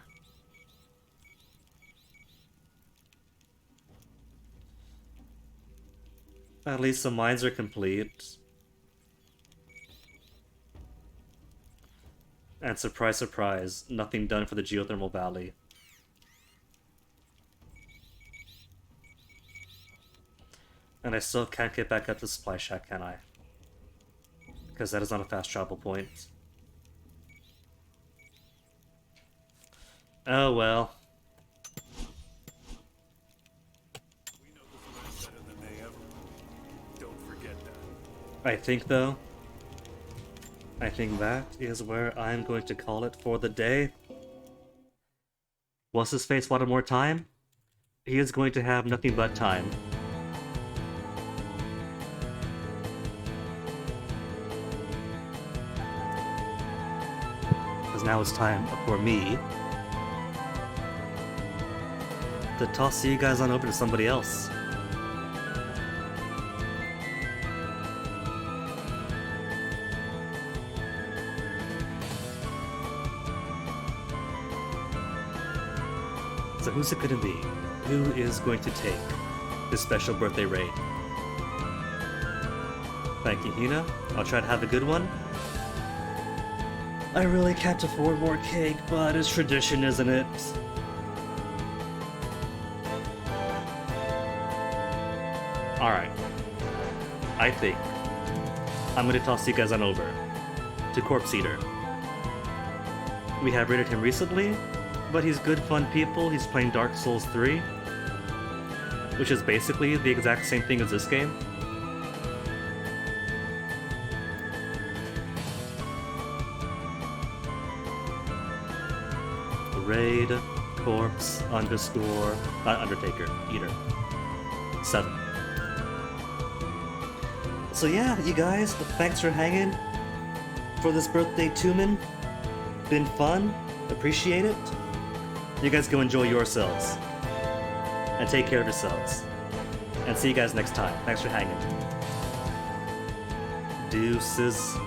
At least the mines are complete. And surprise, surprise, nothing done for the geothermal valley. And I still can't get back up to the supply shack, can I? Because that is not a fast travel point. Oh well. We know this land better than they ever will. Don't forget that. I think though, I think that is where I'm going to call it for the day. What's his face wanted more time? He is going to have nothing but time. Because now it's time for me to toss you guys on over to somebody else. So who's it gonna be? Who is going to take this special birthday raid? Thank you, Hina. I'll try to have a good one. I really can't afford more cake, but it's tradition, isn't it? Alright. I think I'm gonna toss you guys on over to Corpse Eater. We have raided him recently, but he's good fun people. He's playing Dark Souls 3, which is basically the exact same thing as this game. Raid Corpse underscore Undertaker Eater 7. So yeah, you guys, thanks for hanging for this birthday Tumen. Been fun. Appreciate it. You guys go enjoy yourselves. And take care of yourselves. And see you guys next time. Thanks for hanging. Deuces.